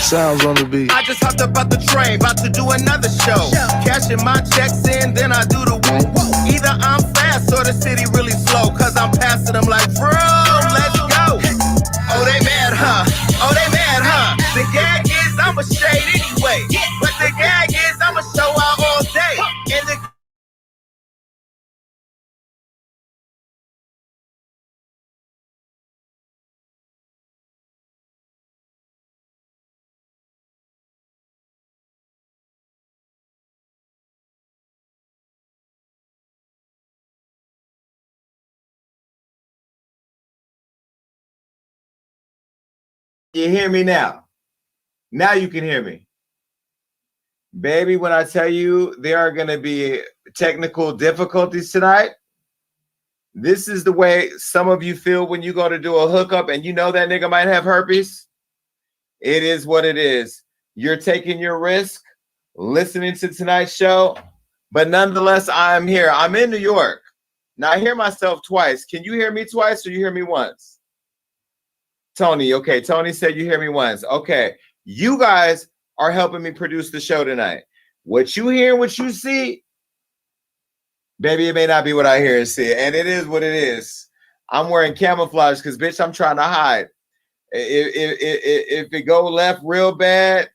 Sounds on the beat. I just hopped up out the train, about to do another show. Cashing my checks in, then I do the woo. Either I'm fast or the city really slow, cause I'm passing them like, bro, let's go. Oh, they mad, huh? Oh, they mad, huh? The gag is I'm a shade anyway. But the gag is I'm a show out all day. And the You hear me now? Now you can hear me. Baby, when I tell you there are going to be technical difficulties tonight, this is the way some of you feel when you go to do a hookup and you know that nigga might have herpes. It is what it is. You're taking your risk listening to tonight's show, but nonetheless, I'm here. I'm in New York. Now, I hear myself twice. Can you hear me twice or you hear me once? Tony, okay. Tony said you hear me once. Okay. You guys are helping me produce the show tonight. What you hear and what you see, baby, it may not be what I hear and see. And it is what it is. I'm wearing camouflage because, bitch, I'm trying to hide. If it go left real bad,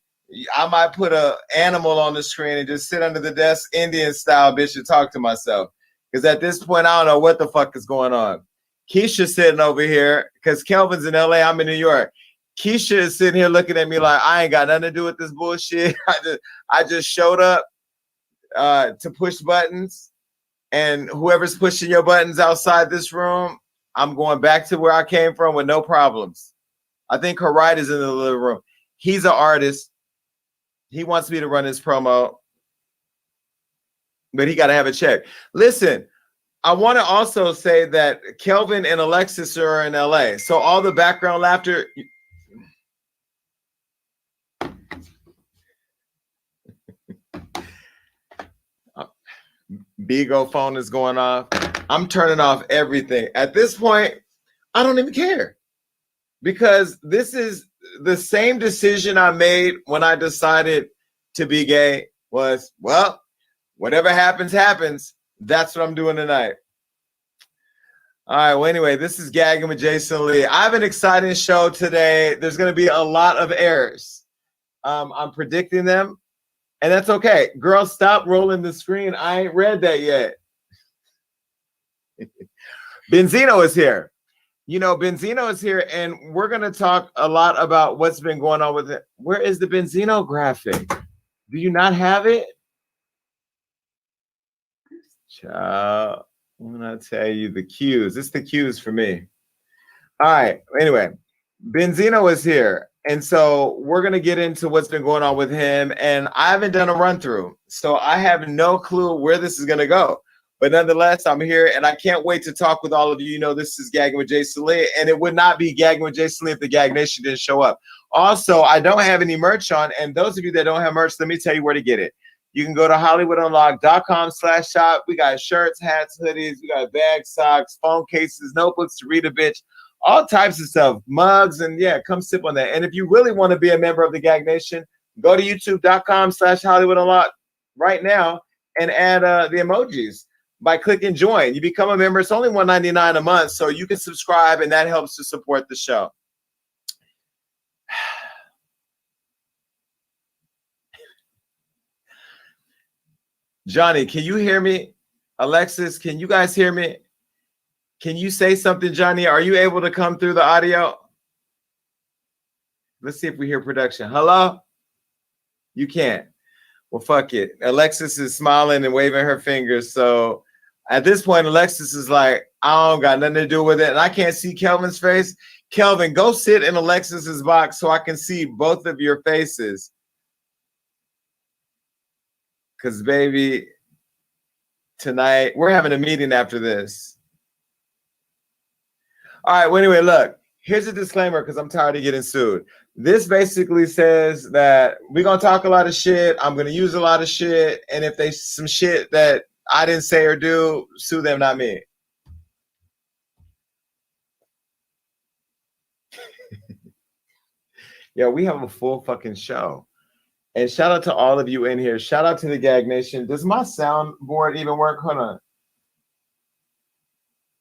I might put an animal on the screen and just sit under the desk Indian style, bitch, and talk to myself. Because at this point, I don't know what the fuck is going on. Keisha's sitting over here because Kelvin's in LA. I'm in New York. Keisha is sitting here looking at me like I ain't got nothing to do with this bullshit. I just showed up to push buttons, and whoever's pushing your buttons outside this room, I'm going back to where I came from with no problems. I think her right is in the living room. He's an artist. He wants me to run his promo, but he got to have a check. Listen. I want to also say that Kelvin and Alexis are in LA. So all the background laughter. Bigo phone is going off. I'm turning off everything. At this point, I don't even care. Because this is the same decision I made when I decided to be gay was, well, whatever happens, happens. That's what I'm doing tonight. All right. Well, anyway, this is Gagging with Jason Lee. I have an exciting show today. There's going to be a lot of errors. I'm predicting them, and that's okay. Girls, stop rolling the screen. I ain't read that yet. Benzino is here. You know, Benzino is here, and we're going to talk a lot about what's been going on with it. Where is the Benzino graphic? Do you not have it? Child, when I tell you the cues, it's the cues for me. All right. Anyway, Benzino is here. And so we're going to get into what's been going on with him. And I haven't done a run through. So I have no clue where this is going to go. But nonetheless, I'm here and I can't wait to talk with all of you. You know, this is Gagging with Jason Lee. And it would not be Gagging with Jason Lee if the Gag Nation didn't show up. Also, I don't have any merch on. And those of you that don't have merch, let me tell you where to get it. You can go to HollywoodUnlocked.com/shop. We got shirts, hats, hoodies. We got bags, socks, phone cases, notebooks to read a bitch, all types of stuff, mugs, and yeah, come sip on that. And if you really want to be a member of the Gag Nation, go to youtube.com/HollywoodUnlocked right now and add the emojis by clicking join. You become a member. It's only $1.99 a month, so you can subscribe, and that helps to support the show. Johnny, can you hear me? Alexis, can you guys hear me? Can you say something, Johnny? Are you able to come through the audio? Let's see if we hear production. Hello? You can't. Well, fuck it. Alexis is smiling and waving her fingers. So at this point, Alexis is like, I don't got nothing to do with it. And I can't see Kelvin's face. Kelvin, go sit in Alexis's box so I can see both of your faces. Because, baby, tonight, we're having a meeting after this. All right. Well, anyway, look, here's a disclaimer because I'm tired of getting sued. This basically says that we're going to talk a lot of shit. I'm going to use a lot of shit. And if they some shit that I didn't say or do, sue them, not me. Yeah, we have a full fucking show. And shout out to all of you in here. Shout out to the Gag Nation. Does my soundboard even work? Hold on.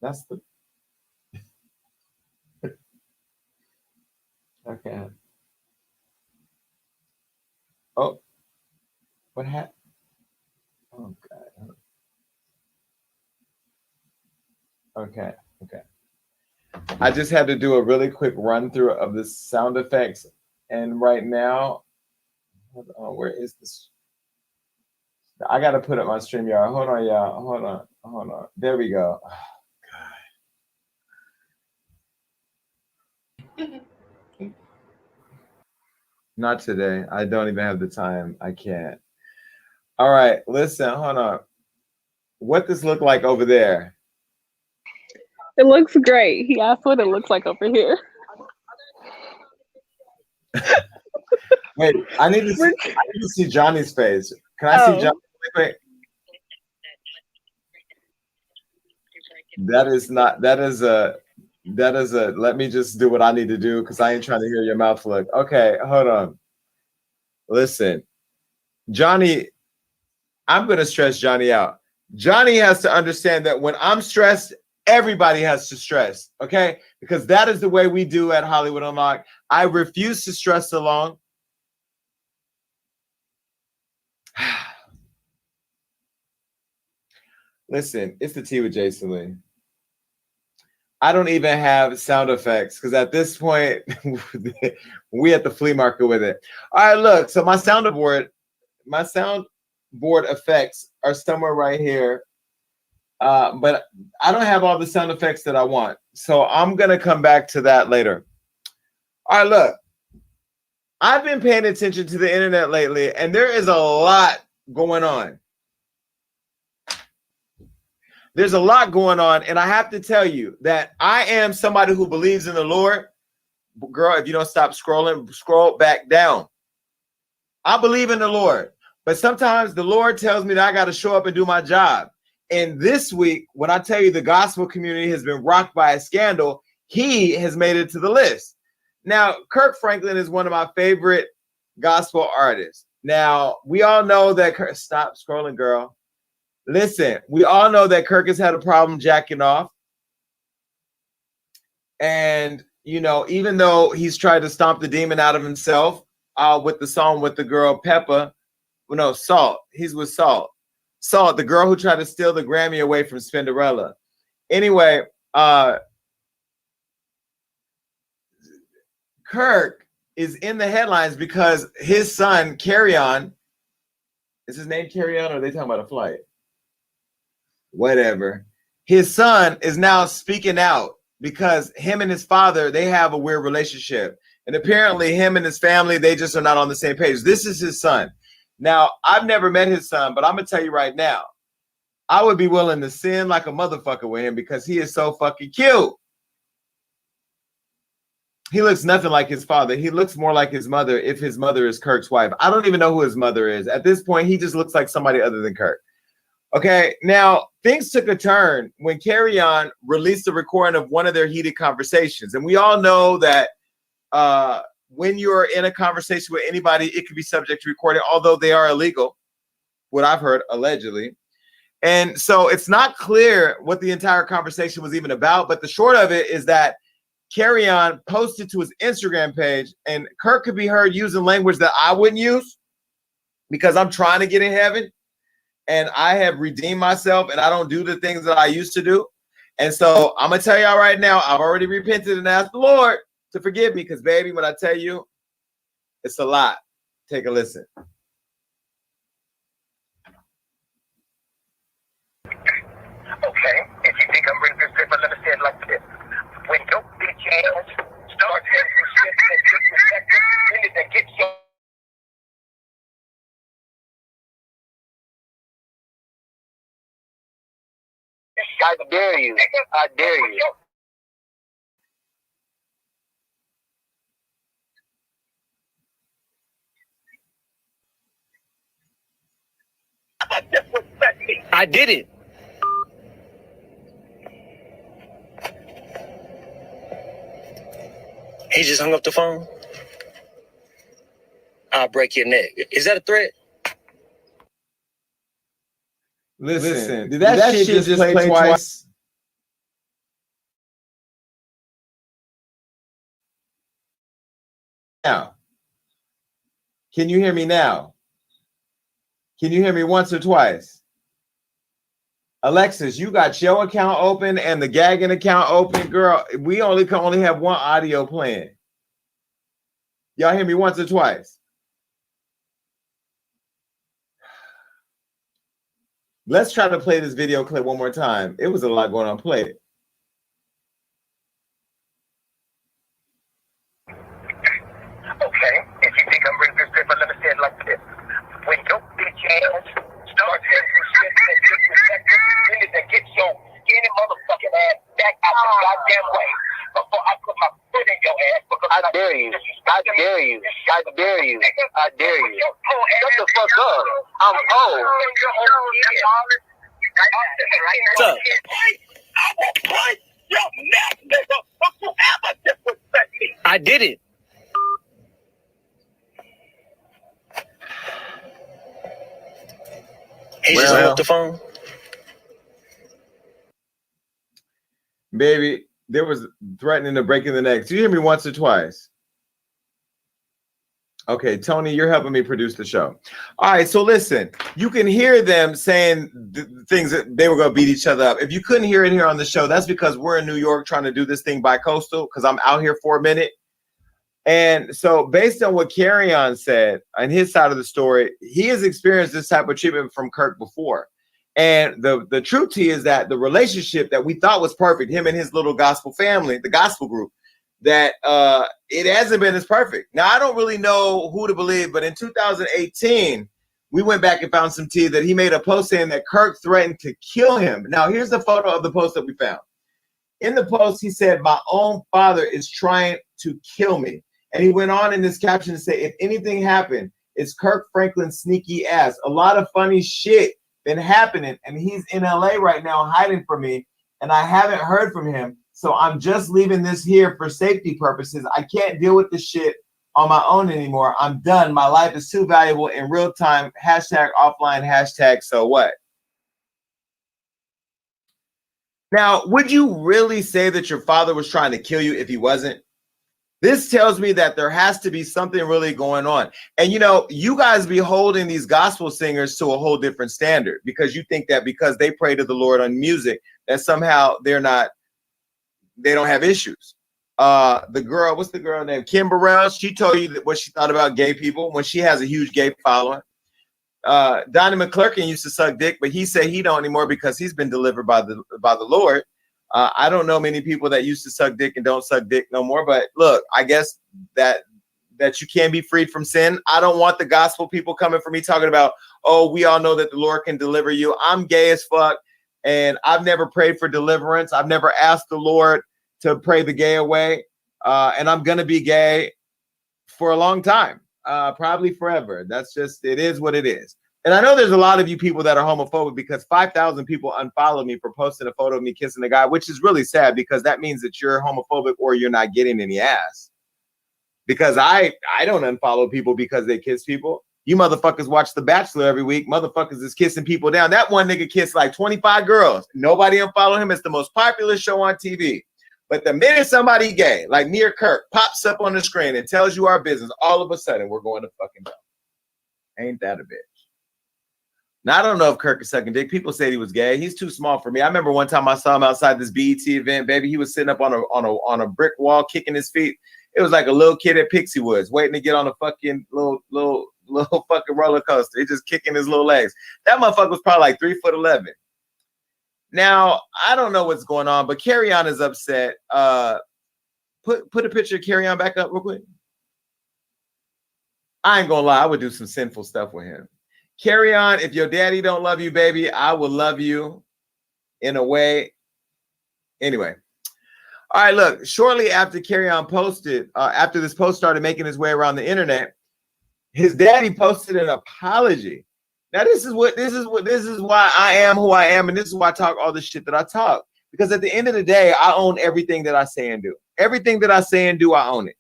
That's the... Okay. Oh, what happened? Oh, God. Okay. Okay. I just had to do a really quick run through of the sound effects. And right now, hold on, where is this? I got to put up my StreamYard. Hold on, y'all. Hold on. Hold on. There we go. Oh, God. Not today. I don't even have the time. I can't. All right. Listen, hold on. What does look like over there? It looks great. He asked what it looks like over here. Wait, I need to see Johnny's face. Can I see Johnny? Wait. That is a let me just do what I need to do because I ain't trying to hear your mouth look. Okay, hold on. Listen, Johnny, I'm going to stress Johnny out. Johnny has to understand that when I'm stressed, everybody has to stress, okay? Because that is the way we do at Hollywood Unlocked. I refuse to stress along. Listen, it's the tea with Jason Lee. I don't even have sound effects because at this point, we at the flea market with it. All right, look, so my soundboard effects are somewhere right here. But I don't have all the sound effects that I want. So I'm going to come back to that later. All right, look, I've been paying attention to the internet lately, and there is a lot going on. There's a lot going on, and I have to tell you that I am somebody who believes in the Lord. Girl, if you don't stop scrolling, scroll back down. I believe in the Lord, but sometimes the Lord tells me that I got to show up and do my job. And this week, when I tell you the gospel community has been rocked by a scandal, he has made it to the list. Now, Kirk Franklin is one of my favorite gospel artists. Now, we all know that stop scrolling, girl. Listen, we all know that Kirk has had a problem jacking off. And, you know, even though he's tried to stomp the demon out of himself with the song with the girl Peppa, well, no, Salt. He's with Salt. Salt, the girl who tried to steal the Grammy away from Spinderella. Anyway, Kirk is in the headlines because his son, Carry On, is his name Carry On, or are they talking about a flight? Whatever. His son is now speaking out because him and his father, they have a weird relationship. And apparently him and his family, they just are not on the same page. This is his son. Now, I've never met his son, but I'm going to tell you right now, I would be willing to sin like a motherfucker with him because he is so fucking cute. He looks nothing like his father. He looks more like his mother if his mother is Kirk's wife. I don't even know who his mother is. At this point, he just looks like somebody other than Kirk. Okay, now things took a turn when Carry On released a recording of one of their heated conversations. And we all know that when you're in a conversation with anybody, it could be subject to recording, although they are illegal, what I've heard, allegedly. And so it's not clear what the entire conversation was even about. But the short of it is that Carry On posted to his Instagram page, and Kirk could be heard using language that I wouldn't use because I'm trying to get in heaven. And I have redeemed myself, and I don't do the things that I used to do. And so I'm going to tell y'all right now, I've already repented and asked the Lord to forgive me because, baby, when I tell you, it's a lot. Take a listen. Okay, if you think I'm bringing this paper, let me say it like this. When your bitch ass starts getting disrespected, you need to get your... I dare you. I dare you. I did it. He just hung up the phone. I'll break your neck. Is that a threat? Listen, did that shit just play twice? Now, can you hear me now? Can you hear me once or twice? Alexis, you got your account open and the gagging account open, girl. We can only have one audio playing. Y'all hear me once or twice? Let's try to play this video clip one more time. It was a lot going on. Play it. Okay, if you think I'm bringing this different, let me say it like this. When your bitch ass starts getting disrespected, you need to get your any motherfucking ass back out the goddamn way before I put my foot in your ass. Because I dare you. I dare you. I dare you. I dare you. Shut the fuck up. I'm old. What's up? I did it. He just hung up the phone. Baby, there was threatening to break in the neck. Do you hear me once or twice? Okay, Tony, you're helping me produce the show. All right, so listen, you can hear them saying things that they were going to beat each other up. If you couldn't hear it here on the show, that's because we're in New York trying to do this thing bi-coastal because I'm out here for a minute. And so based on what Carry-On said on his side of the story, he has experienced this type of treatment from Kirk before. And the truth is that the relationship that we thought was perfect, him and his little gospel family, the gospel group, that it hasn't been as perfect. Now, I don't really know who to believe, but in 2018, we went back and found some tea that he made a post saying that Kirk threatened to kill him. Now, here's the photo of the post that we found. In the post, he said, "My own father is trying to kill me." And he went on in this caption to say, "If anything happened, it's Kirk Franklin's sneaky ass. A lot of funny shit been happening, and he's in LA right now hiding from me, and I haven't heard from him. So I'm just leaving this here for safety purposes. I can't deal with this shit on my own anymore. I'm done. My life is too valuable in real time. Hashtag offline, hashtag so what?" Now, would you really say that your father was trying to kill you if he wasn't? This tells me that there has to be something really going on. And, you know, you guys be holding these gospel singers to a whole different standard because you think that because they pray to the Lord on music, that somehow they don't have issues. The girl, what's the girl name? Kim Burrell, she told you what she thought about gay people when she has a huge gay following. Donnie McClurkin used to suck dick, but he said he don't anymore because he's been delivered by the Lord. I don't know many people that used to suck dick and don't suck dick no more. But look, I guess that you can be freed from sin. I don't want the gospel people coming for me talking about, oh, we all know that the Lord can deliver you. I'm gay as fuck, and I've never prayed for deliverance. I've never asked the Lord to pray the gay away, and I'm gonna be gay for a long time, probably forever. That's just, it is what it is. And I know there's a lot of you people that are homophobic because 5,000 people unfollowed me for posting a photo of me kissing a guy, which is really sad because that means that you're homophobic or you're not getting any ass. Because I don't unfollow people because they kiss people. You motherfuckers watch The Bachelor every week. Motherfuckers is kissing people down. That one nigga kissed like 25 girls. Nobody unfollowed him. It's the most popular show on TV. But the minute somebody gay, like me or Kirk, pops up on the screen and tells you our business, all of a sudden we're going to fucking go. Ain't that a bitch? Now, I don't know if Kirk is sucking dick. People said he was gay. He's too small for me. I remember one time I saw him outside this BET event, baby. He was sitting up on a brick wall, kicking his feet. It was like a little kid at Pixie Woods, waiting to get on a fucking little fucking roller coaster. He's just kicking his little legs. That motherfucker was probably like 3'11". Now, I don't know what's going on, but Carry-On is upset. Put a picture of Carry-On back up real quick. I ain't gonna lie, I would do some sinful stuff with him. Carry-On, if your daddy don't love you, baby, I will love you in a way. Anyway. All right, look, shortly after Carry-On posted, after this post started making its way around the internet, his daddy posted an apology. Now this is why I am who I am, and this is why I talk all the shit that I talk. Because at the end of the day, I own everything that I say and do. Everything that I say and do, I own it.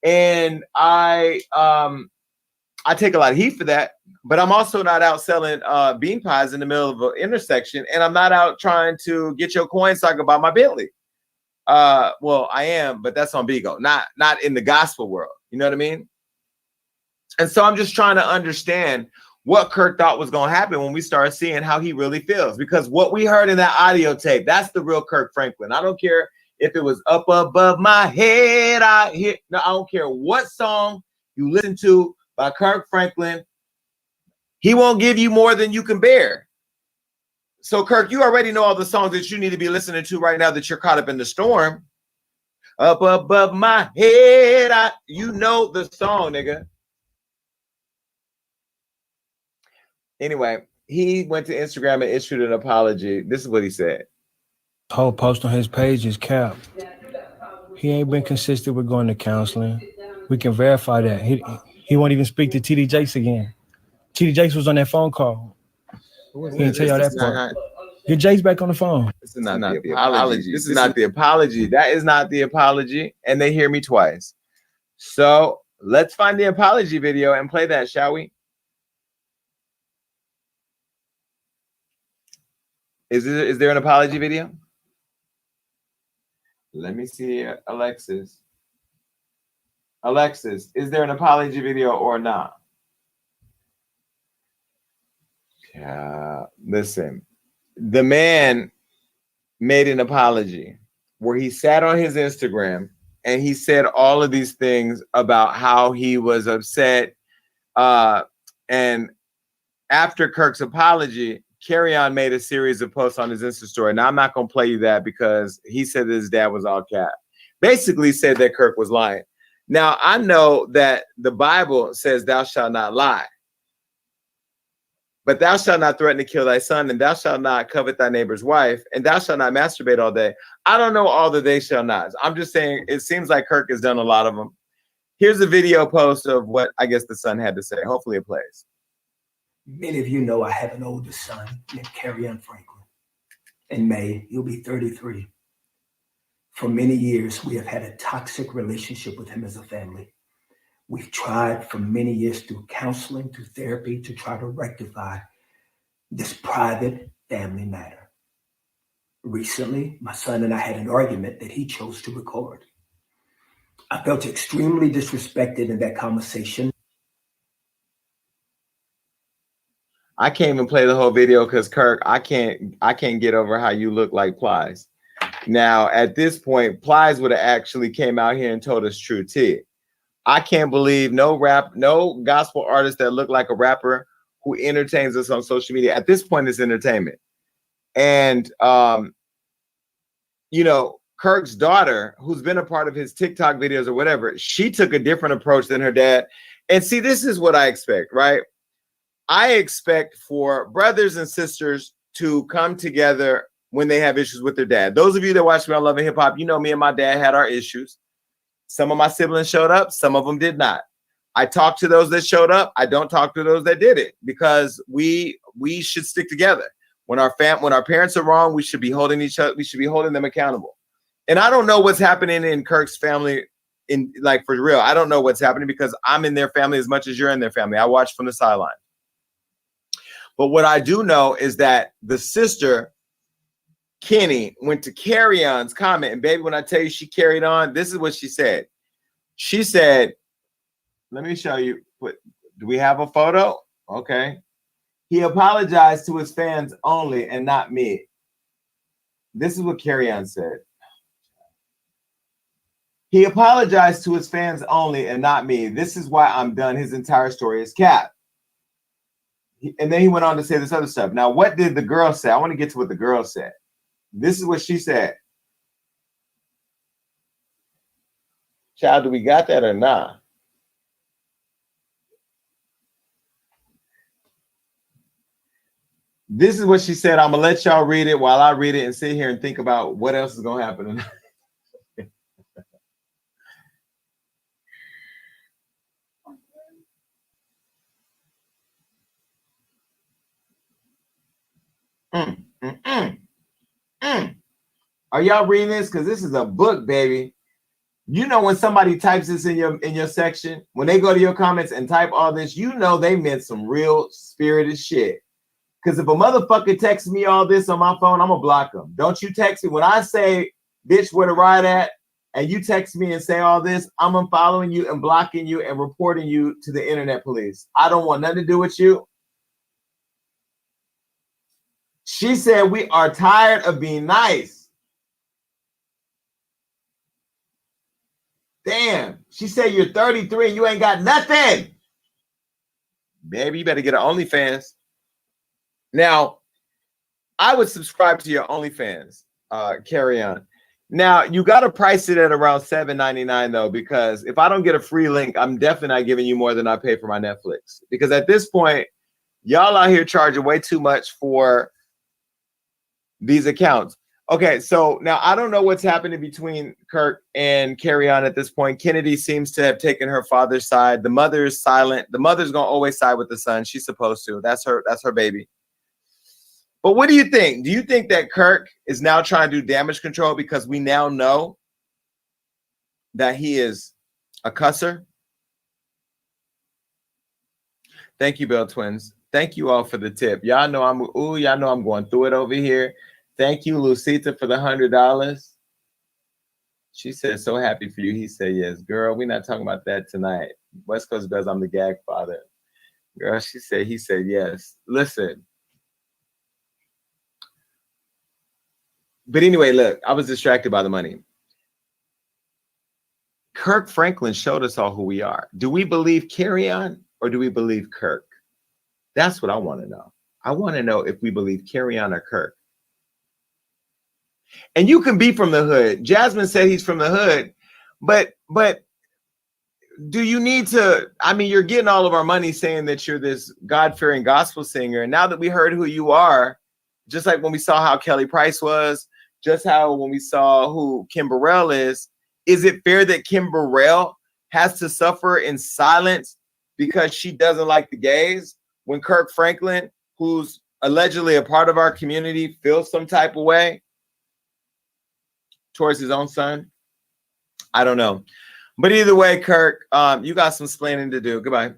And I take a lot of heat for that, but I'm also not out selling bean pies in the middle of an intersection, and I'm not out trying to get your coins talking about my Bentley. Well, I am, but that's on Bigo, not in the gospel world. You know what I mean? And so I'm just trying to understand what Kirk thought was going to happen when we started seeing how he really feels. Because what we heard in that audio tape, that's the real Kirk Franklin. I don't care if it was up above my head. I don't care what song you listen to by Kirk Franklin. He won't give you more than you can bear. So, Kirk, you already know all the songs that you need to be listening to right now that you're caught up in the storm. Up above my head. You know the song, nigga. Anyway, he went to Instagram and issued an apology. This is what he said. Whole post on his page is cap. He ain't been consistent with going to counseling. We can verify that. He won't even speak to TD Jakes again. TD Jakes was on that phone call. He didn't tell y'all that part. Get Jakes back on the phone. This is not the apology. This is not the apology. That is not the apology. And they hear me twice. So let's find the apology video and play that, shall we? Is there an apology video? Let me see, Alexis. Alexis, is there an apology video or not? Listen, the man made an apology where he sat on his Instagram and he said all of these things about how he was upset. And after Kirk's apology, Carry-On made a series of posts on his Insta story. Now, I'm not going to play you that because he said that his dad was all cap. Basically said that Kirk was lying. Now, I know that the Bible says thou shalt not lie. But thou shalt not threaten to kill thy son, and thou shalt not covet thy neighbor's wife, and thou shalt not masturbate all day. I don't know all the they shall nots. I'm just saying it seems like Kirk has done a lot of them. Here's a video post of what I guess the son had to say. Hopefully it plays. Many of you know I have an older son named Carry-On Franklin. In May, he'll be 33. For many years, we have had a toxic relationship with him as a family. We've tried for many years through counseling, through therapy, to try to rectify this private family matter. Recently, my son and I had an argument that he chose to record. I felt extremely disrespected in that conversation. I can't even play the whole video because Kirk, I can't get over how you look like Plies. Now, at this point, Plies would have actually came out here and told us true tea. I can't believe no gospel artist that look like a rapper who entertains us on social media. At this point, it's entertainment. And Kirk's daughter, who's been a part of his TikTok videos or whatever, she took a different approach than her dad. And see, this is what I expect, right? I expect for brothers and sisters to come together when they have issues with their dad. Those of you that watch me on Love and Hip Hop, you know me and my dad had our issues. Some of my siblings showed up, some of them did not. I talked to those that showed up. I don't talk to those that did it because we should stick together. When our parents are wrong, we should be holding each other. We should be holding them accountable. And I don't know what's happening in Kirk's family, for real. I don't know what's happening because I'm in their family as much as you're in their family. I watch from the sideline. But what I do know is that the sister, Kenny, went to Carry-On's comment. And baby, when I tell you she carried on, this is what she said. She said, let me show you. Do we have a photo? Okay. He apologized to his fans only and not me. This is what Carry-On said. He apologized to his fans only and not me. This is why I'm done. His entire story is cap. And then he went on to say this other stuff. Now, what did the girl say? I want to get to what the girl said. This is what she said. Child, do we got that or not? This is what she said. I'm going to let y'all read it while I read it and sit here and think about what else is going to happen. Are y'all reading this? Because this is a book, baby. You know when somebody types this in your section, when they go to your comments and type all this, you know they meant some real spirited shit. Because if a motherfucker texts me all this on my phone, I'm gonna block them. Don't you text me when I say, bitch, where to ride at, and you text me and say all this, I'm unfollowing you and blocking you and reporting you to the internet police. I don't want nothing to do with you. She said we are tired of being nice. Damn. She said you're 33 and you ain't got nothing. Baby, you better get an OnlyFans. Now, I would subscribe to your OnlyFans. Carry on. Now, you got to price it at around $7.99 though, because if I don't get a free link, I'm definitely not giving you more than I pay for my Netflix. Because at this point, y'all out here charging way too much for these accounts. Okay, so now I don't know what's happening between Kirk and Carry On at this point. Kennedy seems to have taken her father's side. The mother is silent. The mother's gonna always side with the son. She's supposed to. That's her baby. But what do you think? Do you think that Kirk is now trying to do damage control because we now know that he is a cusser? Thank you, Bell Twins. Thank you all for the tip. Y'all know I'm going through it over here. Thank you, Lucita, for the $100. She said, so happy for you. He said, yes. Girl, we're not talking about that tonight. West Coast Bells, I'm the gag father. Girl, he said, yes. Listen. But anyway, look, I was distracted by the money. Kirk Franklin showed us all who we are. Do we believe Carry On or do we believe Kirk? That's what I want to know. I want to know if we believe Carry On or Kirk. And you can be from the hood. Jasmine said he's from the hood, but do you need to? I mean, you're getting all of our money saying that you're this God-fearing gospel singer. And now that we heard who you are, just like when we saw how Kelly Price was, just how when we saw who Kim Burrell is it fair that Kim Burrell has to suffer in silence because she doesn't like the gays when Kirk Franklin, who's allegedly a part of our community, feels some type of way towards his own son? I don't know. But either way, Kirk, you got some explaining to do. Goodbye.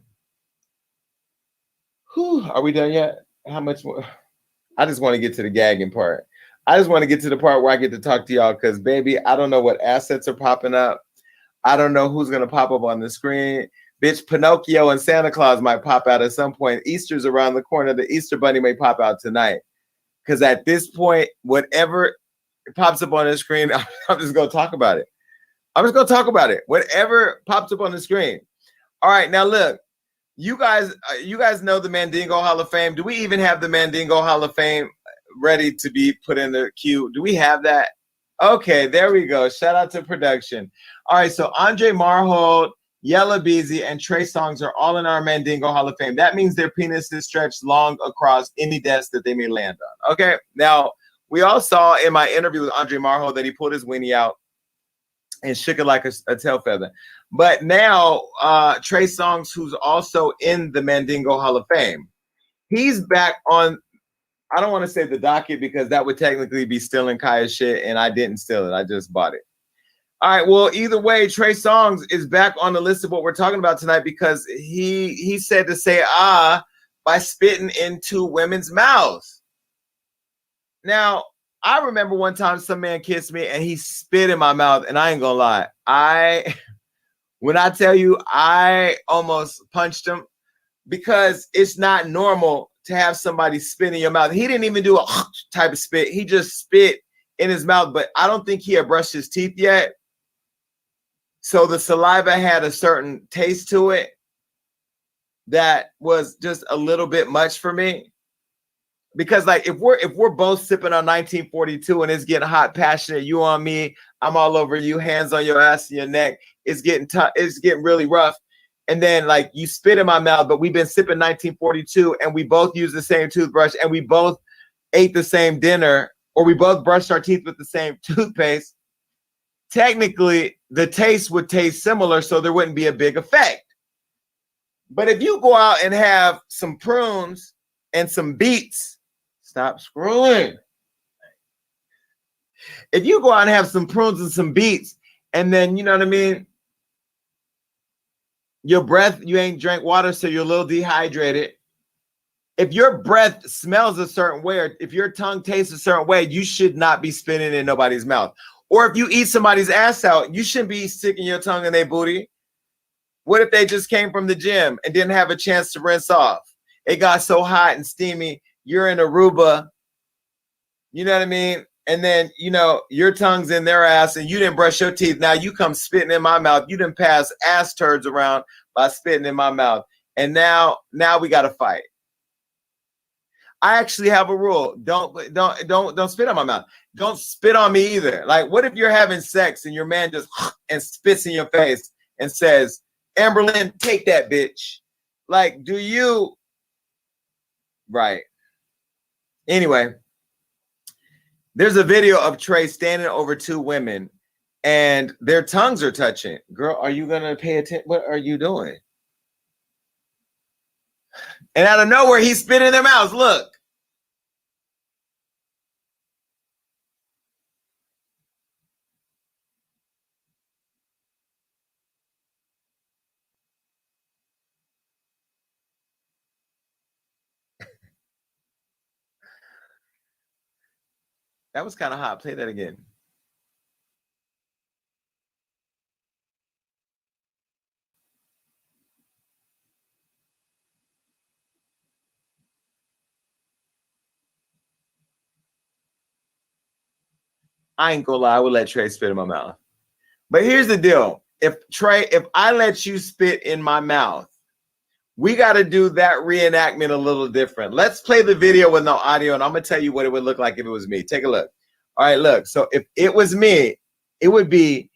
Whew, are we done yet? How much more? I just want to get to the gagging part. I just want to get to the part where I get to talk to y'all because, baby, I don't know what assets are popping up. I don't know who's going to pop up on the screen. Bitch, Pinocchio and Santa Claus might pop out at some point. Easter's around the corner. The Easter Bunny may pop out tonight. Because at this point, whatever pops up on the screen, I'm just going to talk about it. I'm just going to talk about it. Whatever pops up on the screen. All right, now look. You guys know the Mandingo Hall of Fame. Do we even have the Mandingo Hall of Fame ready to be put in the queue? Do we have that? Okay, there we go. Shout out to production. All right, so Andre Marhold, Yella Beezy, and Trey Songz are all in our Mandingo Hall of Fame. That means their penis is stretched long across any desk that they may land on. Okay, now we all saw in my interview with Andre Marhold that he pulled his weenie out and shook it like a tail feather. But now Trey Songz, who's also in the Mandingo Hall of Fame, he's back on, I don't want to say the docket because that would technically be stealing Kaya's shit, and I didn't steal it. I just bought it. All right, well, either way, Trey Songz is back on the list of what we're talking about tonight because he said to say by spitting into women's mouths. Now, I remember one time some man kissed me and he spit in my mouth, and I ain't gonna lie. When I tell you I almost punched him because it's not normal to have somebody spit in your mouth. He didn't even do a type of spit. He just spit in his mouth, but I don't think he had brushed his teeth yet. So the saliva had a certain taste to it that was just a little bit much for me. Because like if we're both sipping on 1942 and it's getting hot, passionate, you on me, I'm all over you, hands on your ass and your neck, it's getting tough, it's getting really rough. And then like you spit in my mouth, but we've been sipping 1942 and we both use the same toothbrush and we both ate the same dinner or we both brushed our teeth with the same toothpaste. Technically, the taste would taste similar, so there wouldn't be a big effect. But if you go out and have some prunes and some beets, stop scrolling. If you go out and have some prunes and some beets, and then, you know what I mean, your breath, you ain't drank water, so you're a little dehydrated. If your breath smells a certain way, or if your tongue tastes a certain way, you should not be spitting in nobody's mouth. Or if you eat somebody's ass out, you shouldn't be sticking your tongue in their booty. What if they just came from the gym and didn't have a chance to rinse off? It got so hot and steamy, you're in Aruba, you know what I mean? And then, you know, your tongue's in their ass and you didn't brush your teeth. Now you come spitting in my mouth. You didn't pass ass turds around by spitting in my mouth. And now we got to fight. I actually have a rule. Don't spit on my mouth. Don't spit on me either. Like, what if you're having sex and your man just and spits in your face and says, Amberlynn, take that bitch. Like, do you? Right. Anyway, there's a video of Trey standing over two women and their tongues are touching. Girl, are you going to pay attention? What are you doing? And out of nowhere, he spit in their mouths. Look. That was kind of hot. Play that again. I ain't gonna lie, I would let Trey spit in my mouth. But here's the deal. If I let you spit in my mouth, we got to do that reenactment a little different. Let's play the video with no audio, and I'm going to tell you what it would look like if it was me. Take a look. All right, look. So if it was me, it would be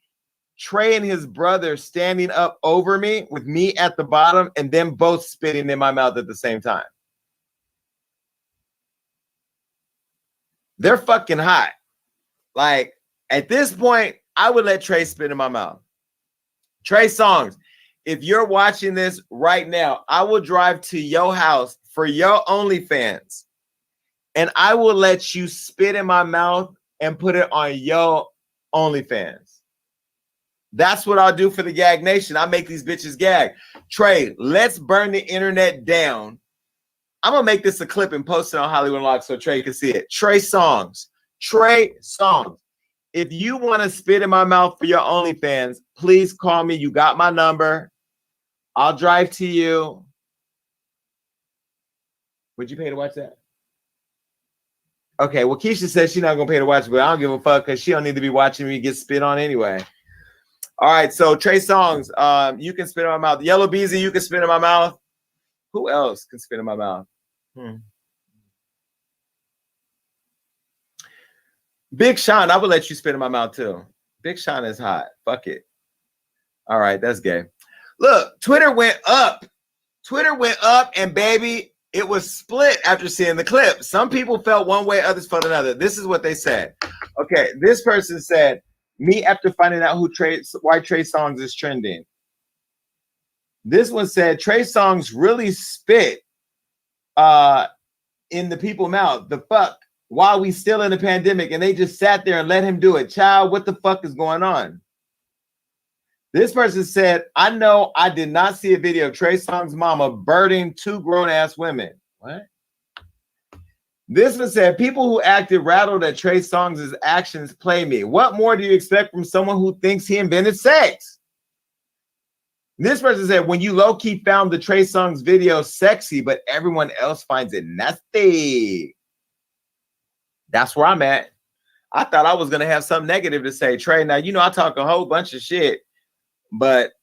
Trey and his brother standing up over me with me at the bottom and them both spitting in my mouth at the same time. They're fucking hot. Like, at this point, I would let Trey spit in my mouth. Trey Songz, if you're watching this right now, I will drive to your house for your OnlyFans, and I will let you spit in my mouth and put it on your OnlyFans. That's what I'll do for the Gag Nation. I make these bitches gag. Trey, let's burn the internet down. I'm going to make this a clip and post it on Hollywood Unlocked so Trey can see it. Trey Songz. If you want to spit in my mouth for your OnlyFans, please call me. You got my number. I'll drive to you. Would you pay to watch that? Okay, well, Keisha says she's not going to pay to watch it, but I don't give a fuck because she don't need to be watching me get spit on anyway. All right, so Trey Songz, you can spit in my mouth. Yellow Beezy, you can spit in my mouth. Who else can spit in my mouth? Big Sean, I would let you spit in my mouth too. Big Sean is hot. Fuck it. All right, that's gay. Look, Twitter went up. And baby, it was split after seeing the clip. Some people felt one way, others felt another. This is what they said. Okay, this person said, me after finding out why Trey Songz is trending. This one said, Trey Songz really spit in the people's mouth. The fuck? While we still in the pandemic, and they just sat there and let him do it. Child, what the fuck is going on? This person said, I know I did not see a video of Trey Songz' mama birding two grown-ass women. What? This one said, people who acted rattled at Trey Songz' actions play me. What more do you expect from someone who thinks he invented sex? This person said, when you low-key found the Trey Songz video sexy, but everyone else finds it nasty. That's where I'm at. I thought I was going to have something negative to say. Trey, now, you know, I talk a whole bunch of shit, but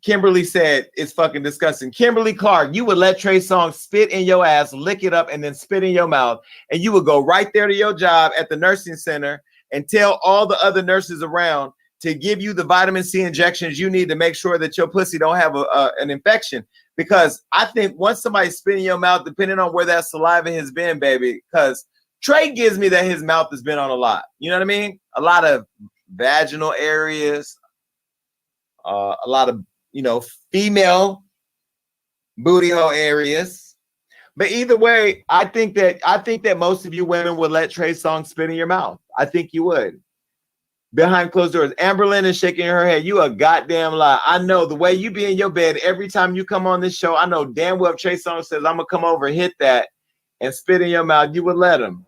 Kimberly said it's fucking disgusting. Kimberly Clark, you would let Trey Songz spit in your ass, lick it up, and then spit in your mouth, and you would go right there to your job at the nursing center and tell all the other nurses around to give you the vitamin C injections you need to make sure that your pussy don't have an infection. Because I think once somebody spit in your mouth, depending on where that saliva has been, baby, because Trey gives me that his mouth has been on a lot. You know what I mean? A lot of vaginal areas, a lot of, you know, female booty hole areas. But either way, I think that most of you women would let Trey Songz spit in your mouth. I think you would. Behind closed doors. Amberlynn is shaking her head. You a goddamn lie. I know the way you be in your bed every time you come on this show. I know damn well if Trey Songz says, I'm going to come over and hit that and spit in your mouth, you would let him.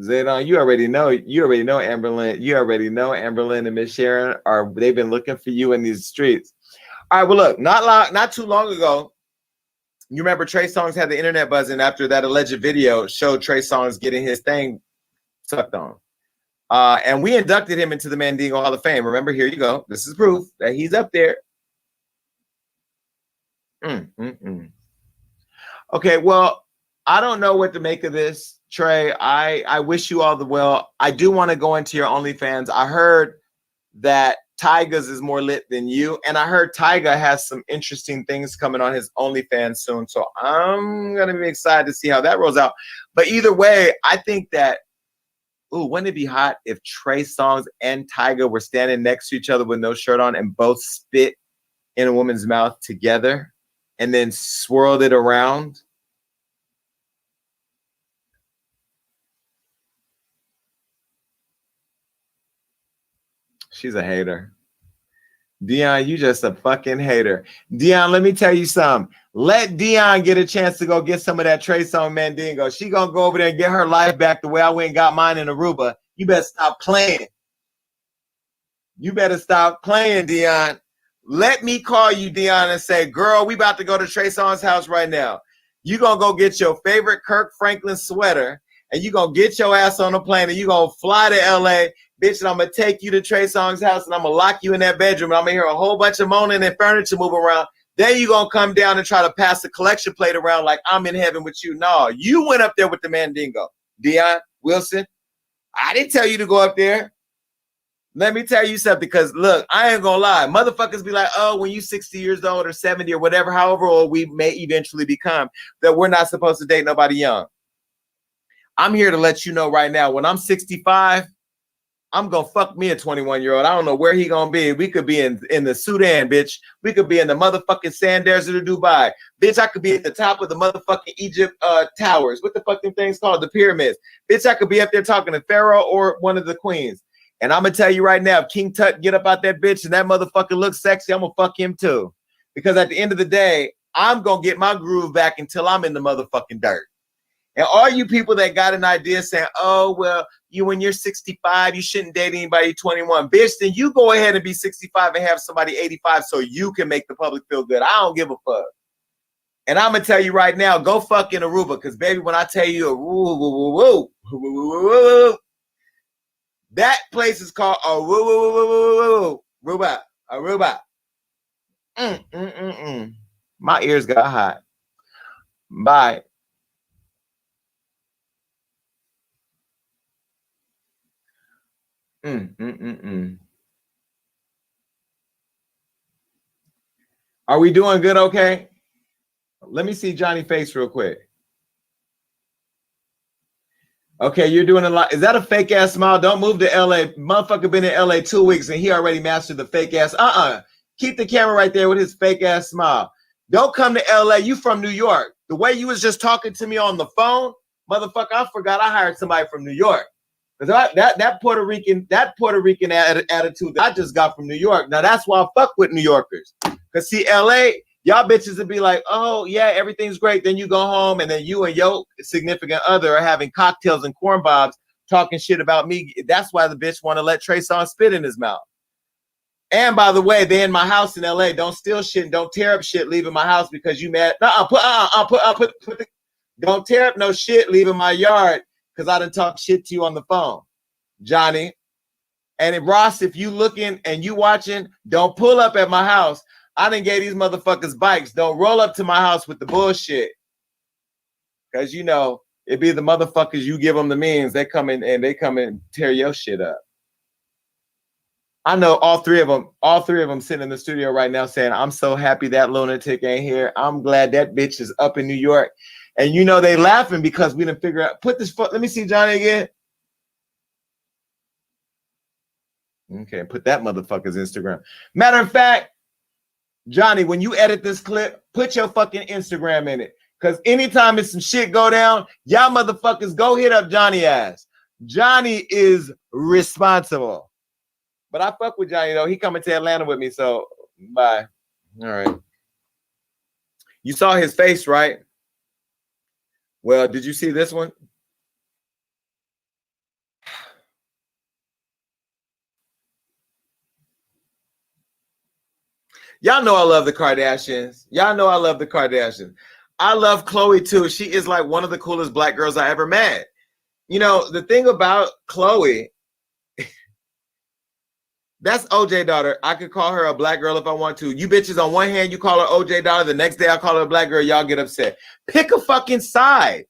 Zaydan, you already know Amberlynn. You already know Amberlynn and Miss Sharon they've been looking for you in these streets. All right, well, look, not too long ago, you remember Trey Songz had the internet buzzing after that alleged video showed Trey Songz getting his thing sucked on. And we inducted him into the Mandingo Hall of Fame. Remember, here you go. This is proof that he's up there. Okay, well, I don't know what to make of this. Trey, I wish you all the well. I do want to go into your OnlyFans. I heard that Tyga's is more lit than you, and I heard Tyga has some interesting things coming on his OnlyFans soon. So I'm gonna be excited to see how that rolls out. But either way, I think that wouldn't it be hot if Trey Songz and Tyga were standing next to each other with no shirt on and both spit in a woman's mouth together and then swirled it around? She's a hater. Dion, you just a fucking hater. Dion, let me tell you something. Let Dion get a chance to go get some of that Trey Songz Mandingo. She gonna go over there and get her life back the way I went and got mine in Aruba. You better stop playing. You better stop playing, Dion. Let me call you, Dion, and say, girl, we about to go to Trey Songz house right now. You gonna go get your favorite Kirk Franklin sweater, and you gonna get your ass on a plane, and you gonna fly to LA. Bitch, and I'm going to take you to Trey Songz house, and I'm going to lock you in that bedroom, and I'm going to hear a whole bunch of moaning and furniture move around. Then you're going to come down and try to pass the collection plate around like I'm in heaven with you. No, you went up there with the Mandingo. Dion Wilson, I didn't tell you to go up there. Let me tell you something, because, look, I ain't going to lie. Motherfuckers be like, oh, when you 60 years old or 70 or whatever, however old we may eventually become, that we're not supposed to date nobody young. I'm here to let you know right now, when I'm 65, I'm gonna fuck me a 21-year-old. I don't know where he gonna be. We could be in the Sudan, bitch. We could be in the motherfucking sand desert of Dubai. Bitch, I could be at the top of the motherfucking Egypt towers. What the fuck them things called? The pyramids. Bitch, I could be up there talking to Pharaoh or one of the queens. And I'm gonna tell you right now, if King Tut get up out that bitch and that motherfucker looks sexy, I'm gonna fuck him too. Because at the end of the day, I'm gonna get my groove back until I'm in the motherfucking dirt. And all you people that got an idea saying, oh, well, when you're 65, you shouldn't date anybody 21. Bitch, then you go ahead and be 65 and have somebody 85 so you can make the public feel good. I don't give a fuck. And I'm going to tell you right now, go fuck in Aruba. Because, baby, when I tell you, that place is called Aruba. Aruba. My ears got hot. Bye. Are we doing good? Okay. Let me see Johnny face real quick. Okay, you're doing a lot. Is that a fake ass smile? Don't move to LA. Motherfucker been in LA 2 weeks and he already mastered the fake ass. Keep the camera right there with his fake ass smile. Don't come to LA. You from New York. The way you was just talking to me on the phone, motherfucker, I forgot I hired somebody from New York. That Puerto Rican attitude that I just got from New York. Now that's why I fuck with New Yorkers. Cause see, LA, y'all bitches would be like, oh yeah, everything's great. Then you go home and then you and your significant other are having cocktails and corn bobs talking shit about me. That's why the bitch want to let Trey Songz spit in his mouth. And by the way, they in my house in LA. Don't steal shit and don't tear up shit leaving my house because you mad. Don't tear up no shit leaving my yard. Because I done talk shit to you on the phone, Johnny. And if Ross, if you looking and you watching, don't pull up at my house. I done gave these motherfuckers bikes. Don't roll up to my house with the bullshit. Because, you know, it be the motherfuckers you give them the means. They come in and tear your shit up. I know all three of them sitting in the studio right now saying, I'm so happy that lunatic ain't here. I'm glad that bitch is up in New York. And you know they laughing because we didn't figure out. Let me see Johnny again. Okay, put that motherfucker's Instagram. Matter of fact, Johnny, when you edit this clip, put your fucking Instagram in it. Because anytime it's some shit go down, y'all motherfuckers go hit up Johnny ass. Johnny is responsible. But I fuck with Johnny, though. He coming to Atlanta with me, so bye. All right. You saw his face, right? Well, did you see this one? Y'all know I love the Kardashians. Y'all know I love the Kardashians. I love Khloe too. She is like one of the coolest black girls I ever met. You know, the thing about Khloe, that's OJ daughter. I could call her a black girl if I want to. You bitches on one hand, you call her OJ daughter. The next day I call her a black girl. Y'all get upset. Pick a fucking side.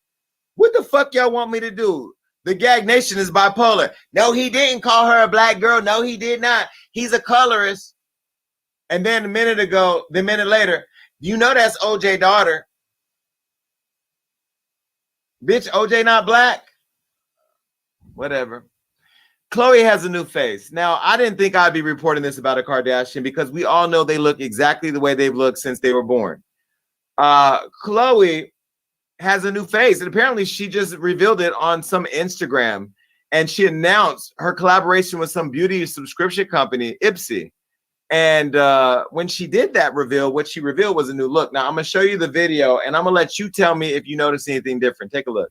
What the fuck y'all want me to do? The Gag Nation is bipolar. No, he didn't call her a black girl. No, he did not. He's a colorist. And then a minute later, you know that's OJ daughter. Bitch, OJ not black? Whatever. Khloe has a new face. Now, I didn't think I'd be reporting this about a Kardashian because we all know they look exactly the way they've looked since they were born. Khloe has a new face, and apparently she just revealed it on some Instagram, and she announced her collaboration with some beauty subscription company, Ipsy. And when she did that reveal, what she revealed was a new look. Now, I'm going to show you the video, and I'm going to let you tell me if you notice anything different. Take a look.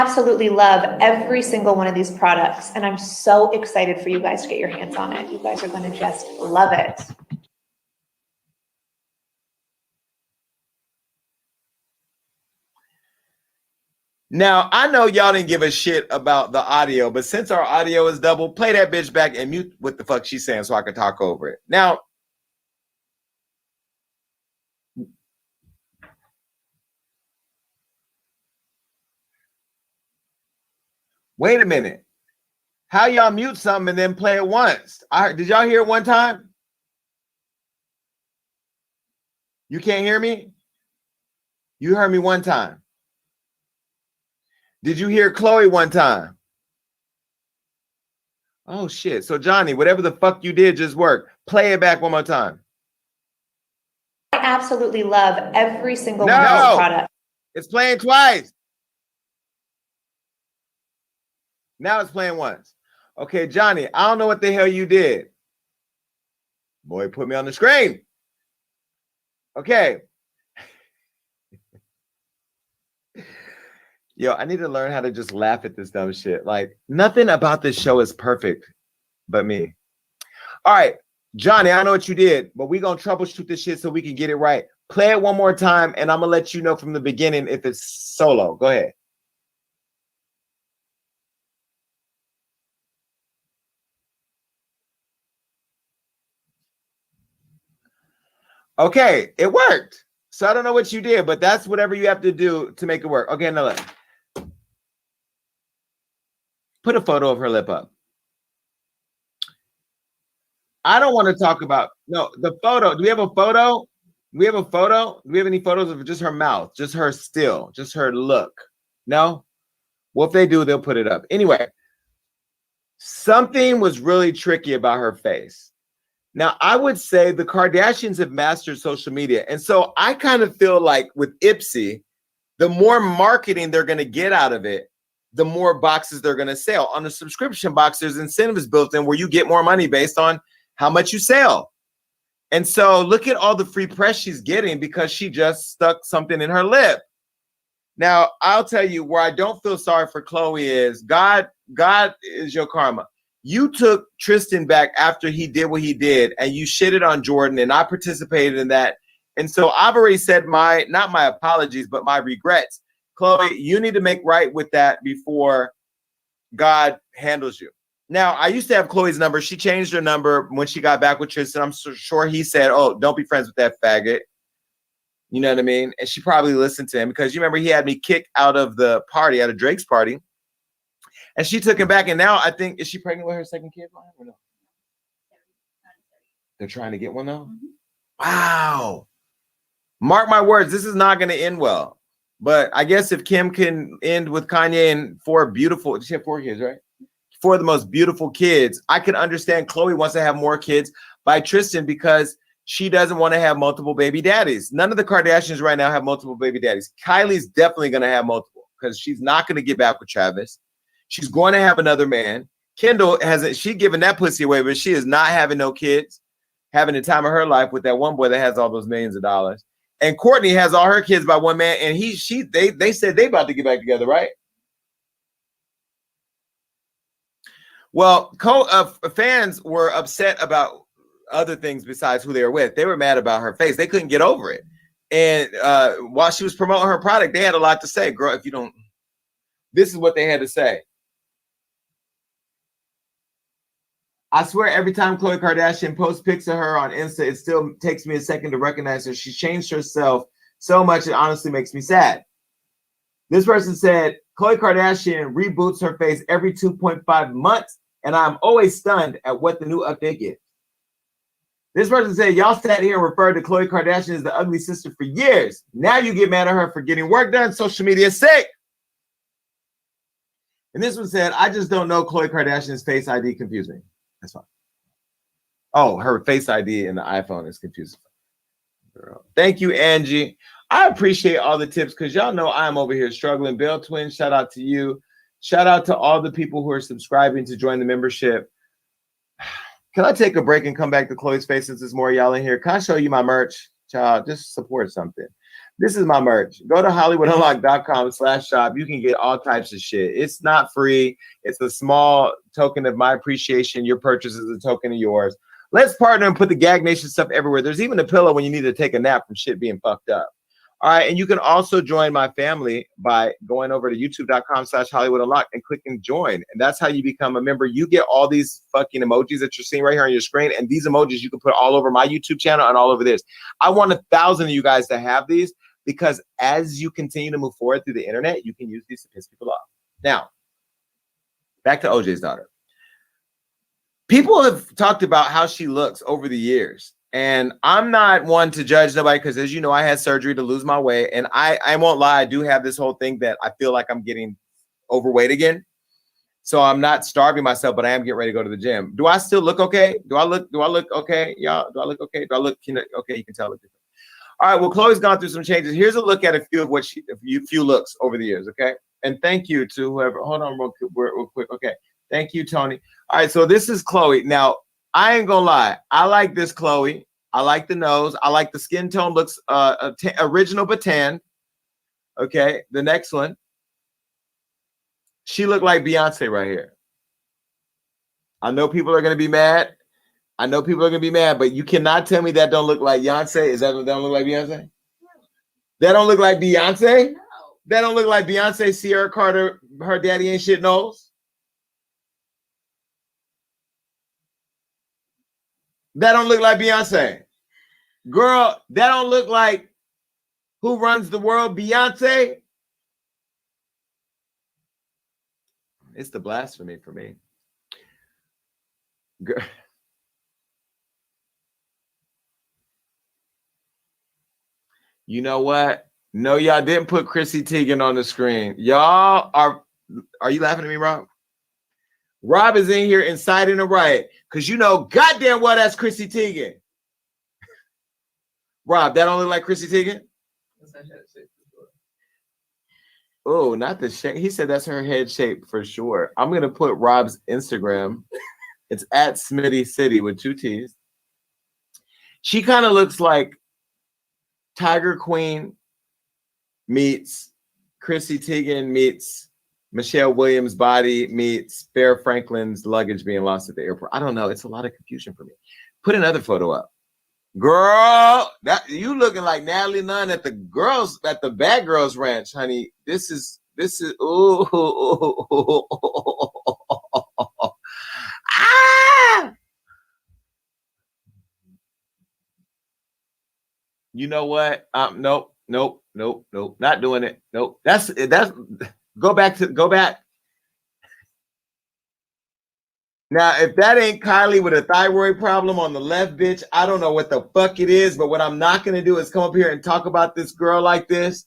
Absolutely love every single one of these products, and I'm so excited for you guys to get your hands on it. You guys are going to just love it. Now, I know y'all didn't give a shit about the audio, but since our audio is double, play that bitch back and mute what the fuck she's saying so I can talk over it. Now, wait a minute. How y'all mute something and then play it once? Did y'all hear it one time? You can't hear me? You heard me one time. Did you hear Khloe one time? Oh, shit. So, Johnny, whatever the fuck you did just worked. Play it back one more time. I absolutely love every single one of these products. It's playing twice. Now it's playing once. Okay, Johnny, I don't know what the hell you did. Boy, put me on the screen. Okay. Yo, I need to learn how to just laugh at this dumb shit. Like, nothing about this show is perfect but me. All right, Johnny, I know what you did, but we're going to troubleshoot this shit so we can get it right. Play it one more time, and I'm going to let you know from the beginning if it's solo. Go ahead. Okay, it worked. So I don't know what you did, but that's whatever you have to do to make it work. Okay, now look. Put a photo of her lip up. I don't want to talk about the photo. Do we have a photo? Do we have a photo? Do we have any photos of just her mouth? Just her still, just her look? No? Well, if they do, they'll put it up. Anyway, something was really tricky about her face. Now, I would say the Kardashians have mastered social media. And so I kind of feel like with Ipsy, the more marketing they're going to get out of it, the more boxes they're going to sell. On the subscription box, there's incentives built in where you get more money based on how much you sell. And so look at all the free press she's getting because she just stuck something in her lip. Now, I'll tell you where I don't feel sorry for Khloe is God is your karma. You took Tristan back after he did what he did, and you shitted on Jordan, and I participated in that. And so I've already said not my apologies, but my regrets. Khloe, you need to make right with that before God handles you. Now, I used to have Khloe's number. She changed her number when she got back with Tristan. I'm sure he said, oh, don't be friends with that faggot. You know what I mean? And she probably listened to him because you remember he had me kicked out of the party, out of Drake's party. And she took him back. And now I think, is she pregnant with her second kid? Or no? They're trying to get one now? Wow. Mark my words, this is not going to end well. But I guess if Kim can end with Kanye and four beautiful, she had 4 kids, right? for the most beautiful kids. I can understand Khloe wants to have more kids by Tristan because she doesn't want to have multiple baby daddies. None of the Kardashians right now have multiple baby daddies. Kylie's definitely going to have multiple because she's not going to get back with Travis. She's going to have another man. Kendall hasn't, she given that pussy away, but she is not having no kids, having the time of her life with that one boy that has all those millions of dollars. And Courtney has all her kids by one man, and they said they about to get back together, right? Well, fans were upset about other things besides who they were with. They were mad about her face. They couldn't get over it. And while she was promoting her product, they had a lot to say. Girl, if you don't, this is what they had to say. I swear every time Khloe Kardashian posts pics of her on Insta, it still takes me a second to recognize her. She's changed herself so much, it honestly makes me sad. This person said, Khloe Kardashian reboots her face every 2.5 months, and I'm always stunned at what the new update is. This person said, y'all sat here and referred to Khloe Kardashian as the ugly sister for years. Now you get mad at her for getting work done. Social media is sick. And this one said, I just don't know Khloe Kardashian's Face ID confused me. That's fine. Oh, her Face ID in the iPhone is confusing. Girl. Thank you, Angie. I appreciate all the tips because y'all know I'm over here struggling. Bell Twin, shout out to you. Shout out to all the people who are subscribing to join the membership. Can I take a break and come back to Khloe's Face since there's more y'all in here? Can I show you my merch? Child, just support something. This is my merch. Go to HollywoodUnlocked.com/shop. You can get all types of shit. It's not free. It's a small token of my appreciation. Your purchase is a token of yours. Let's partner and put the Gag Nation stuff everywhere. There's even a pillow when you need to take a nap from shit being fucked up. All right, and you can also join my family by going over to youtube.com/HollywoodUnlocked and clicking join. And that's how you become a member. You get all these fucking emojis that you're seeing right here on your screen. And these emojis you can put all over my YouTube channel and all over this. I want 1,000 of you guys to have these because as you continue to move forward through the internet, you can use these to piss people off. Now, back to OJ's daughter. People have talked about how she looks over the years. And I'm not one to judge nobody because, as you know, I had surgery to lose my weight. And I won't lie, I do have this whole thing that I feel like I'm getting overweight again. So I'm not starving myself, but I am getting ready to go to the gym. Do I still look okay? Do I look okay? Y'all, do I look okay? Okay, you can tell I look different. All right, well, Khloe's gone through some changes. Here's a look at a few of what few looks over the years, okay? And thank you to whoever. Hold on real quick. Okay. Thank you, Tony. All right, so this is Khloe. Now, I ain't gonna lie. I like this Khloe. I like the nose. I like the skin tone. Looks original but tan. Okay, the next one. She looked like Beyonce right here. I know people are gonna be mad. But you cannot tell me that don't look like Beyonce. Is that don't look like Beyonce? That don't look like Beyonce? No. That don't look like Beyonce, Sierra Carter, her daddy ain't shit knows. That don't look like Beyonce. Girl, that don't look like who runs the world, Beyonce. It's the blasphemy for me. Girl. You know what? No, y'all didn't put Chrissy Teigen on the screen. Y'all are you laughing at me, Rob? Rob is in here inciting a riot because you know goddamn well that's Chrissy Teigen. Rob, that don't look like Chrissy Teigen? Oh, not the shape. He said that's her head shape for sure. I'm going to put Rob's Instagram. It's at Smitty City with 2 T's. She kind of looks like Tiger Queen meets Chrissy Teigen meets Michelle Williams' body meets Bear Franklin's luggage being lost at the airport. I don't know. It's a lot of confusion for me. Put another photo up. Girl, that you looking like Natalie Nunn at the Bad Girls Ranch, honey. This is ooh. Ah! You know what? Nope. Not doing it. Nope. That's go back. Now, if that ain't Kylie with a thyroid problem on the left, bitch, I don't know what the fuck it is, but what I'm not going to do is come up here and talk about this girl like this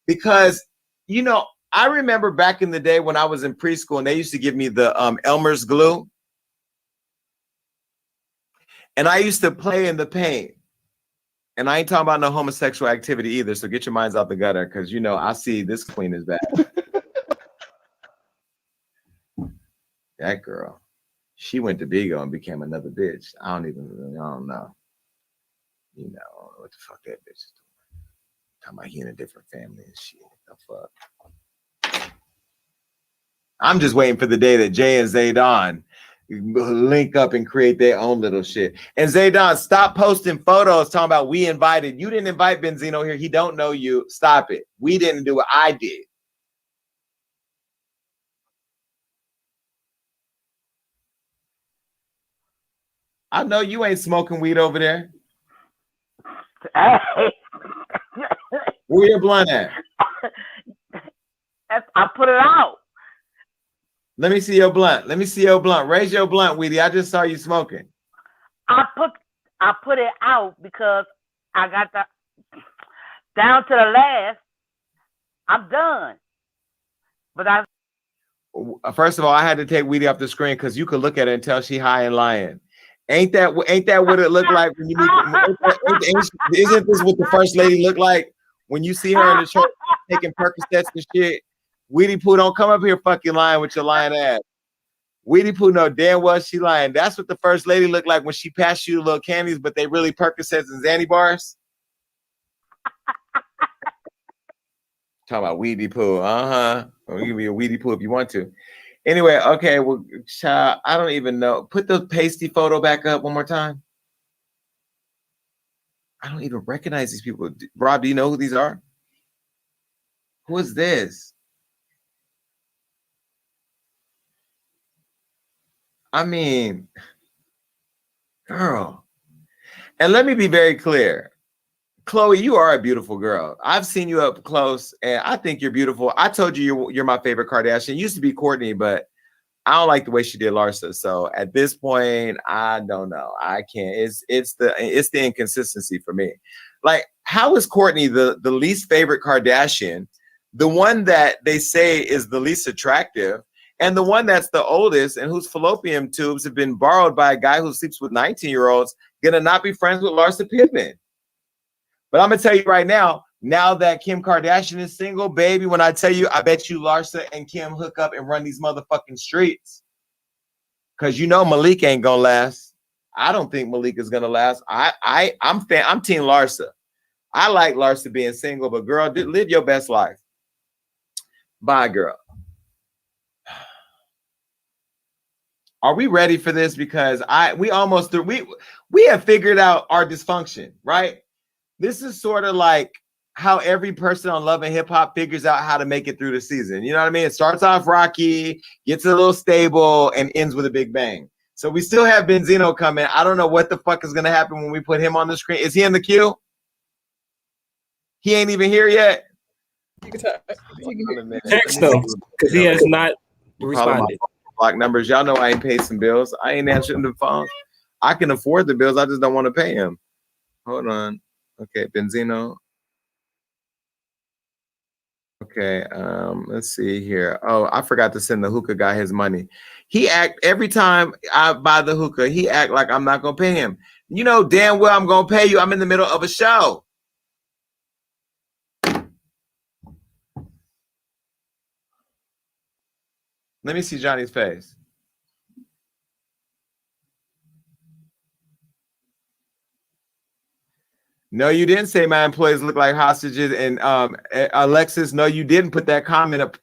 because, you know, I remember back in the day when I was in preschool and they used to give me the Elmer's glue. And I used to play in the paint. And I ain't talking about no homosexual activity either. So get your minds out the gutter because, you know, I see this queen is bad. That girl, she went to Bigo and became another bitch. I don't know. You know, I don't know what the fuck that bitch is doing. Talking about he in a different family and shit. What the fuck? I'm just waiting for the day that Jay and Zaydan link up and create their own little shit. And Zaydan, stop posting photos talking about we invited. You didn't invite Benzino here. He don't know you. Stop it. We didn't do it. I did. I know you ain't smoking weed over there. Hey. Where your blunt at? I put it out. Let me see your blunt. Let me see your blunt. Raise your blunt, Weedy. I just saw you smoking. I put it out because I got the down to the last. I'm done. But first of all, I had to take Weedy off the screen because you could look at it and tell she high and lying. Ain't that what it looked like when you meet? Isn't this what the first lady looked like when you see her in the church taking Percocets and shit? Weedy Pooh, don't come up here fucking lying with your lying ass. Weedy Pooh know damn well she lying. That's what the first lady looked like when she passed you little candies, but they really Percocets and Xanny bars. Talking about Weedy Pooh, I'll give you a Weedy Pooh if you want to. Anyway, okay, well, child, I don't even know. Put the pasty photo back up one more time. I don't even recognize these people. Rob, do you know who these are? Who is this? I mean, girl. And let me be very clear. Khloe, you are a beautiful girl. I've seen you up close, and I think you're beautiful. I told you you're my favorite Kardashian. It used to be Kourtney, but I don't like the way she did Larsa. So at this point, I don't know. I can't. It's the inconsistency for me. Like, how is Kourtney the least favorite Kardashian, the one that they say is the least attractive, and the one that's the oldest and whose fallopian tubes have been borrowed by a guy who sleeps with 19-year-olds, gonna not be friends with Larsa Pippen? But I'm gonna tell you right now that Kim Kardashian is single, baby, when I tell you, I bet you Larsa and Kim hook up and run these motherfucking streets. Cause you know Malik ain't gonna last. I don't think Malik is gonna last. I'm Team Larsa. I like Larsa being single, but girl, live your best life. Bye, girl. Are we ready for this? Because we almost through. We have figured out our dysfunction, right? This is sort of like how every person on Love and Hip Hop figures out how to make it through the season. You know what I mean? It starts off rocky, gets a little stable, and ends with a big bang. So we still have Benzino coming. I don't know what the fuck is going to happen when we put him on the screen. Is he in the queue? He ain't even here yet. Text though, because he has not responded. Block numbers. Y'all know I ain't paid some bills. I ain't answering the phone. I can afford the bills. I just don't want to pay him. Hold on. Okay, Benzino. Okay, let's see here. Oh, I forgot to send the hookah guy his money. He act every time I buy the hookah, he act like I'm not gonna pay him. You know damn well I'm gonna pay you. I'm in the middle of a show. Let me see Johnny's face. No, you didn't say my employees look like hostages. And Alexis, no, you didn't put that comment up.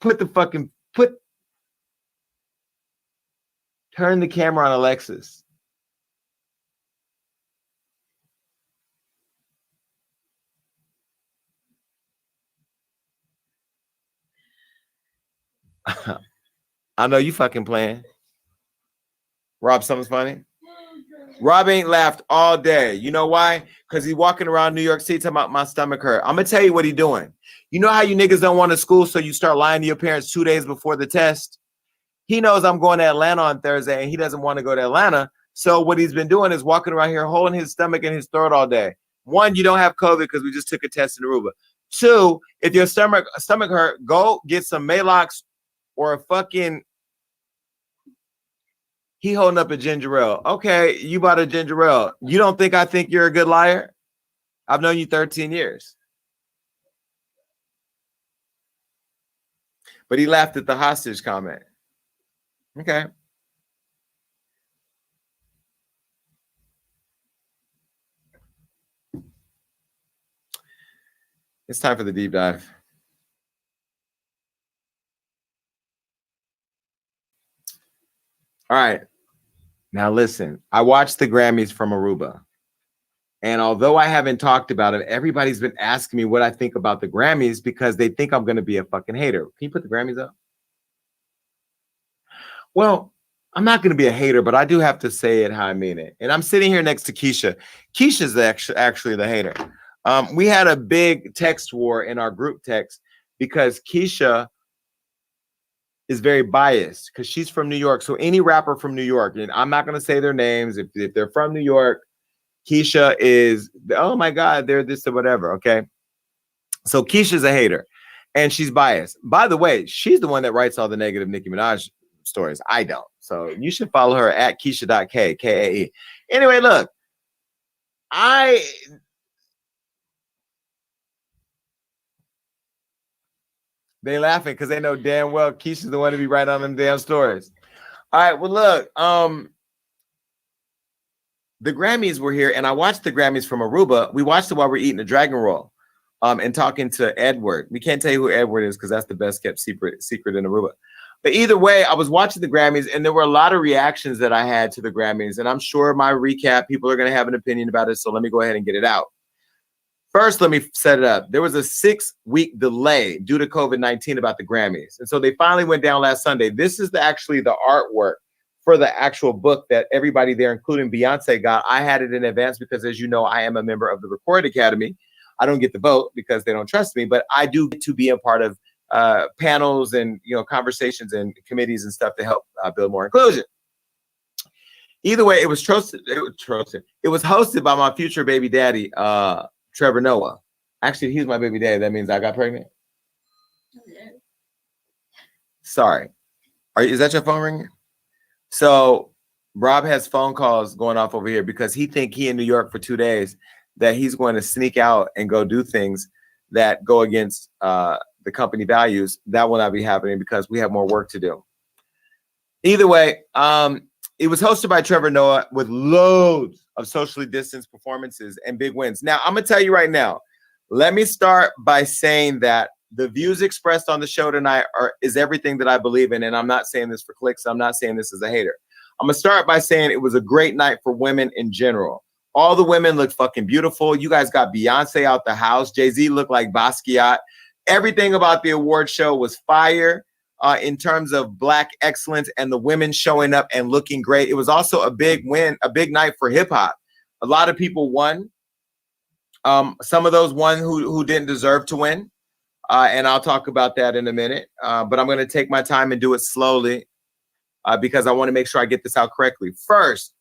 Turn the camera on Alexis. I know you fucking playing. Rob, something's funny. Rob ain't laughed all day. You know why? Because he's walking around New York City talking about my stomach hurt. I'm going to tell you what he's doing. You know how you niggas don't want to school, so you start lying to your parents 2 days before the test? He knows I'm going to Atlanta on Thursday, and he doesn't want to go to Atlanta. So what he's been doing is walking around here holding his stomach and his throat all day. One, you don't have COVID because we just took a test in Aruba. 2, if your stomach hurt, go get some Malox or a fucking. He holding up a ginger ale. Okay, you bought a ginger ale. You don't think I think you're a good liar? I've known you 13 years. But he laughed at the hostage comment. Okay. It's time for the deep dive. All right. Now listen, I watched the Grammys from Aruba. And although I haven't talked about it, everybody's been asking me what I think about the Grammys because they think I'm going to be a fucking hater. Can you put the Grammys up? Well, I'm not going to be a hater, but I do have to say it how I mean it. And I'm sitting here next to Keisha. Keisha's actually the hater. We had a big text war in our group text because Keisha is very biased because she's from New York. So any rapper from New York, and I'm not going to say their names. If they're from New York, Keisha is, oh my God, they're this or whatever, okay? So Keisha's a hater, and she's biased. By the way, she's the one that writes all the negative Nicki Minaj stories. I don't. So you should follow her at Keisha.K, K-A-E. Anyway, look, they laughing because they know damn well Keisha's the one to be writing on them damn stories. All right, well, look, the Grammys were here, and I watched the Grammys from Aruba. We watched it while we're eating a dragon roll and talking to Edward. We can't tell you who Edward is because that's the best kept secret in Aruba. But either way, I was watching the Grammys, and there were a lot of reactions that I had to the Grammys, and I'm sure my recap, people are going to have an opinion about it, so let me go ahead and get it out. First, let me set it up. There was a 6-week delay due to COVID-19 about the Grammys, and so they finally went down last Sunday. This is actually the artwork for the actual book that everybody there, including Beyonce, got. I had it in advance because, as you know, I am a member of the Record Academy. I don't get the vote because they don't trust me, but I do get to be a part of panels and conversations and committees and stuff to help build more inclusion. Either way, it was hosted. It was hosted by my future baby daddy, Trevor Noah. Actually, he's my baby daddy. That means I got pregnant. Sorry, is that your phone ringing? So Rob has phone calls going off over here because he in New York for 2 days that he's going to sneak out and go do things that go against the company values. That will not be happening because we have more work to do. Either way, it was hosted by Trevor Noah with loads of socially distanced performances and big wins. Now, I'm going to tell you right now, let me start by saying that the views expressed on the show tonight is everything that I believe in, and I'm not saying this for clicks. I'm not saying this as a hater. I'm going to start by saying it was a great night for women in general. All the women looked fucking beautiful. You guys got Beyonce out the house. Jay-Z looked like Basquiat. Everything about the award show was fire in terms of Black excellence and the women showing up and looking great. It was also a big win, a big night for hip hop. A lot of people won. Some of those won who didn't deserve to win. And I'll talk about that in a minute. But I'm going to take my time and do it slowly because I want to make sure I get this out correctly. First,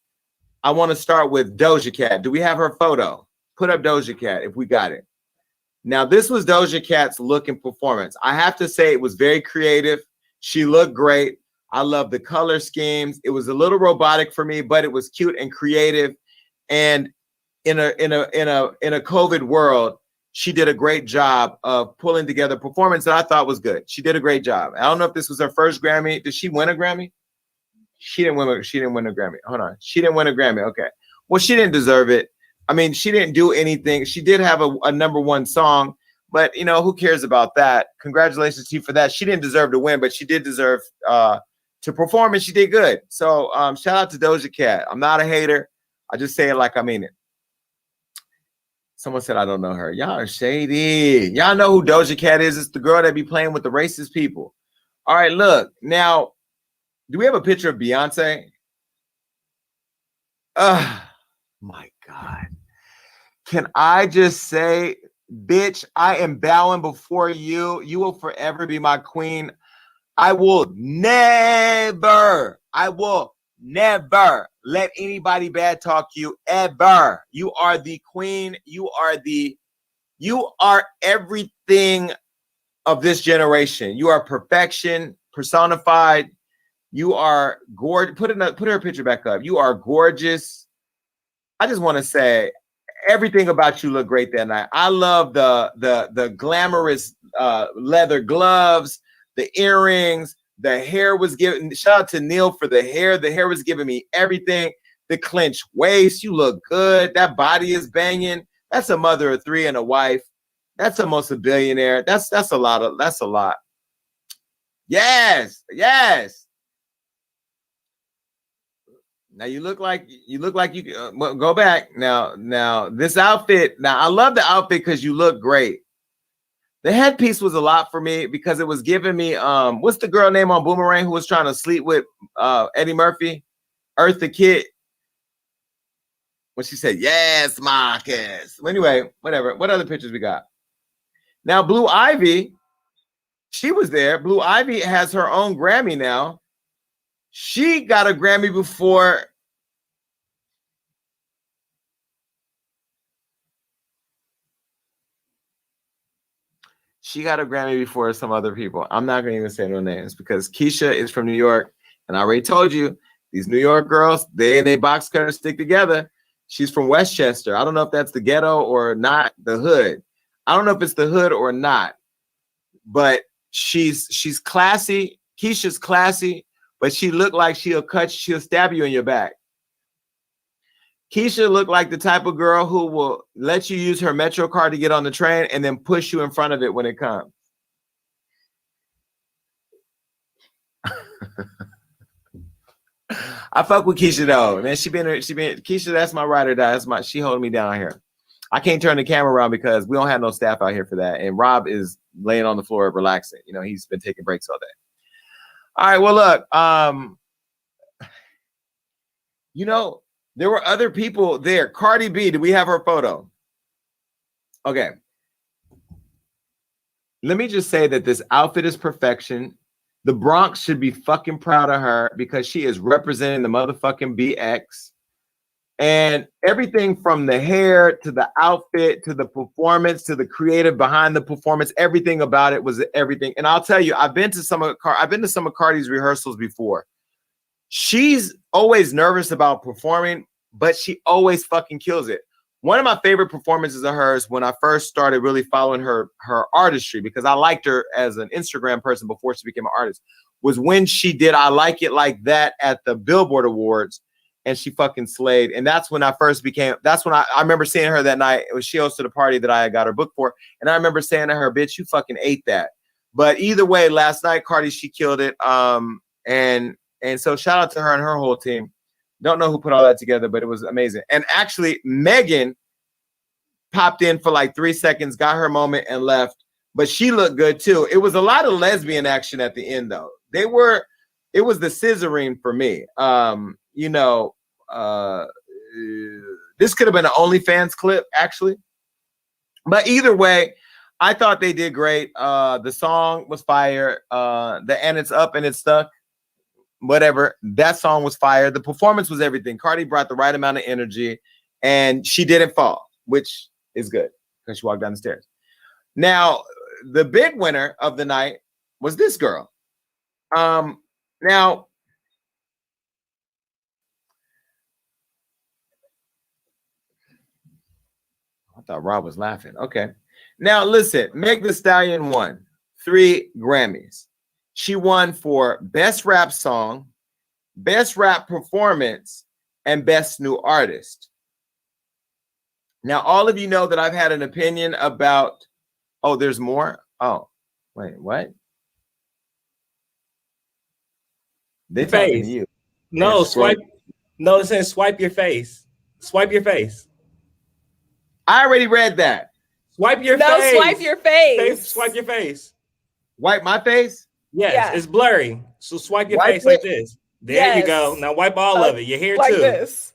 I want to start with Doja Cat. Do we have her photo? Put up Doja Cat if we got it. Now, this was Doja Cat's look and performance. I have to say it was very creative. She looked great. I love the color schemes. It was a little robotic for me, but it was cute and creative. And in a COVID world, she did a great job of pulling together performance that I thought was good. She did a great job. I don't know if this was her first Grammy. Did she win a Grammy? She didn't win a Grammy. Hold on. She didn't win a Grammy. Okay. Well, she didn't deserve it. I mean, she didn't do anything. She did have a #1 song, but who cares about that? Congratulations to you for that. She didn't deserve to win, but she did deserve to perform, and she did good. So shout out to Doja Cat. I'm not a hater. I just say it like I mean it. Someone said I don't know her. Y'all are shady. Y'all know who Doja Cat is. It's the girl that be playing with the racist people. All right, look. Now, do we have a picture of Beyonce? My God. Can I just say, bitch, I am bowing before you. You will forever be my queen. I will never let anybody bad talk you ever. You are the queen. You are everything of this generation. You are perfection personified. You are gorgeous. Put her picture back up. You are gorgeous. I just want to say everything about you looked great that night. I love the glamorous leather gloves, the earrings, the hair was giving. Shout out to Neil for the hair. The hair was giving me everything. The clenched waist, you look good. That body is banging. That's a mother of three and a wife. That's almost a billionaire. That's a lot. Yes. Now you look like you go back now. This outfit. Now I love the outfit because you look great. The headpiece was a lot for me because it was giving me what's the girl name on Boomerang who was trying to sleep with Eddie Murphy, Eartha Kitt. When she said yes, Marcus. Anyway, whatever. What other pictures we got? Now Blue Ivy, she was there. Blue Ivy has her own Grammy now. She got a Grammy before. She got a Grammy before some other people. I'm not going to even say no names because Keisha is from New York. And I already told you, these New York girls, they box cutters stick together. She's from Westchester. I don't know if that's the ghetto or not, the hood. I don't know if it's the hood or not. But she's classy. Keisha's classy. But she looked like she'll stab you in your back. Keisha looked like the type of girl who will let you use her Metro card to get on the train and then push you in front of it when it comes. I fuck with Keisha though, man. She been Keisha. That's my ride or die. She holding me down here. I can't turn the camera around because we don't have no staff out here for that. And Rob is laying on the floor relaxing. You know, he's been taking breaks all day. All right, well, look, you know, there were other people there. Cardi B, do we have her photo? Okay. Let me just say that this outfit is perfection. The Bronx should be fucking proud of her because she is representing the motherfucking BX. And everything from the hair to the outfit to the performance to the creative behind the performance, everything about it was everything. And I'll tell you, I've been to some of Cardi's rehearsals before. She's always nervous about performing, but she always fucking kills it. One of my favorite performances of hers when I first started really following her artistry, because I liked her as an Instagram person before she became an artist, was when she did I Like It Like That at the Billboard Awards. And she fucking slayed. And that's when I remember seeing her that night. It was she hosted a party that I got her booked for. And I remember saying to her, bitch, you fucking ate that. But either way, last night, Cardi, she killed it. And so shout out to her and her whole team. Don't know who put all that together, but it was amazing. And actually, Megan popped in for like 3 seconds, got her moment and left. But she looked good too. It was a lot of lesbian action at the end, though. It was the scissoring for me. You know, this could have been an OnlyFans clip, actually. But either way, I thought they did great. The song was fire. And it's up and it's stuck. Whatever. That song was fire. The performance was everything. Cardi brought the right amount of energy, and she didn't fall, which is good because she walked down the stairs. Now, the big winner of the night was this girl. Now, I thought Rob was laughing. Okay. Now, listen, Meg Thee Stallion won 3 Grammys. She won for Best Rap Song, Best Rap Performance, and Best New Artist. Now, all of you know that I've had an opinion about, oh, there's more? Oh, wait, what? They talking to you. No, swipe. No, it says swipe your face. Swipe your face. I already read that. Swipe your face. No, swipe your face. Swipe your face. Wipe my face? Yes, it's blurry. So swipe your face like this. There you go. Now wipe all of it. Your hair like too. This.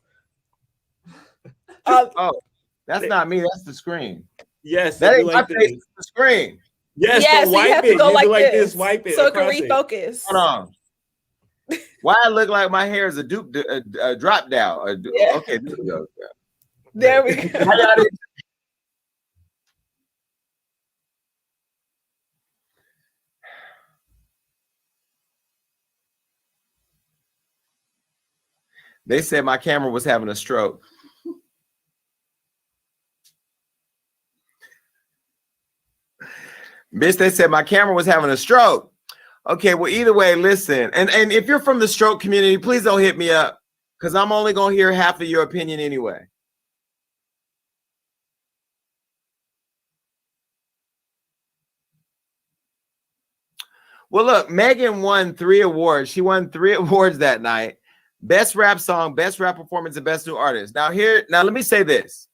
Oh, that's not me. That's the screen. Yes, that ain't like my face. It's the screen. Yes, yes, so wipe you have it. to go You like, do like this. Wipe it so it can across refocus. Hold on. Why I look like my hair is a drop down? Yeah. Okay, there we go. There we go. They said my camera was having a stroke. Bitch, they said my camera was having a stroke. Okay, well, either way, listen. And if you're from the stroke community, please don't hit me up because I'm only going to hear half of your opinion anyway. Well, look, Megan won 3 awards. She won 3 awards that night. Best rap song, best rap performance, and best new artist. Now let me say this.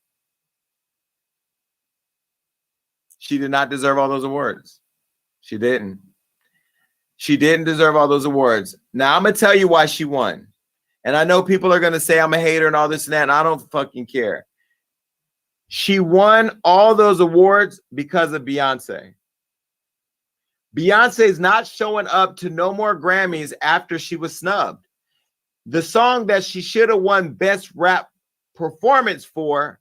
She did not deserve all those awards. She didn't. She didn't deserve all those awards. Now, I'm going to tell you why she won. And I know people are going to say I'm a hater and all this and that, and I don't fucking care. She won all those awards because of Beyonce. Beyonce is not showing up to no more Grammys after she was snubbed. The song that she should have won best rap performance for,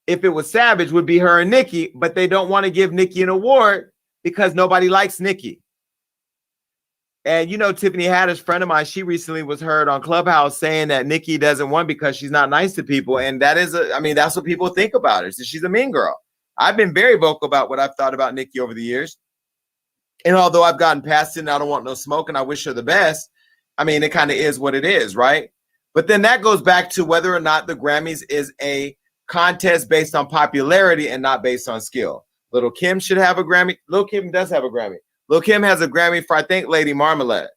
if it was Savage, would be her and Nicki, but they don't want to give Nicki an award because nobody likes Nicki. And you know, Tiffany Haddish, friend of mine, she recently was heard on Clubhouse saying that Nicki doesn't win because she's not nice to people. And that is, that's what people think about her. So she's a mean girl. I've been very vocal about what I've thought about Nicki over the years. And although I've gotten past it and I don't want no smoke and I wish her the best, it kind of is what it is, right? But then that goes back to whether or not the Grammys is a contest based on popularity and not based on skill. Little Kim should have a Grammy. Little Kim does have a Grammy. Little Kim has a Grammy for, I think, Lady Marmalade,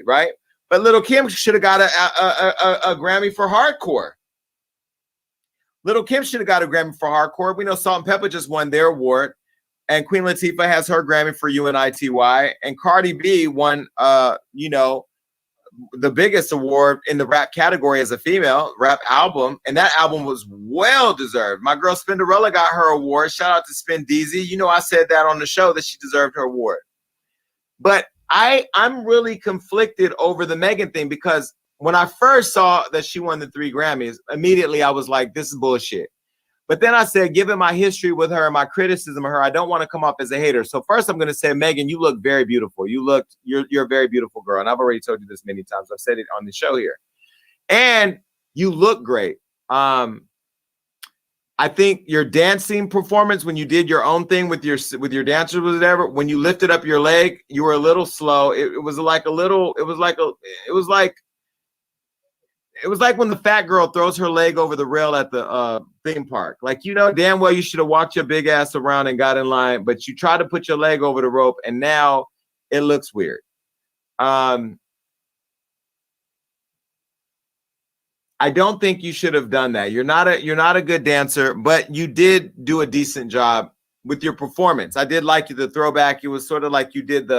right? But Little Kim should have got a Grammy for hardcore. Little Kim should have got a Grammy for hardcore. We know Salt and Pepper just won their award. And Queen Latifah has her Grammy for UNITY. And Cardi B won, the biggest award in the rap category as a female rap album. And that album was well deserved. My girl Spinderella got her award. Shout out to Spin Deezy. You know, I said that on the show that she deserved her award. But I'm really conflicted over the Megan thing because when I first saw that she won the 3 Grammys, immediately I was like, this is bullshit. But then I said, given my history with her and my criticism of her, I don't want to come off as a hater. So first I'm going to say, Megan, you look very beautiful. You're a very beautiful girl. And I've already told you this many times. I've said it on the show here. And you look great. I think your dancing performance, when you did your own thing with your dancers or whatever, when you lifted up your leg, you were a little slow. It was like when the fat girl throws her leg over the rail at the theme park. Like, you know damn well you should have walked your big ass around and got in line, but you tried to put your leg over the rope, and now it looks weird. I don't think you should have done that. You're not a good dancer, but you did do a decent job with your performance. I did like the throwback. It was sort of like you did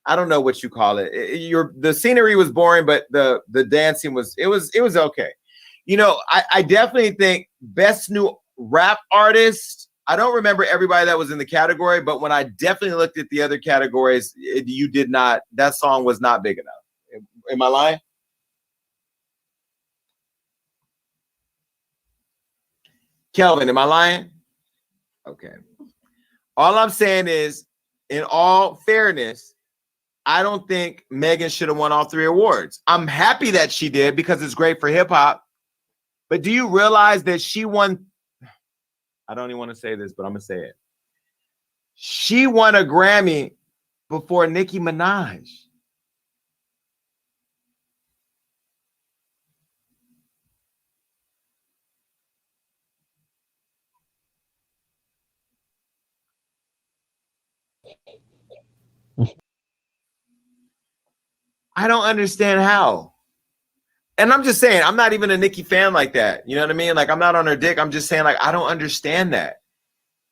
I don't know what you call it. The scenery was boring, but the dancing was okay. You know, I definitely think best new rap artist. I don't remember everybody that was in the category, but when I definitely looked at the other categories, you did not. That song was not big enough. Am I lying? Kelvin, am I lying? Okay. All I'm saying is, in all fairness, I don't think Megan should have won all 3 awards. I'm happy that she did because it's great for hip hop. But do you realize that she won? I don't even want to say this, but I'm going to say it. She won a Grammy before Nicki Minaj. I don't understand how. And I'm just saying, I'm not even a Nicki fan like that. You know what I mean? Like, I'm not on her dick. I'm just saying, like, I don't understand that.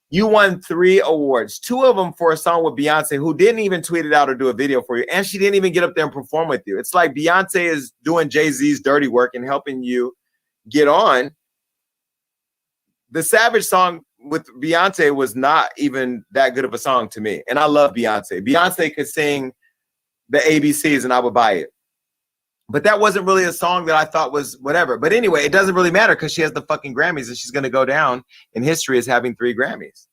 You won 3 awards, 2 of them for a song with Beyonce, who didn't even tweet it out or do a video for you. And she didn't even get up there and perform with you. It's like Beyonce is doing Jay-Z's dirty work and helping you get on. The Savage song with Beyonce was not even that good of a song to me. And I love Beyonce. Beyonce could sing the ABCs and I would buy it. But that wasn't really a song that I thought was whatever. But anyway, it doesn't really matter because she has the fucking Grammys and she's going to go down in history as having 3 Grammys.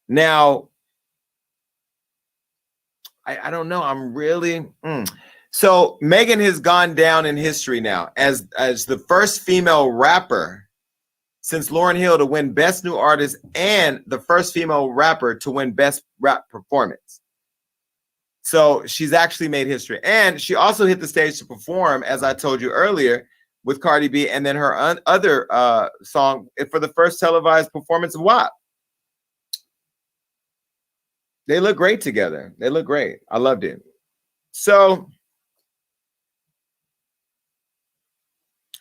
Now, I don't know. I'm really... So Megan has gone down in history now as the first female rapper since Lauryn Hill to win Best New Artist and the first female rapper to win Best Rap Performance. So she's actually made history. And she also hit the stage to perform, as I told you earlier, with Cardi B, and then her other song for the first televised performance of WAP. They look great together. They look great. I loved it. So,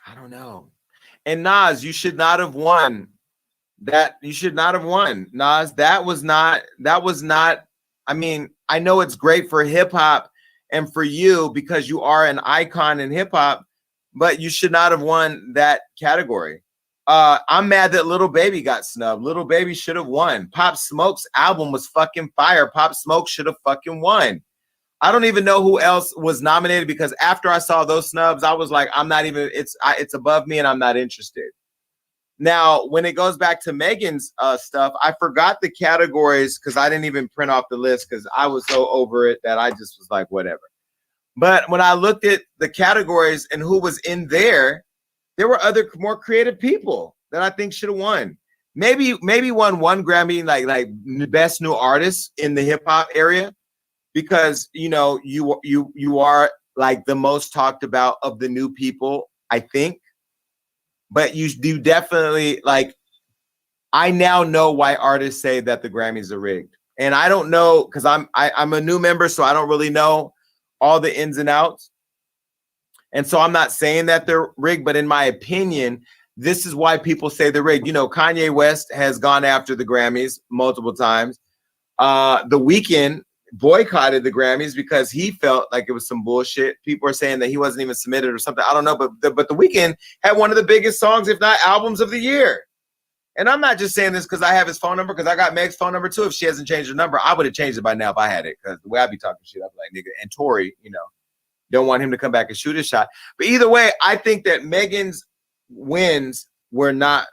I don't know. And Nas, you should not have won. That you should not have won. Nas, that was not, I mean, I know it's great for hip hop and for you because you are an icon in hip hop, but you should not have won that category. I'm mad that Little Baby got snubbed. Little Baby should have won. Pop Smoke's album was fucking fire. Pop Smoke should have fucking won. I don't even know who else was nominated because after I saw those snubs, I was like, I'm not even, it's above me and I'm not interested. Now, when it goes back to Megan's stuff, I forgot the categories because I didn't even print off the list because I was so over it that I just was like, whatever. But when I looked at the categories and who was in there were other more creative people that I think should have won. Maybe won one Grammy like Best New Artist in the hip hop area. Because you are like the most talked about of the new people, I think. But you do definitely like. I now know why artists say that the Grammys are rigged, and I don't know because I'm a new member, so I don't really know all the ins and outs. And so I'm not saying that they're rigged, but in my opinion, this is why people say they're rigged. You know, Kanye West has gone after the Grammys multiple times. The Weeknd boycotted the Grammys because he felt like it was some bullshit. People are saying that he wasn't even submitted or something. I don't know, but the Weeknd had one of the biggest songs, if not albums of the year. And I'm not just saying this because I have his phone number, because I got Meg's phone number too. If she hasn't changed her number, I would have changed it by now if I had it. Because the way I be talking shit, I'd be like, nigga, and Tory, don't want him to come back and shoot his shot. But either way, I think that Megan's wins were not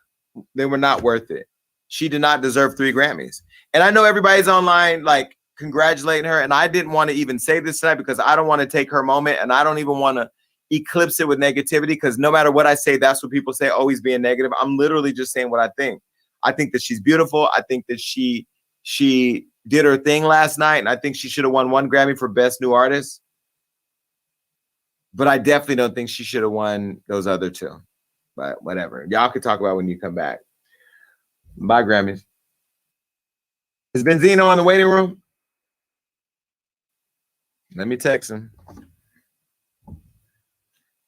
worth it. She did not deserve 3 Grammys. And I know everybody's online like congratulating her, and I didn't want to even say this tonight because I don't want to take her moment, and I don't even want to eclipse it with negativity because no matter what I say, that's what people say, always being negative. I'm literally just saying what I think. I think that she's beautiful. I think that she did her thing last night, and I think she should have won 1 Grammy for Best New Artist. But I definitely don't think she should have won those other 2. But whatever. Y'all can talk about when you come back. Bye, Grammys. Is Benzino in the waiting room? Let me text him.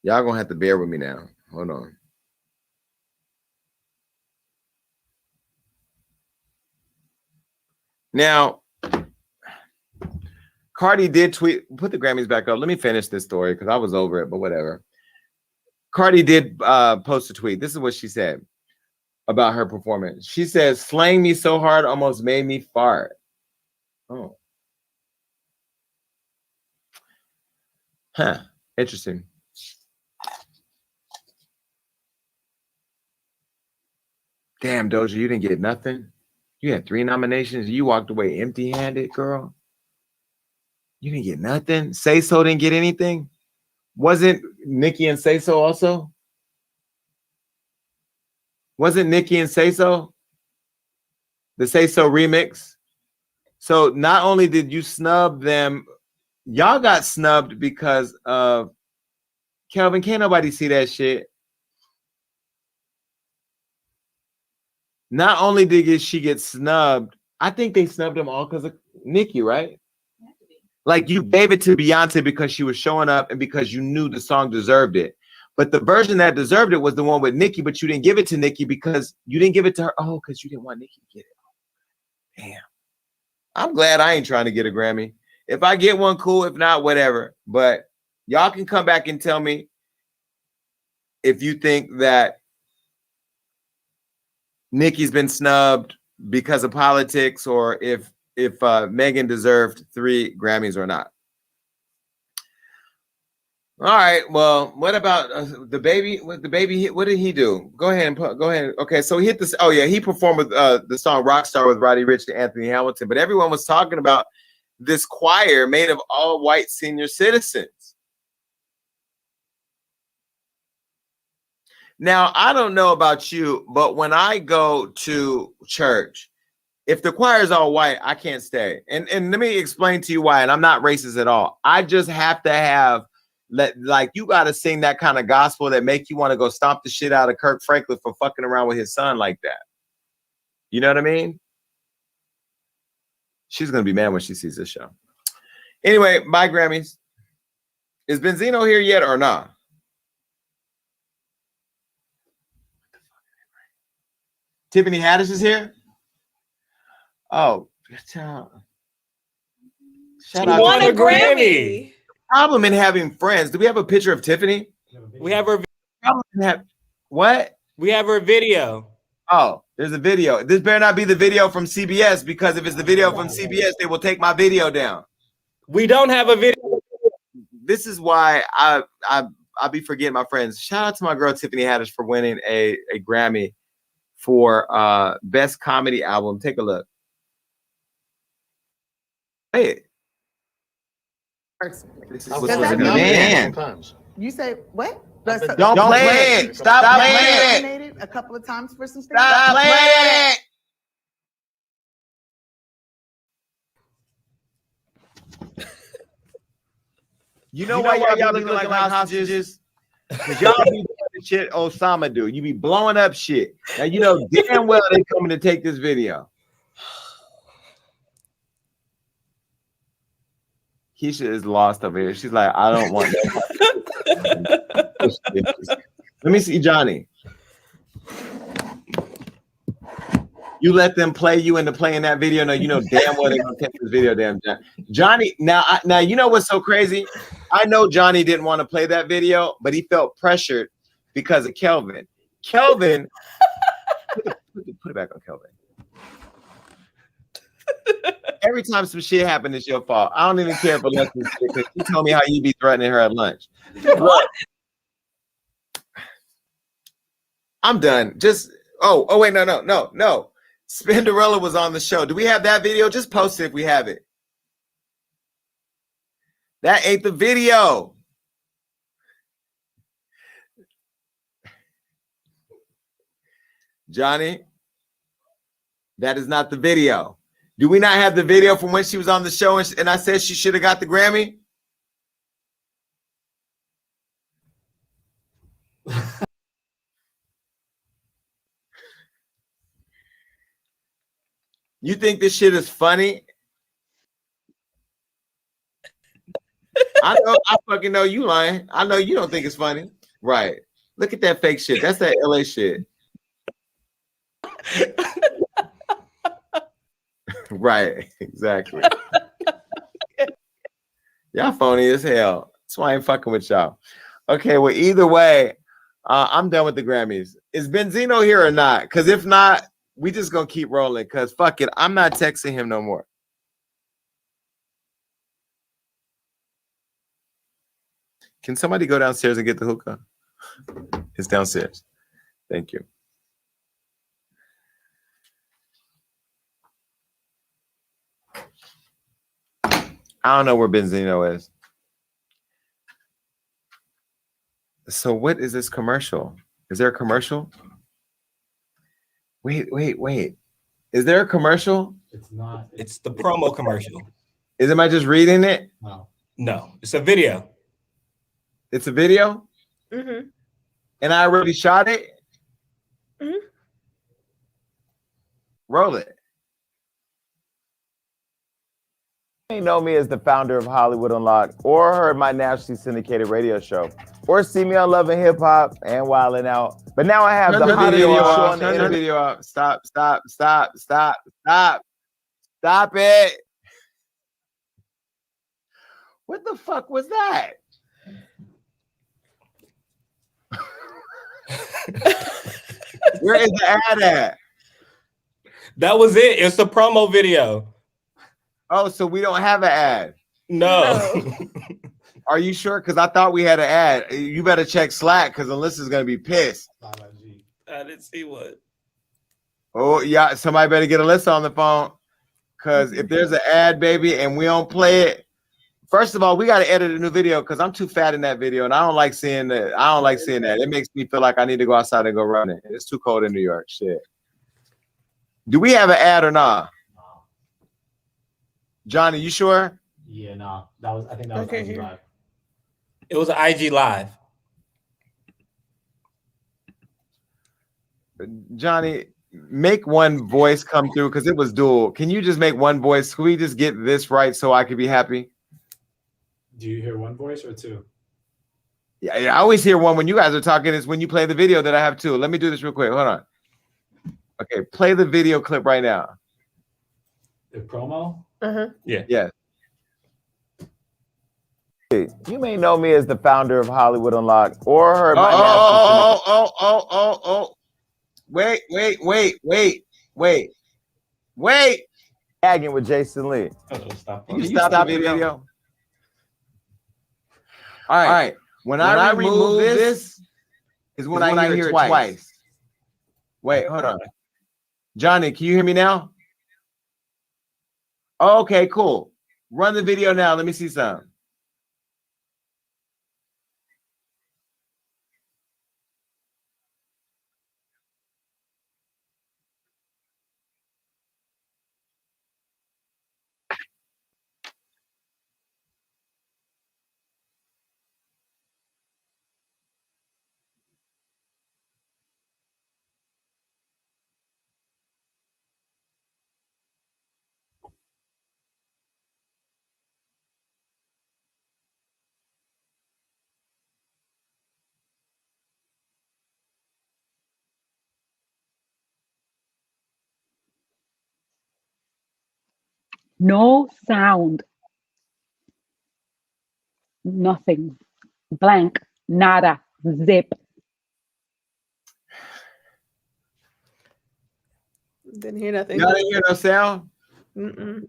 Y'all gonna have to bear with me now. Hold on. Now, Cardi did tweet, put the Grammys back up. Let me finish this story because I was over it, but whatever. Cardi did post a tweet. This is what she said about her performance. She says, slaying me so hard almost made me fart. Oh. Huh. Interesting. Damn, Doja, you didn't get nothing. You had 3 nominations. You walked away empty-handed, girl. You didn't get nothing. Say So didn't get anything. Wasn't Nicki and Say So also? Wasn't Nicki and Say So? The Say So remix. So not only did you snub them, y'all got snubbed because of Kelvin. Can't nobody see that shit. Not only did she get snubbed, I think they snubbed them all because of Nicki, right? Like you gave it to Beyonce because she was showing up and because you knew the song deserved it. But the version that deserved it was the one with Nicki, but you didn't give it to Nicki because you didn't give it to her. Oh, because you didn't want Nicki to get it. Damn. I'm glad I ain't trying to get a Grammy. If I get one, cool. If not, whatever. But y'all can come back and tell me if you think that Nicki's been snubbed because of politics or if Megan deserved 3 Grammys or not. All right. Well, what about the baby? What did he do? Go ahead. Okay. So he hit this. Oh yeah. He performed with the song Rockstar with Roddy Ricch and Anthony Hamilton, but everyone was talking about this choir made of all white senior citizens. Now, I don't know about you, but when I go to church, if the choir is all white, I can't stay. And let me explain to you why. And I'm not racist at all. I just have to have, like, you got to sing that kind of gospel that make you want to go stomp the shit out of Kirk Franklin for fucking around with his son like that. You know what I mean? She's going to be mad when she sees this show. Anyway, bye, Grammys. Is Benzino here yet or not? Tiffany Haddish is here? Oh, shout out. Won a Grammy. Problem in having friends. Do we have a picture of Tiffany? We have her. What? We have her video. Oh, there's a video. This better not be the video from CBS, because if it's the video from CBS, they will take my video down. We don't have a video. This is why I be forgetting my friends. Shout out to my girl Tiffany Haddish for winning a Grammy for best comedy album. Take a look. Hey, this is what's man. You say what? Don't play it. Stop playing it. A couple of times for some Stop playing it. You know why y'all be looking like hostages? Because y'all be doing the shit Osama do. You be blowing up shit. Now you know damn well they coming to take this video. Keisha is lost over here. She's like, I don't want that. Let me see Johnny. You let them play you into playing that video. No, you know damn well they're gonna take this video, damn Johnny. Now you know what's so crazy? I know Johnny didn't want to play that video, but he felt pressured because of Kelvin. Kelvin, put it back on Kelvin. Every time some shit happens, it's your fault. I don't even care for Leslie's shit because she told me how you be threatening her at lunch. Look, I'm done. Just oh wait, no. Spinderella was on the show. Do we have that video? Just post it if we have it. That ain't the video. Johnny, that is not the video. Do we not have the video from when she was on the show and I said she should have got the Grammy? You think this shit is funny? I fucking know you lying. I know you don't think it's funny. Right. Look at that fake shit. That's that LA shit. Right. Exactly. Y'all phony as hell. That's why I ain't fucking with y'all. Okay, well, either way, I'm done with the Grammys. Is Benzino here or not? Because if not, we just gonna keep rolling. Because fuck it, I'm not texting him no more. Can somebody go downstairs and get the hookah? It's downstairs. Thank you. I don't know where Benzino is. So what is this commercial? Is there a commercial? Wait. Is there a commercial? It's not. It's the promo commercial. Am I just reading it? No, it's a video. It's a video? Mm-hmm. And I already shot it? Mm-hmm. Roll it. You may know me as the founder of Hollywood Unlocked, or heard my nationally syndicated radio show, or see me on Love and Hip Hop and Wildin' Out. But now I have the hottest show on the internet. Turn the video off. Stop it. What the fuck was that? Where is the ad at? That was it. It's the promo video. Oh, so we don't have an ad? No. Are you sure? Because I thought we had an ad. You better check Slack because Alyssa's going to be pissed. I didn't see what. Oh, yeah. Somebody better get Alyssa on the phone because if there's an ad, baby, and we don't play it, First of all, we got to edit a new video because I'm too fat in that video, and I don't like seeing that. I don't like seeing that. It makes me feel like I need to go outside and go running. It's too cold in New York. Shit. Do we have an ad or not? No. Johnny, you sure? Yeah, no. I think that was IG Live. It was an IG Live. Johnny, make one voice come through because it was dual. Can you just make one voice? Can we just get this right so I could be happy? Do you hear one voice or two? Yeah, I always hear one when you guys are talking. Is when you play the video that I have two. Let me do this real quick. Hold on. Okay, play the video clip right now. The promo? Yeah. Yes. You may know me as the founder of Hollywood Unlocked or heard my Wait. Gagging with Jason Lee. Stop. Can you stop the video? All right. When I remove this is when I hear it twice. Wait, hold on. Johnny, can you hear me now? Okay, cool. Run the video now. Let me see some. No sound. Nothing. Blank. Nada. Zip. Didn't hear nothing. Y'all didn't hear no sound? Mm-mm.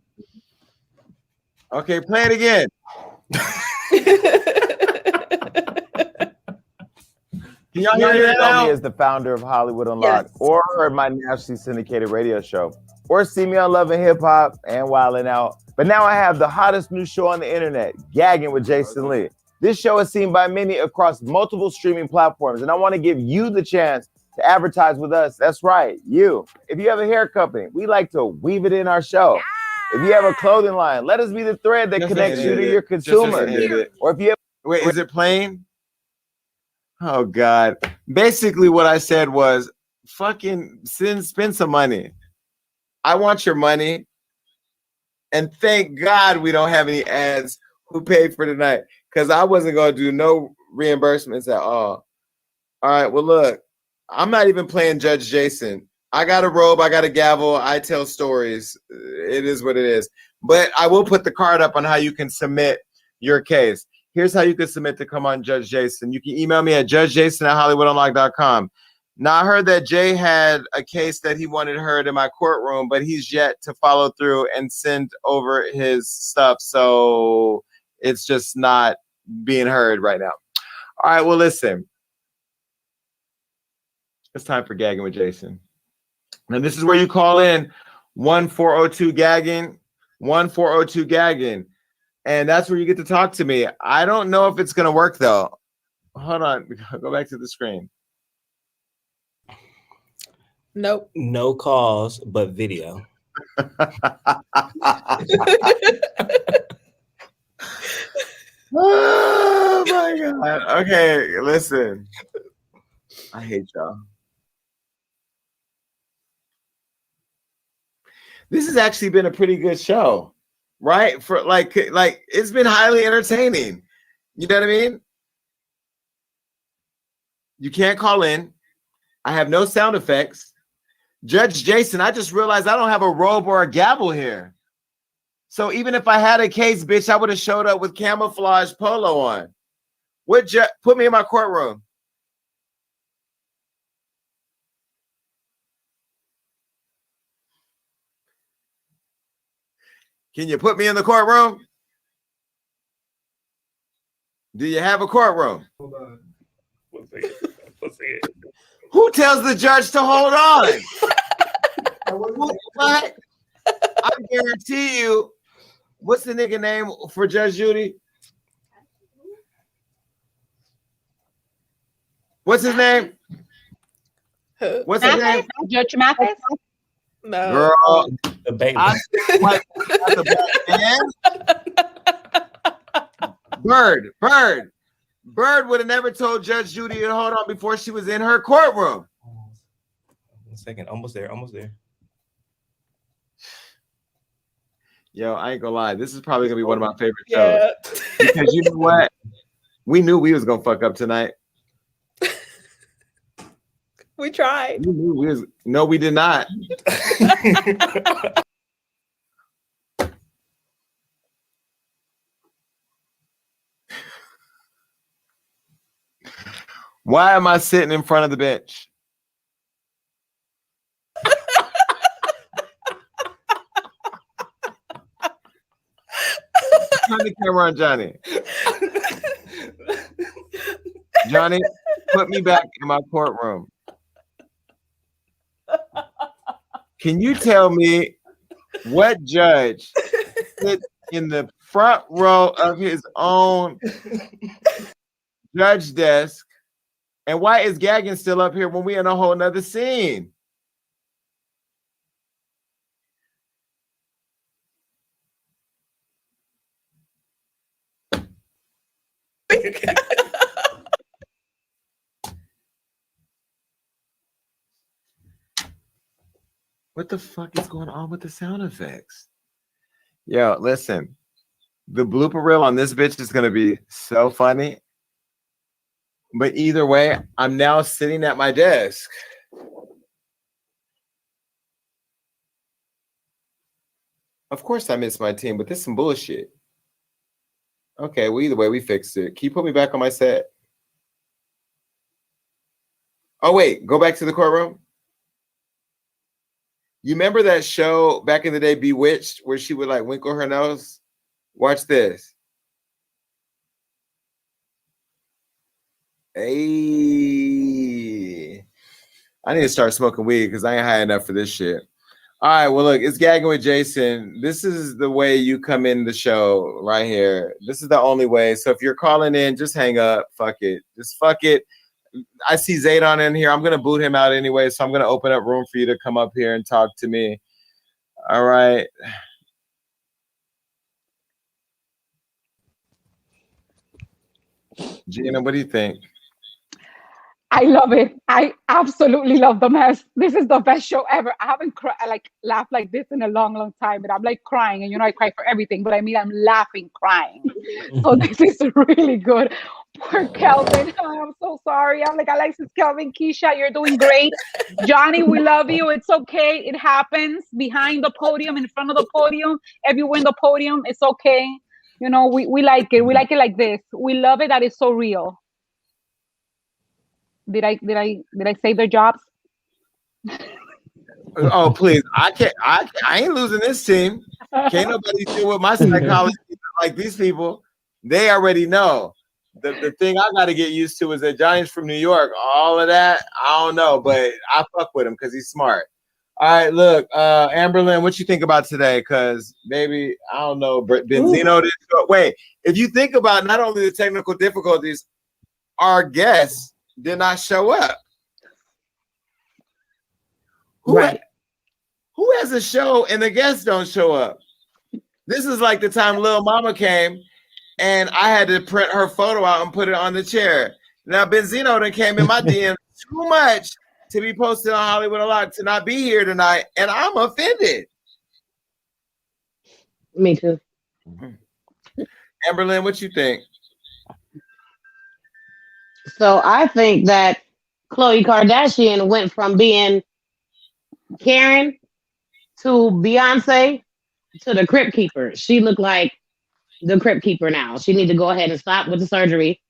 Okay, play it again. Can y'all hear me now? Me as the founder of Hollywood Unlocked, or heard my nationally syndicated radio show, or see me on Love and Hip Hop and Wildin' Out. But now I have the hottest new show on the internet, Gagging with Jason Lee. This show is seen by many across multiple streaming platforms, and I want to give you the chance to advertise with us. That's right, you. If you have a hair company, we like to weave it in our show. If you have a clothing line, let us be the thread that connects you to your consumer. Or if you have... Wait, is it playing? Oh, God. Basically, what I said was, fucking spend some money. I want your money. And thank God we don't have any ads who paid for tonight, because I wasn't going to do no reimbursements at all. All right, well, look, I'm not even playing Judge Jason. I got a robe, I got a gavel, I tell stories. It is what it is. But I will put the card up on how you can submit your case. Here's how you can submit to come on Judge Jason. You can email me at judgejason@hollywoodunlocked.com. Now, I heard that Jay had a case that he wanted heard in my courtroom, but he's yet to follow through and send over his stuff. So it's just not being heard right now. All right, well, listen. It's time for Gagging with Jason. Now, this is where you call in 1402-GAGGING, 1402-GAGGING. And that's where you get to talk to me. I don't know if it's going to work, though. Hold on. Go back to the screen. Nope. No calls, but video. Oh, my God. Okay, listen. I hate y'all. This has actually been a pretty good show, right? For like it's been highly entertaining. You know what I mean? You can't call in. I have no sound effects. Judge Jason, I just realized I don't have a robe or a gavel here. So even if I had a case, bitch, I would have showed up with camouflage polo on. Put me in my courtroom. Can you put me in the courtroom? Do you have a courtroom? Hold on. Let's see it. Who tells the judge to hold on? What? I guarantee you, What's the nigga name for Judge Judy? What's his name? What's his name? Judge Mathis? No. Girl, The baby. Bird would have never told Judge Judy to hold on before she was in her courtroom. 1 second, almost there. Yo, I ain't gonna lie. This is probably gonna be one of my favorite shows. Because you know what? We knew we was gonna fuck up tonight. We tried. We knew we was. No, we did not. Why am I sitting in front of the bench? Turn the camera on Johnny. Johnny, put me back in my courtroom. Can you tell me what judge sits in the front row of his own judge desk? And why is Gaggin still up here when we in a whole nother scene? What the fuck is going on with the sound effects? Yo, listen. The blooper reel on this bitch is going to be so funny. But either way, I'm now sitting at my desk. Of course I miss my team, but this is some bullshit. Okay, well, either way, we fixed it. Can you put me back on my set? Oh, wait, go back to the courtroom. You remember that show back in the day, Bewitched, where she would like winkle her nose? Watch this. Hey, I need to start smoking weed because I ain't high enough for this shit. All right, well, look, it's Gagging with Jason. This is the way you come in the show right here. This is the only way. So if you're calling in, just hang up. Fuck it. Just fuck it. I see Zaydon in here. I'm going to boot him out anyway, so I'm going to open up room for you to come up here and talk to me. All right. Gina, what do you think? I love it. I absolutely love the mess. This is the best show ever. I haven't laughed like this in a long, long time. But I'm like crying, and you know I cry for everything. But I mean, I'm laughing, crying. So this is really good. Poor Kelvin. Oh, I'm so sorry. I'm like, Alexis, Kelvin, Keisha, you're doing great. Johnny, we love you. It's okay. It happens behind the podium, in front of the podium. Everywhere in the podium, it's okay. You know, we like it. We like it like this. We love it that it's so real. Did I save their jobs? Oh, please. I ain't losing this team. Can't nobody deal with my psychology like these people. They already know. The thing I got to get used to is that Johnny's from New York. All of that, I don't know, but I fuck with him because he's smart. All right, look, Amberlynn, what you think about today? Because maybe, I don't know, Benzino didn't go. Wait, if you think about not only the technical difficulties, our guests did not show up. Who has a show and the guests don't show up? This is like the time Lil Mama came and I had to print her photo out and put it on the chair. Now Benzino done came in my DM too much to be posted on Hollywood Unlocked to not be here tonight, and I'm offended. Me too. Amberlynn, what you think? So I think that Khloe Kardashian went from being Karen to Beyonce to the Crypt Keeper. She looked like the Crypt Keeper now. She need to go ahead and stop with the surgery.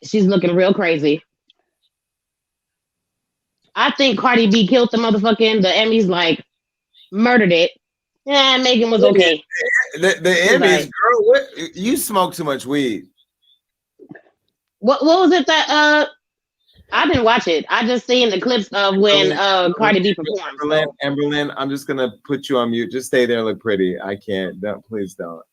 She's looking real crazy. I think Cardi B killed the motherfucking, the Emmys, like, murdered it. Yeah, Megan was okay. The Emmys, girl, what? You smoke too much weed. What was it that I didn't watch it. I just seen the clips of when Cardi B performed. Amberlynn, I'm just gonna put you on mute. Just stay there and look pretty. I can't. Don't, please don't.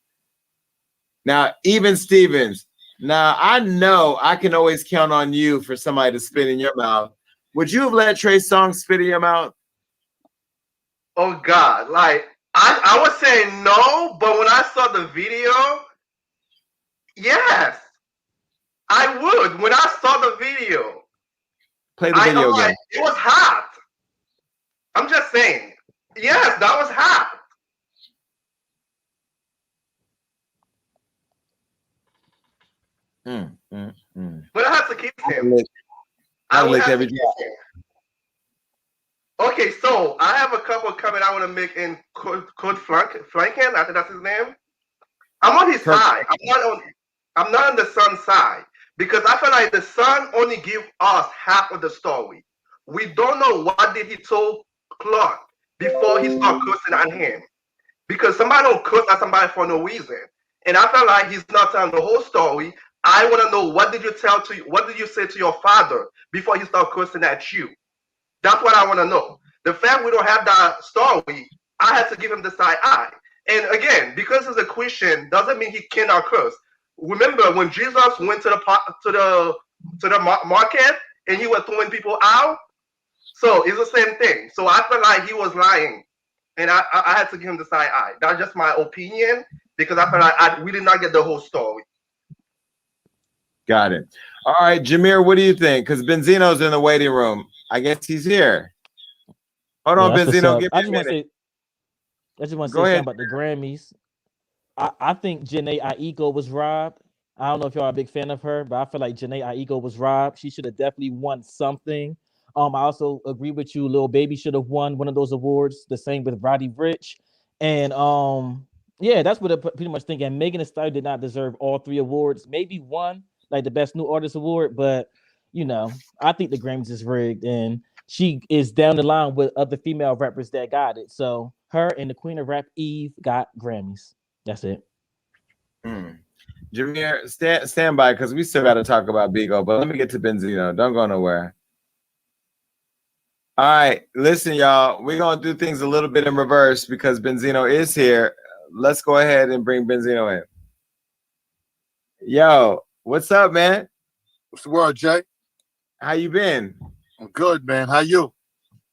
Now, even Stevens. Now I know I can always count on you for somebody to spit in your mouth. Would you have let Trey Songz spit in your mouth? Oh God, like I was saying no, but when I saw the video, yes, I would. When I saw the video, play the video again. It was hot. I'm just saying. Yes, that was hot. But I have to keep him. I would lick every drop. Okay, so I have a couple of comments I want to make in Kirk Franklin. I think that's his name. I'm on his side. I'm not on the son's side because I feel like the son only give us half of the story. We don't know what did he told Clark before he started cursing at him. Because somebody don't curse at somebody for no reason. And I feel like he's not telling the whole story. I want to know what did you say to your father before he started cursing at you? That's what I want to know. The fact we don't have that story, I had to give him the side eye. And again, because he's a Christian, doesn't mean he cannot curse. Remember when Jesus went to the market and he was throwing people out? So it's the same thing. So I feel like he was lying, and I had to give him the side eye. That's just my opinion because I feel like we did not get the whole story. Got it. All right, Jameer, what do you think? Because Benzino's in the waiting room. I guess he's here. Hold on, Benzino. Give me a minute. I just want to say something about the Grammys. I think Jhené Aiko was robbed. I don't know if y'all are a big fan of her, but I feel like Jhené Aiko was robbed. She should have definitely won something. I also agree with you. Lil Baby should have won one of those awards. The same with Roddy Ricch. And yeah, that's what I pretty much think. And Megan Thee Stallion did not deserve all 3 awards. Maybe one, like the Best New Artist award, but I think the Grammys is rigged, and she is down the line with other female rappers that got it. So her and the Queen of Rap, Eve, got Grammys. That's it. Jameer, stand by because we still got to talk about Bigo, but let me get to Benzino. Don't go nowhere. All right, listen, y'all. We're going to do things a little bit in reverse because Benzino is here. Let's go ahead and bring Benzino in. Yo, what's up, man? What's the word, Jay? How you been? I'm good, man. How you?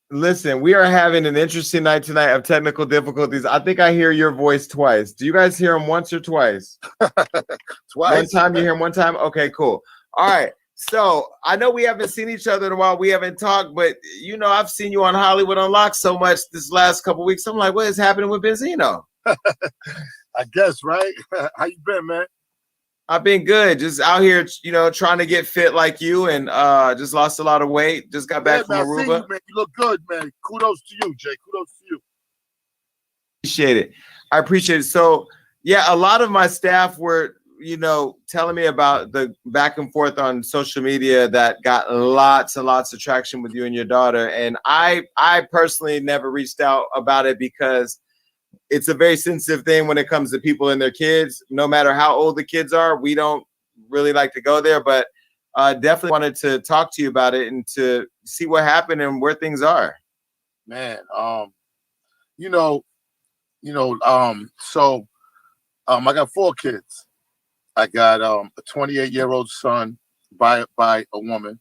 Listen, we are having an interesting night tonight of technical difficulties. I think I hear your voice twice. Do you guys hear him once or twice? Twice. One time, you hear him one time? Okay, cool. All right. So I know we haven't seen each other in a while. We haven't talked, but I've seen you on Hollywood Unlocked so much this last couple of weeks. I'm like, what is happening with Benzino? I guess, right? How you been, man? I've been good. Just out here, trying to get fit like you, and just lost a lot of weight. Just got back from Aruba. I see you, man. You look good, man. Kudos to you, Jay. Kudos to you. Appreciate it. I appreciate it. So, yeah, a lot of my staff were, telling me about the back and forth on social media that got lots and lots of traction with you and your daughter. And I personally never reached out about it because it's a very sensitive thing when it comes to people and their kids. No matter how old the kids are, we don't really like to go there, but definitely wanted to talk to you about it and to see what happened and where things are. Man, so I got 4 kids. I got a 28-year-old son by a woman,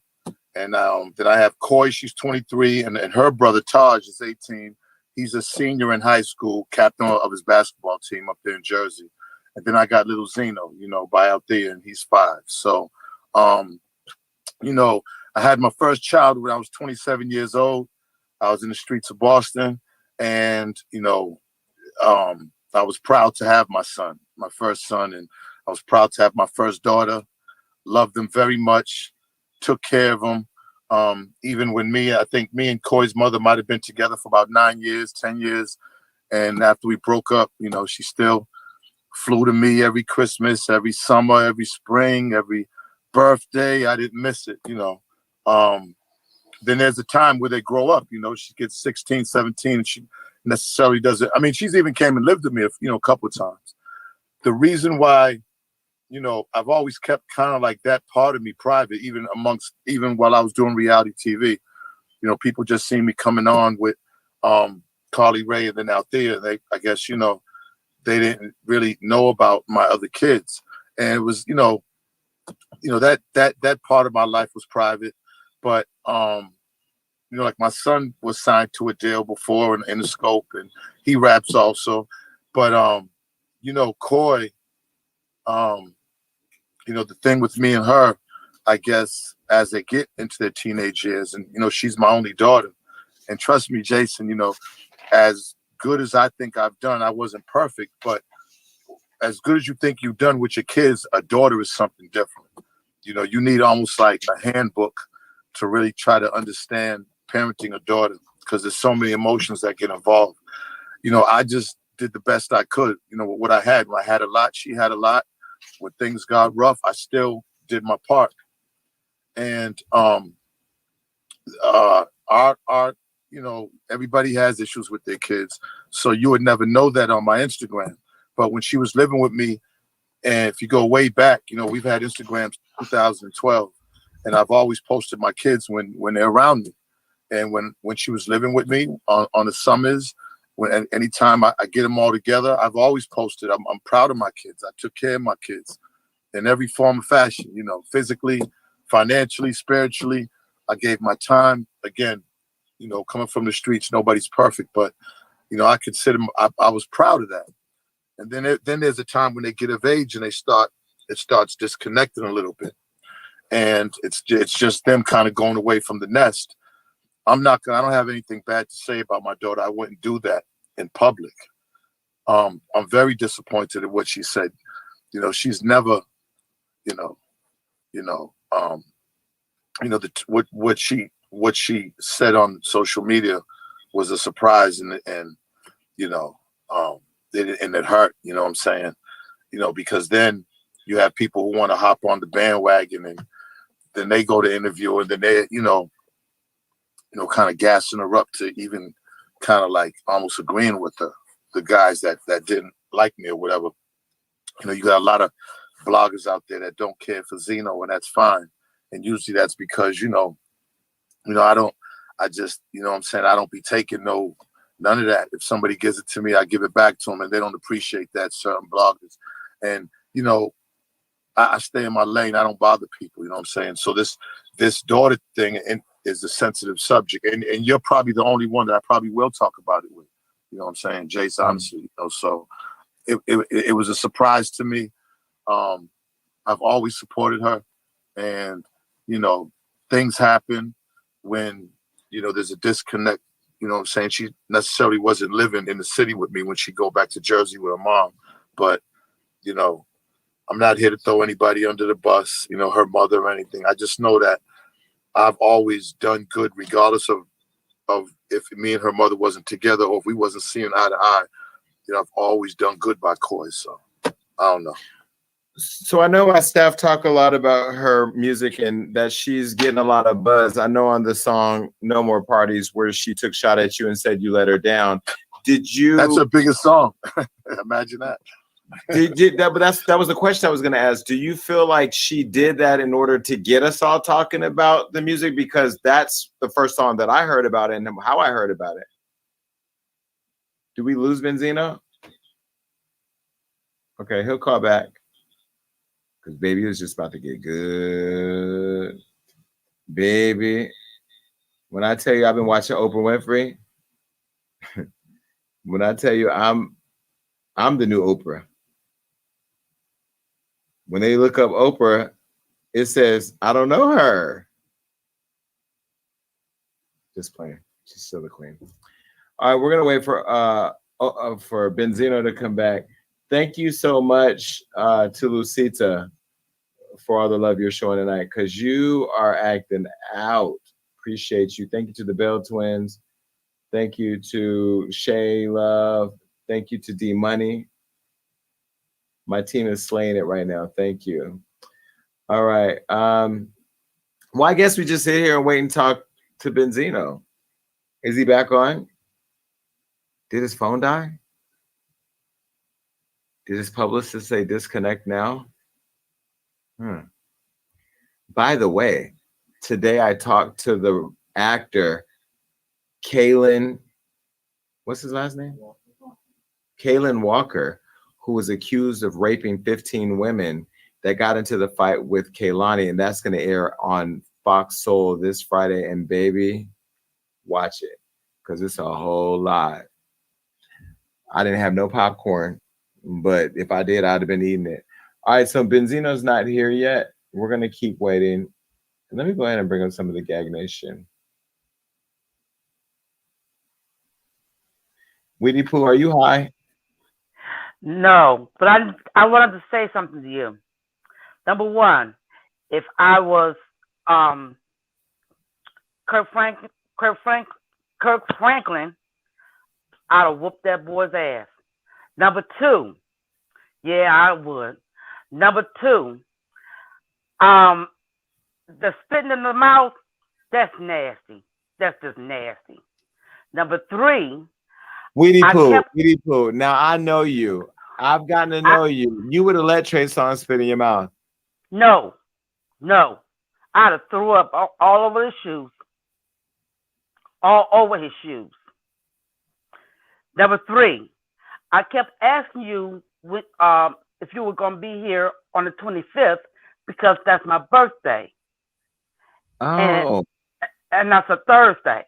and then I have Koi, she's 23, and her brother Taj is 18. He's a senior in high school, captain of his basketball team up there in Jersey. And then I got little Zeno, by out there, and he's 5. So, I had my first child when I was 27 years old. I was in the streets of Boston, and, I was proud to have my son, my first son, and I was proud to have my first daughter. Loved them very much, took care of them. Even when I think me and Koi's mother might have been together for about 9 years, 10 years. And after we broke up, she still flew to me every Christmas, every summer, every spring, every birthday. I didn't miss it, Then there's a time where they grow up, she gets 16, 17, and she necessarily doesn't. I mean, she's even came and lived with me, a couple of times. The reason why, you know, I've always kept kind of like that part of me private, even while I was doing reality TV. You know, people just see me coming on with Carly Rae, and then out there, I guess, you know, they didn't really know about my other kids. And it was, you know, that part of my life was private. But you know, like my son was signed to a deal before in the scope, and he raps also. But you know, Khloe, you know, the thing with me and her, I guess, as they get into their teenage years, and you know, she's my only daughter. And trust me, Jason, you know, as good as I think I've done, I wasn't perfect, but as good as you think you've done with your kids, a daughter is something different. You know, you need almost like a handbook to really try to understand parenting a daughter, because there's so many emotions that get involved. You know, I just did the best I could, you know, with what I had. When I had a lot, she had a lot. When things got rough, I still did my part. And our you know, everybody has issues with their kids, so you would never know that on my Instagram. But when she was living with me, and if you go way back, you know, we've had Instagram 2012, and I've always posted my kids when they're around me. And when she was living with me on the summers, when anytime I get them all together, I've always posted. I'm proud of my kids. I took care of my kids in every form of fashion, you know, physically, financially, spiritually. I gave my time. Again, you know, coming from the streets, nobody's perfect, but you know, I consider I was proud of that. And then there's a time when they get of age and it starts disconnecting a little bit, and it's just them kind of going away from the nest. I don't have anything bad to say about my daughter. I wouldn't do that in public. I'm very disappointed at what she said. You know, she's never, what she said on social media was a surprise, and it hurt. You know what I'm saying? You know, because then you have people who want to hop on the bandwagon, and then they go to interview, and then they, kind of gassing her up to even kind of like almost agreeing with the guys that didn't like me or whatever. You know, you got a lot of bloggers out there that don't care for Zeno, and that's fine. And usually that's because, I don't be taking none of that. If somebody gives it to me, I give it back to them, and they don't appreciate that, certain bloggers. And, I stay in my lane. I don't bother people, you know what I'm saying? So this daughter thing is a sensitive subject, and you're probably the only one that I probably will talk about it with. You know what I'm saying, Jace, honestly. So it was a surprise to me. I've always supported her, and things happen when there's a disconnect. You know what I'm saying? She necessarily wasn't living in the city with me when she go back to Jersey with her mom, but I'm not here to throw anybody under the bus, her mother or anything. I just know that I've always done good, regardless of if me and her mother wasn't together or if we wasn't seeing eye to eye. I've always done good by Khloe, so I don't know. So I know my staff talk a lot about her music and that she's getting a lot of buzz. I know on the song "No More Parties" where she took a shot at you and said you let her down. Did you? That's her biggest song. Imagine that. But that was the question I was going to ask. Do you feel like she did that in order to get us all talking about the music? Because that's the first song that I heard about it and how I heard about it. Do we lose Benzino? Okay, he'll call back. Because baby was just about to get good. Baby, when I tell you I've been watching Oprah Winfrey, when I tell you I'm the new Oprah. When they look up Oprah, it says, I don't know her. Just playing. She's still the queen. All right, we're gonna wait for Benzino to come back. Thank you so much to Lucita for all the love you're showing tonight, because you are acting out. Appreciate you. Thank you to the Bell Twins. Thank you to Shay Love. Thank you to D Money. My team is slaying it right now. Thank you. All right. Well, I guess we just sit here and wait and talk to Benzino. Is he back on? Did his phone die? Did his publicist say disconnect now? By the way, today I talked to the actor Kalen. What's his last name? Kalen Walker, who was accused of raping 15 women that got into the fight with Kaylani, and that's going to air on Fox Soul this Friday. And baby, watch it, because it's a whole lot. I didn't have no popcorn, but if I did, I'd have been eating it. All right, so Benzino's not here yet. We're going to keep waiting. Let me go ahead and bring up some of the Gag Nation. Weedy Pooh, are you high? No, but I wanted to say something to you. Number one, if I was Kirk Franklin, I'd have whooped that boy's ass. Number two, yeah, I would. Number two, the spitting in the mouth, that's nasty. That's just nasty. Number three, Weedy Pooh. Now I know you. I've gotten to know you. You would have let Trey Songz spit in your mouth. No. I'd have threw up all over his shoes. All over his shoes. Number three, I kept asking you if you were going to be here on the 25th because that's my birthday. Oh. And that's a Thursday.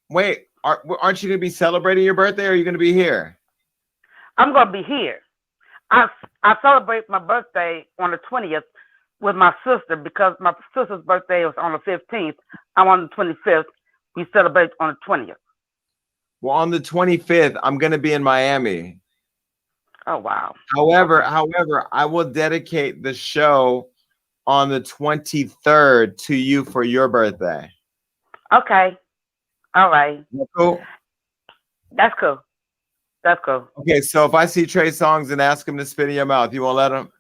Wait, aren't you going to be celebrating your birthday, or are you going to be here? I'm going to be here. I celebrate my birthday on the 20th with my sister because my sister's birthday was on the 15th. I'm on the 25th. We celebrate on the 20th. Well, on the 25th, I'm going to be in Miami. Oh, wow. However, I will dedicate the show on the 23rd to you for your birthday. Okay. All right. Cool. That's cool. That's cool. Okay, so if I see Trey Songz and ask him to spit in your mouth, you won't let him?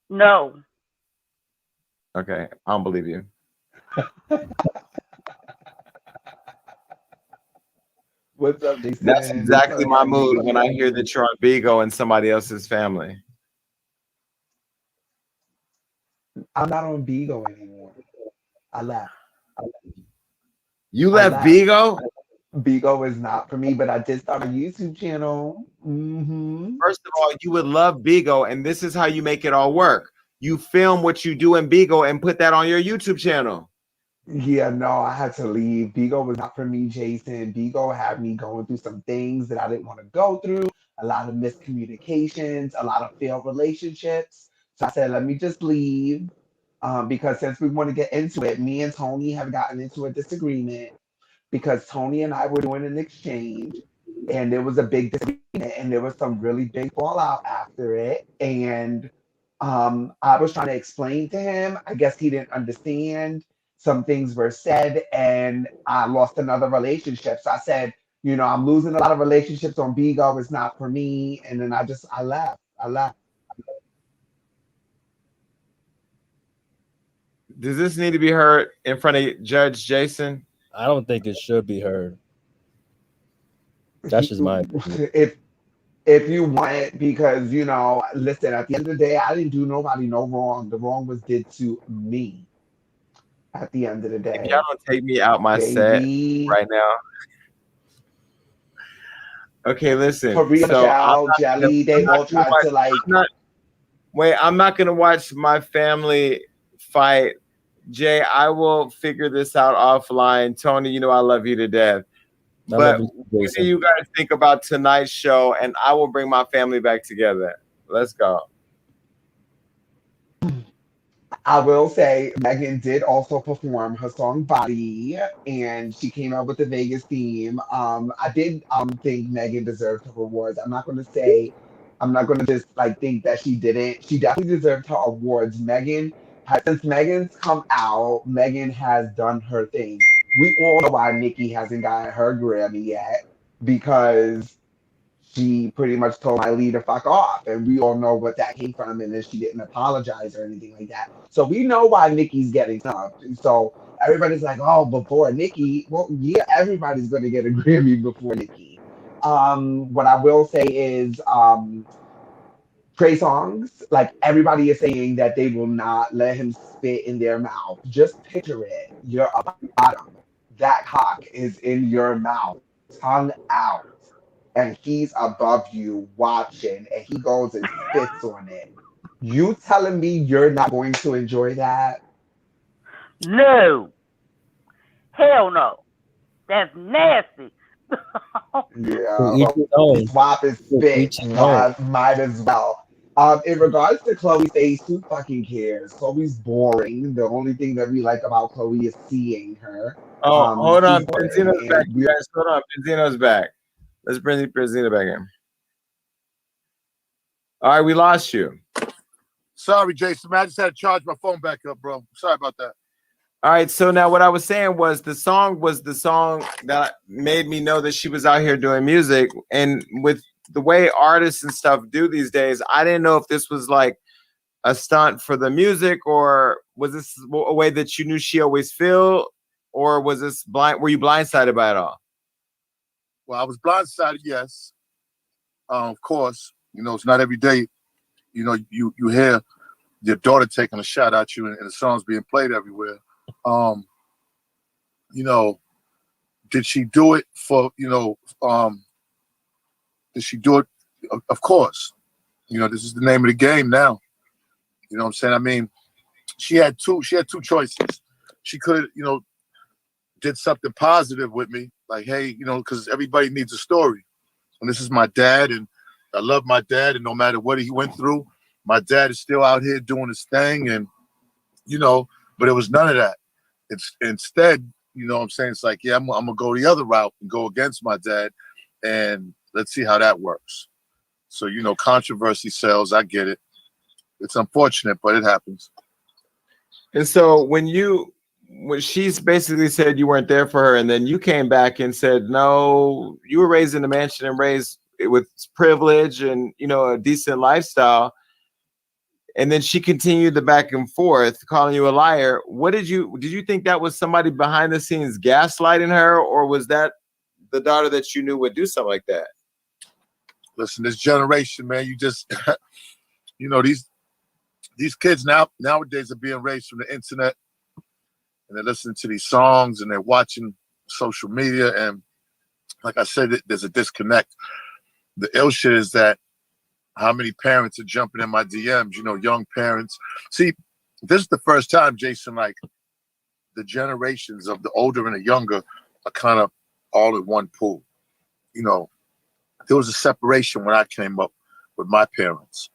No. Okay, I don't believe you. What's up, Jason? That's exactly my mood when I hear that you're on Bigo and somebody else's family. I'm not on Bigo anymore. I left. You left Bigo? Bigo is not for me, but I did start a YouTube channel. First of all, you would love Bigo, and this is how you make it all work. You film what you do in Bigo and put that on your YouTube channel. Yeah, no, I had to leave. Bigo was not for me, Jason. Bigo had me going through some things that I didn't want to go through, a lot of miscommunications, a lot of failed relationships. So I said, let me just leave. Because since we want to get into it, me and Tony have gotten into a disagreement because Tony and I were doing an exchange and there was a big disagreement and there was some really big fallout after it. And I was trying to explain to him. I guess he didn't understand. Some things were said and I lost another relationship. So I said, I'm losing a lot of relationships on Bigo. It's not for me. And then I left. Does this need to be heard in front of Judge Jason? I don't think it should be heard. That's just my opinion. If you want it, because listen, at the end of the day, I didn't do nobody no wrong. The wrong was did to me. At the end of the day, if y'all don't take me out my set right now. Okay, listen. Child, Jelly, they all tried to like. I'm not gonna watch my family fight. Jay, I will figure this out offline. Tony, I love you to death. But what do you guys think about tonight's show? And I will bring my family back together. Let's go. I will say Megan did also perform her song Body, and she came out with the Vegas theme. I did think Megan deserved her awards. I'm not going to just think that she didn't. She definitely deserved her awards. Since Megan's come out, Megan has done her thing. We all know why Nicki hasn't got her Grammy yet, because she pretty much told Miley to fuck off, and we all know what that came from, and then she didn't apologize or anything like that. So we know why Nicki's getting snubbed. So everybody's like, oh, before Nicki. Well, yeah, everybody's going to get a Grammy before Nicki. What I will say is Trey Songz, like everybody is saying that they will not let him spit in their mouth. Just picture it. You're a bottom. That cock is in your mouth, tongue out, and he's above you watching, and he goes and spits on it. You telling me you're not going to enjoy that? No. Hell no. That's nasty. Yeah, Each well, his own. swap is spit. Each his own. Might as well. In regards to Chloe's face, who fucking cares? Chloe's boring. The only thing that we like about Chloe is seeing her. Oh, hold She's on. boring. Benzino's back. And You guys, hold on. Benzino's back. Let's bring Benzino back in. All right, we lost you. Sorry, Jason, man. I just had to charge my phone back up, bro. Sorry about that. All right, so now what I was saying was the song that made me know that she was out here doing music. And with the way artists and stuff do these days, I didn't know if this was like a stunt for the music, or was this a way that you knew she always feel, or was this were you blindsided by it all? Well, I was blindsided, yes. Of course, you know, it's not every day, you know, you hear your daughter taking a shot at you and the song's being played everywhere. You know, did she do it for, you know, did she do it? Of course. You know, this is the name of the game now. You know what I'm saying? I mean, she had two choices. She could have, you know, did something positive with me, like, hey, you know, because everybody needs a story. And this is my dad, and I love my dad, and no matter what he went through, my dad is still out here doing his thing, and, you know, but it was none of that. It's instead, you know what I'm saying? It's like, yeah, I'm going to go the other route and go against my dad, and let's see how that works. So, you know, controversy sells. I get it. It's unfortunate, but it happens. And so when she's basically said you weren't there for her, and then you came back and said, no, you were raised in a mansion and raised with privilege and, you know, a decent lifestyle. And then she continued the back and forth, calling you a liar. Did you think that was somebody behind the scenes gaslighting her, or was that the daughter that you knew would do something like that? Listen, this generation, man, you just, you know, these kids nowadays are being raised from the internet, and they're listening to these songs and they're watching social media. And like I said, there's a disconnect. The ill shit is that how many parents are jumping in my DMs, you know, young parents. See, this is the first time, Jason, like the generations of the older and the younger are kind of all in one pool. You know, there was a separation when I came up with my parents,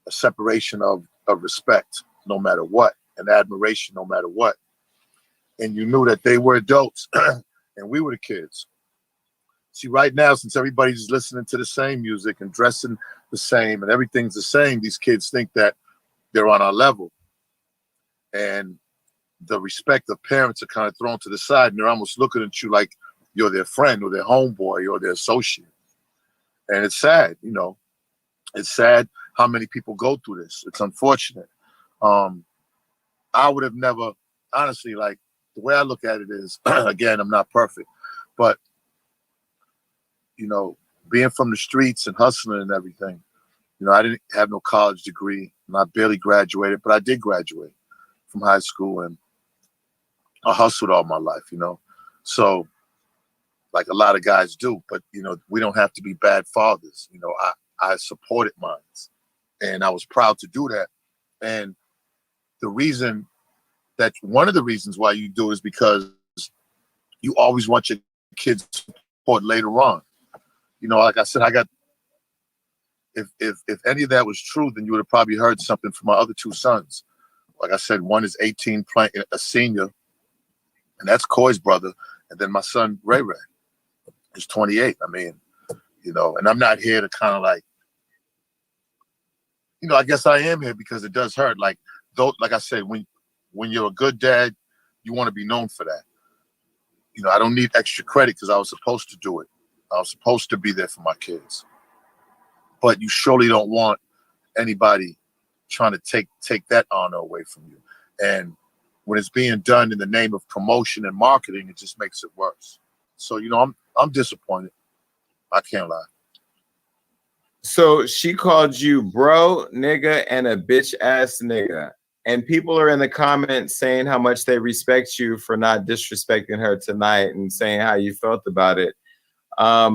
a separation of respect no matter what, and admiration no matter what. And you knew that they were adults and we were the kids. See, right now, since everybody's listening to the same music and dressing the same and everything's the same, these kids think that they're on our level. And the respect of parents are kind of thrown to the side, and they're almost looking at you like you're their friend or their homeboy or their associate. And it's sad, you know. It's sad how many people go through this. It's unfortunate. I would have never, honestly, like, the way I look at it is, again, I'm not perfect, but, you know, being from the streets and hustling and everything, you know, I didn't have no college degree, and I barely graduated, but I did graduate from high school, and I hustled all my life, you know. So, like a lot of guys do, but, you know, we don't have to be bad fathers. You know, I supported mine, and I was proud to do that. And one of the reasons why you do it is because you always want your kids support later on. You know, like I said, if any of that was true, then you would have probably heard something from my other two sons. Like I said, one is 18, playing a senior, and that's Coy's brother. And then my son, Ray Ray, is 28. I mean, you know, and I'm not here to kind of like, you know, I guess I am here because it does hurt. Like I said, when you're a good dad, you want to be known for that. You know, I don't need extra credit because I was supposed to do it. I was supposed to be there for my kids. But you surely don't want anybody trying to take that honor away from you. And when it's being done in the name of promotion and marketing, it just makes it worse. So, you know, I'm disappointed. I can't lie. So she called you bro, nigga, and a bitch ass nigga. And people are in the comments saying how much they respect you for not disrespecting her tonight and saying how you felt about it. Yeah,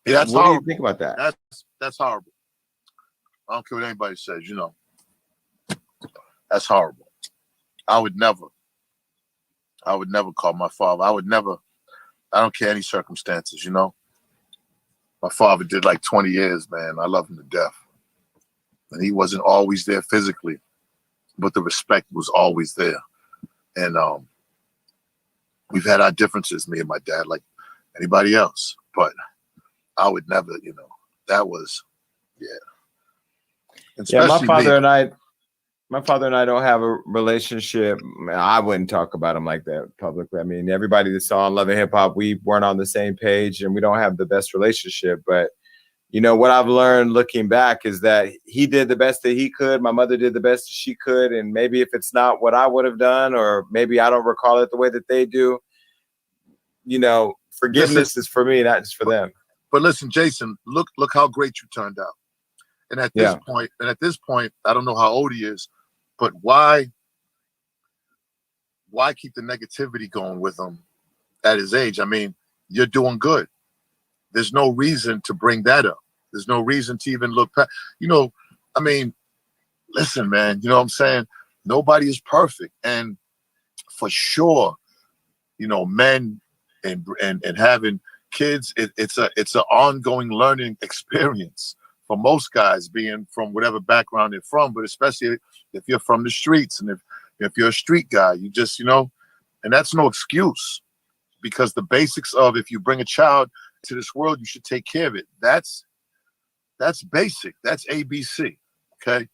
that's what horrible. do you think about that? That's horrible. I don't care what anybody says, you know. That's horrible. I would never call my father. I don't care any circumstances, you know. My father did like 20 years, man. I love him to death. And he wasn't always there physically, but the respect was always there. And we've had our differences, me and my dad, like anybody else. But I would never, you know, that was, yeah. Yeah, my father and I don't have a relationship. I wouldn't talk about him like that publicly. I mean, everybody that saw Love and Hip Hop, we weren't on the same page and we don't have the best relationship. But, you know, what I've learned looking back is that he did the best that he could. My mother did the best that she could. And maybe if it's not what I would have done, or maybe I don't recall it the way that they do, you know, forgiveness is for me, not just for them. But listen, Jason, look how great you turned out. And at this point, I don't know how old he is, but why keep the negativity going with him at his age? I mean, you're doing good. There's no reason to bring that up. There's no reason to even look past. You know, I mean, listen, man, you know what I'm saying? Nobody is perfect. And for sure, you know, men and having kids, it's an ongoing learning experience for most guys, being from whatever background they're from, but especially if you're from the streets and if you're a street guy, you just, you know, and that's no excuse, because the basics of, if you bring a child to this world, you should take care of it. That's basic. That's ABC. Okay.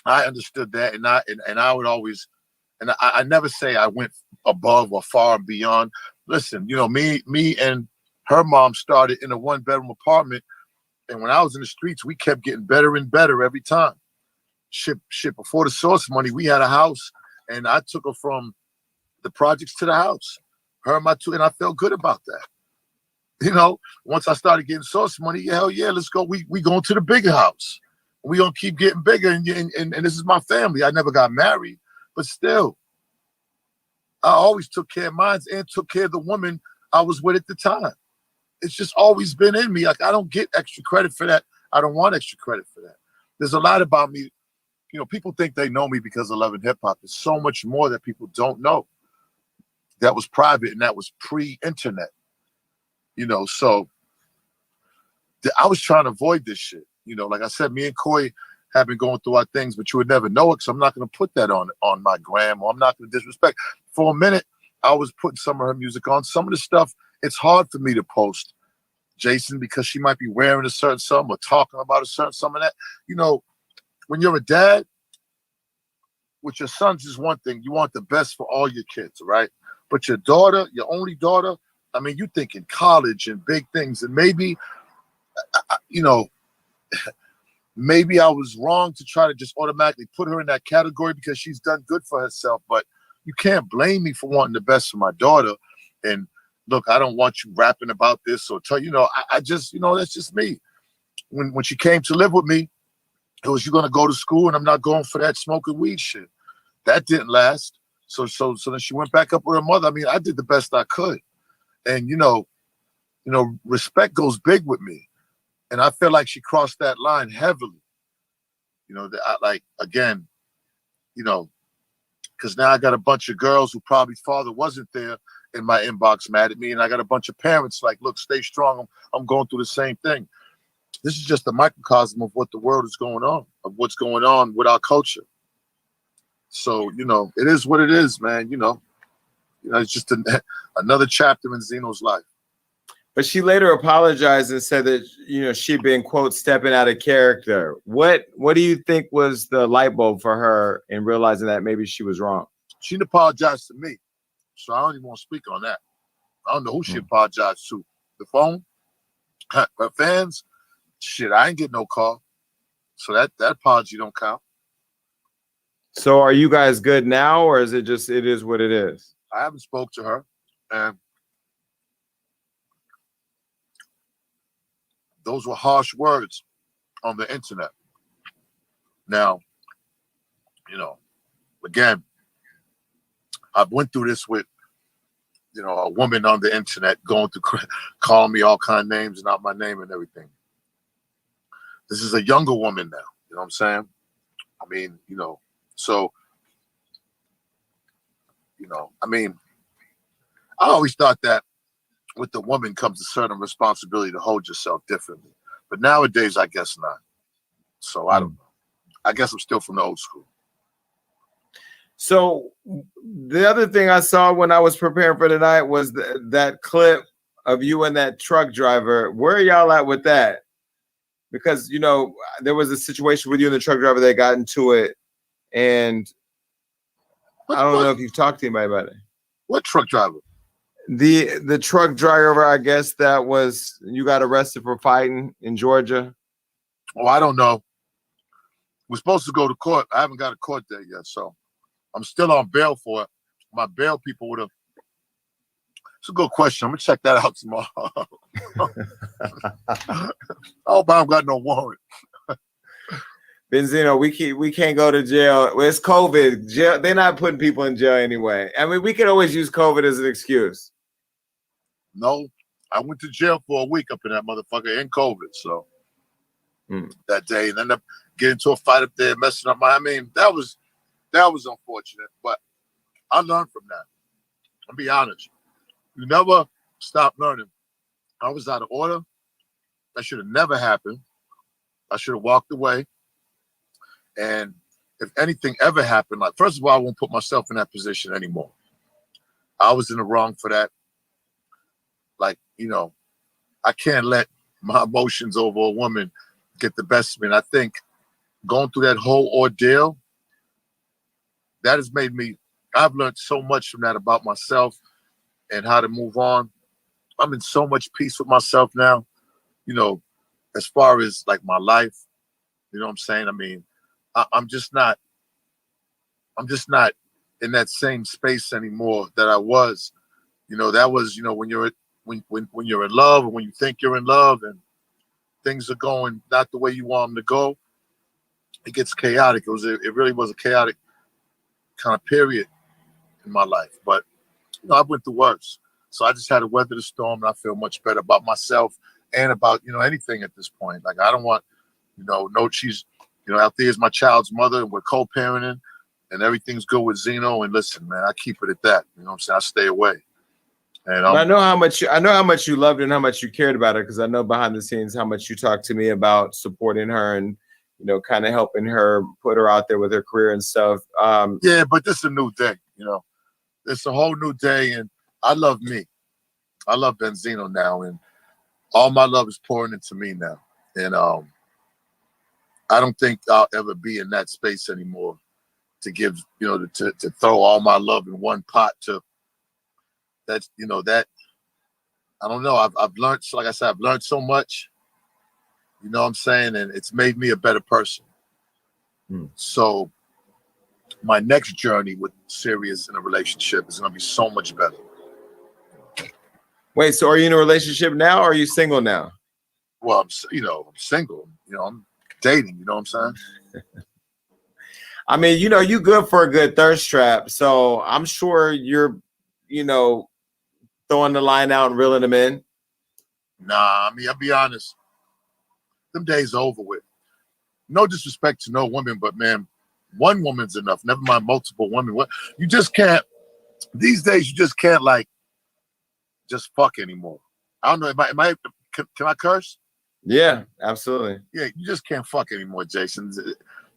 I understood that. And I would always, and I never say I went above or far and beyond. Listen, you know, me and her mom started in a 1-bedroom apartment. And when I was in the streets, we kept getting better and better every time. Shit, before the Source money, we had a house, and I took her from the projects to the house. Her and my two, and I felt good about that. You know, once I started getting Source money, hell yeah, let's go. We going to the bigger house. We gonna keep getting bigger, and this is my family. I never got married, but still, I always took care of mine and took care of the woman I was with at the time. It's just always been in me. Like, I don't get extra credit for that. I don't want extra credit for that. There's a lot about me. You know, people think they know me because of Love and Hip Hop. There's so much more that people don't know. That was private, and that was pre-internet. You know, so I was trying to avoid this shit. You know, like I said, me and Khloe have been going through our things, but you would never know it, because I'm not going to put that on my gram, or I'm not going to disrespect. For a minute, I was putting some of her music on. Some of the stuff, it's hard for me to post, Jason, because she might be wearing a certain something or talking about a certain some of that. You know, when you're a dad, with your sons is one thing. You want the best for all your kids, right? But your daughter, your only daughter, I mean, you thinking college and big things. And maybe, you know, maybe I was wrong to try to just automatically put her in that category because she's done good for herself. But you can't blame me for wanting the best for my daughter. And look, I don't want you rapping about this or tell you know. I just, you know, that's just me. When she came to live with me, it was, you're gonna go to school, and I'm not going for that smoking weed shit. That didn't last. So then she went back up with her mother. I mean, I did the best I could, and you know, respect goes big with me, and I feel like she crossed that line heavily. You know, like, again, you know, because now I got a bunch of girls who probably father wasn't there in my inbox mad at me, and I got a bunch of parents like, look, stay strong. I'm going through the same thing. This is just a microcosm of what the world is going on, of what's going on with our culture. So, you know, it is what it is, man. You know, it's just another chapter in Zeno's life. But she later apologized and said that, you know, she'd been, quote, stepping out of character. What do you think was the light bulb for her in realizing that maybe she was wrong? She didn't apologize to me, so I don't even want to speak on that. I don't know who she apologized to. The phone? Her fans? Shit, I ain't getting no call. So that apology don't count. So are you guys good now, or is it just, it is what it is? I haven't spoke to her, and those were harsh words on the internet. Now, you know, again, I went through this with, you know, a woman on the internet going through, calling me all kind of names and not my name and everything. This is a younger woman now, you know what I'm saying? I mean, you know, so, you know, I mean, I always thought that with the woman comes a certain responsibility to hold yourself differently. But nowadays, I guess not. So I don't know. I guess I'm still from the old school. So the other thing I saw when I was preparing for tonight was that clip of you and that truck driver. Where are y'all at with that? Because, you know, there was a situation with you and the truck driver that got into it. And I don't know if you've talked to anybody about it. What truck driver? The truck driver, I guess that was, you got arrested for fighting in Georgia. Oh, I don't know. We're supposed to go to court. I haven't got a court date yet, so I'm still on bail for it. My bail people would have. It's a good question. I'm gonna check that out tomorrow. I hope I don't got no warrant. Benzino, we can't go to jail. Well, it's COVID. Jail, they're not putting people in jail anyway. I mean, we can always use COVID as an excuse. No, I went to jail for a week up in that motherfucker in COVID. So that day, and ended up getting into a fight up there, messing up my. I mean, that was unfortunate, but I learned from that. I'll be honest. You never stop learning. I was out of order. That should have never happened. I should have walked away. And if anything ever happened, like, first of all, I won't put myself in that position anymore. I was in the wrong for that. Like, you know, I can't let my emotions over a woman get the best of me. And I think going through that whole ordeal, that has made me, I've learned so much from that about myself and how to move on. I'm in so much peace with myself now, you know, as far as like my life, you know what I'm saying? I mean, I'm just not in that same space anymore that I was. You know, that was, you know, when you're in love, or when you think you're in love and things are going not the way you want them to go, it gets chaotic. It really was a chaotic kind of period in my life. But, you know, I went through worse. So I just had to weather the storm, and I feel much better about myself and about, you know, anything at this point. Like, I don't want, you know, she's, you know, out there is my child's mother, and we're co-parenting, and everything's good with Zeno. And listen, man, I keep it at that. You know what I'm saying? I stay away. And I know how much you loved her and how much you cared about her, because I know behind the scenes how much you talked to me about supporting her and, you know, kind of helping her, put her out there with her career and stuff. Yeah, but this is a new day, you know. It's a whole new day, and I love me. I love Benzino now, and all my love is pouring into me now. And I don't think I'll ever be in that space anymore to give, you know, to throw all my love in one pot. To that's, you know, that I don't know. I've learned, like I said, I've learned so much. You know what I'm saying? And it's made me a better person. So my next journey with Sirius in a relationship is going to be so much better. Wait, so are you in a relationship now, or are you single now? Well, I'm single. You know, I'm dating. You know what I'm saying? I mean, you know, you good for a good thirst trap. So I'm sure you're, you know, throwing the line out and reeling them in. Nah, I mean, I'll be honest. Them days are over with. No disrespect to no woman, but man, one woman's enough. Never mind multiple women. You just can't. These days, you just can't like just fuck anymore. I don't know. Can I curse? Yeah, absolutely. Yeah, you just can't fuck anymore, Jason.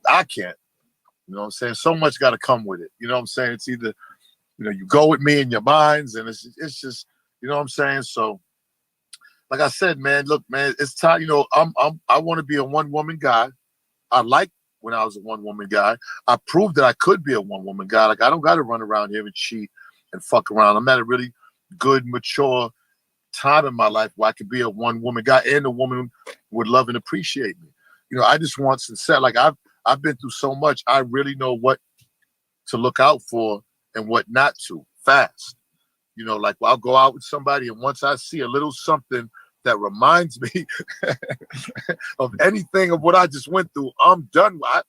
I can't. You know what I'm saying? So much got to come with it. You know what I'm saying? It's either, you know, you go with me in your minds, and it's just, you know what I'm saying? So, like I said, man, look, man, it's time. You know, I want to be a one-woman guy. I like when I was a one-woman guy. I proved that I could be a one-woman guy. Like, I don't got to run around here and cheat and fuck around. I'm at a really good, mature time in my life where I could be a one-woman guy, and a woman would love and appreciate me. You know, I just want sincere. Like, I've been through so much. I really know what to look out for and what not to, fast. You know, like, I'll go out with somebody, and once I see a little something that reminds me of anything of what I just went through, I'm done with.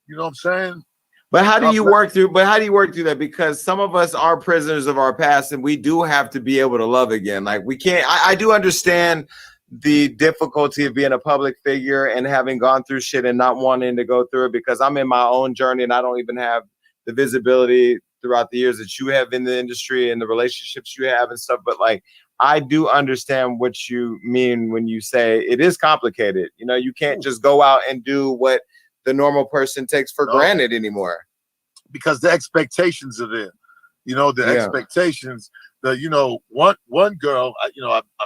You know what I'm saying? But how do you work through? But how do you work through that? Because some of us are prisoners of our past, and we do have to be able to love again. Like we can't. I do understand the difficulty of being a public figure and having gone through shit and not wanting to go through it, because I'm in my own journey and I don't even have the visibility throughout the years that you have in the industry and the relationships you have and stuff. But like, I do understand what you mean when you say it is complicated. You know, you can't just go out and do what the normal person takes for granted anymore. Because the expectations are there. You know, the expectations, you know, one girl, I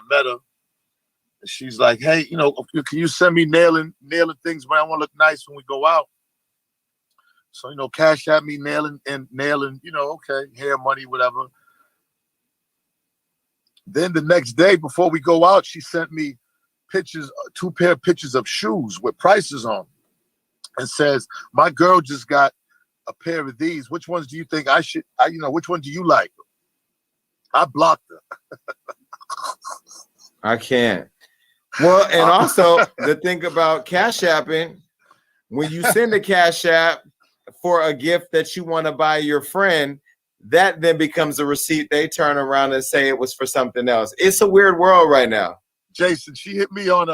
met her. She's like, hey, you know, can you send me nailing things when I want to look nice when we go out? So, you know, Cash at me nailing, you know, okay, hair, money, whatever. Then the next day before we go out, she sent me pictures, 2 pair of pictures of shoes with prices on, and says, my girl just got a pair of these. Which ones do you think which one do you like? I blocked her. I can't. Well, and also the thing about Cash Apping, when you send a Cash App for a gift that you want to buy your friend, that then becomes a receipt. They turn around and say it was for something else. It's a weird world right now. Jason, she hit me on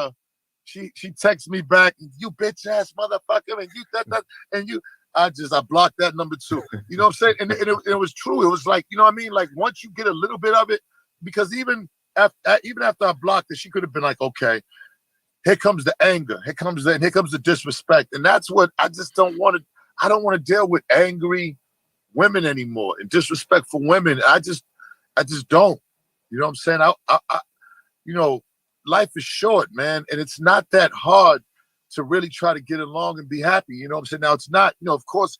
she texts me back, you bitch ass motherfucker, and you that and you. I blocked that number 2. You know what I'm saying? And it was true. It was like, you know what I mean? Like once you get a little bit of it, because even after I blocked it, she could have been like, okay, here comes the anger, here comes the disrespect. And that's what I just don't want to. I don't want to deal with angry women anymore and disrespectful women. I just don't. You know what I'm saying? I you know, life is short, man, and it's not that hard to really try to get along and be happy. You know what I'm saying? Now it's not, you know, of course,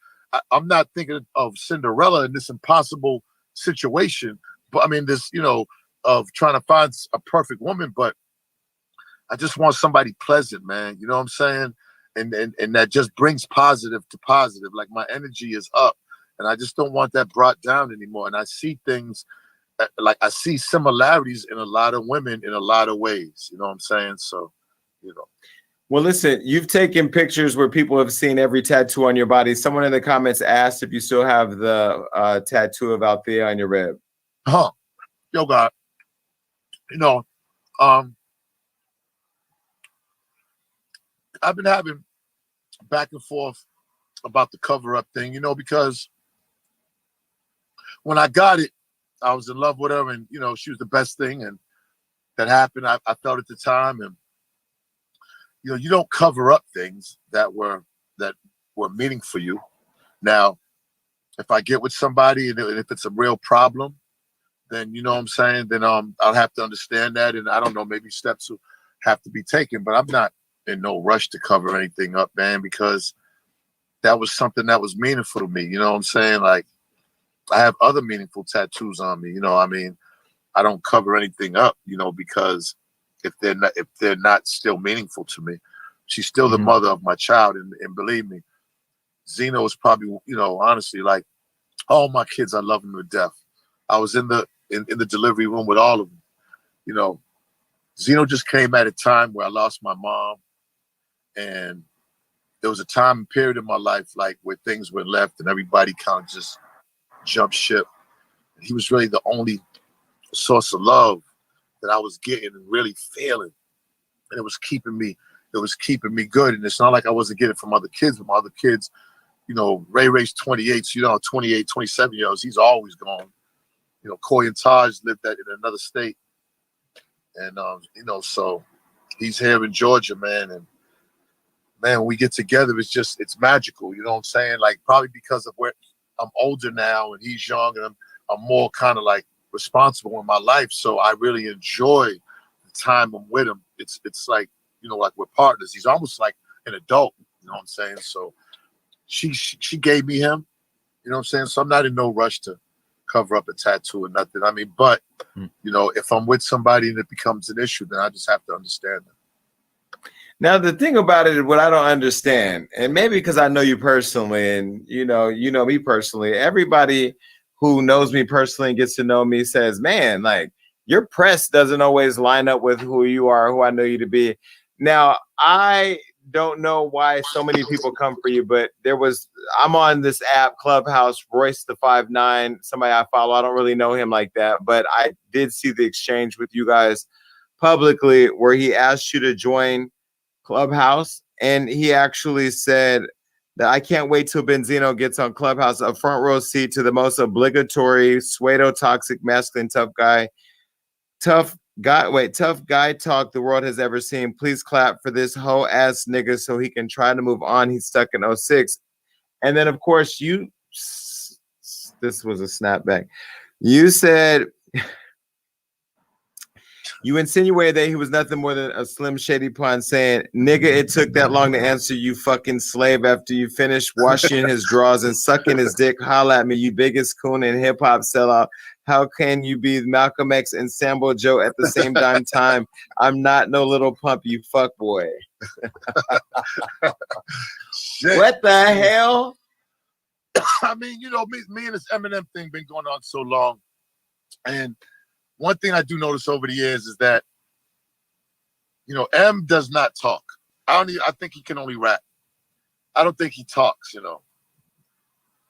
I'm not thinking of Cinderella in this impossible situation, but I mean this, you know, of trying to find a perfect woman, but I just want somebody pleasant, man. You know what I'm saying? And that just brings positive to positive. Like my energy is up, and I just don't want that brought down anymore. And I see things, like I see similarities in a lot of women in a lot of ways. You know what I'm saying? So, you know. Well, listen, you've taken pictures where people have seen every tattoo on your body. Someone in the comments asked if you still have the tattoo of Althea on your rib. Huh. Yo, God. You know, I've been having back and forth about the cover-up thing, you know, because when I got it, I was in love with her, and, you know, she was the best thing, and that happened. I felt at the time, and, you know, you don't cover up things that were meaning for you. Now, if I get with somebody and if it's a real problem, then, you know what I'm saying, then I'll have to understand that, and I don't know, maybe steps will have to be taken, but I'm not in no rush to cover anything up, man, because that was something that was meaningful to me. You know what I'm saying? Like, I have other meaningful tattoos on me. You know, I mean, I don't cover anything up, you know, because if they're not still meaningful to me, she's still the mother of my child, and believe me, Zeno is probably, you know, honestly, like all my kids, I love them to death. I was in the delivery room with all of them. You know, Zeno just came at a time where I lost my mom, and there was a time and period in my life like where things were left and everybody kind of just jumped ship. He was really the only source of love that I was getting and really feeling, and it was keeping me good. And it's not like I wasn't getting it from other kids, but my other kids, you know, Ray's 28, so, you know, 28, 27 years old, he's always gone. You know, Coy and Taj lived that in another state, and you know, so he's here in Georgia, man, and man, when we get together, it's magical. You know what I'm saying? Like, probably because of where I'm older now and he's young, and I'm more kind of like responsible in my life. So I really enjoy the time I'm with him. It's like, you know, like we're partners. He's almost like an adult. You know what I'm saying? So she gave me him. You know what I'm saying? So I'm not in no rush to cover up a tattoo or nothing. I mean, but you know, if I'm with somebody and it becomes an issue, then I just have to understand that. Now, the thing about it, what I don't understand, and maybe because I know you personally, and you know me personally, everybody who knows me personally and gets to know me says, man, like, your press doesn't always line up with who you are, who I know you to be. Now, I don't know why so many people come for you, but I'm on this app, Clubhouse, Royce the 5'9", somebody I follow. I don't really know him like that, but I did see the exchange with you guys publicly where he asked you to join Clubhouse, and he actually said that I can't wait till Benzino gets on Clubhouse, a front row seat to the most obligatory, pseudo-toxic, masculine, tough guy talk the world has ever seen. Please clap for this hoe ass nigga so he can try to move on. He's stuck in 06. And then, of course, this was a snapback. You said, you insinuated that he was nothing more than a Slim Shady pun, saying, nigga, it took that long to answer, you fucking slave. After you finished washing his drawers and sucking his dick, holla at me, you biggest coon and hip-hop sellout. How can you be Malcolm X and Sambo Joe at the same damn time? I'm not no little pump, you fuck boy. What the hell? I mean, you know, me and this Eminem thing been going on so long. And one thing I do notice over the years is that, you know, M does not talk. I think he can only rap. I don't think he talks, you know.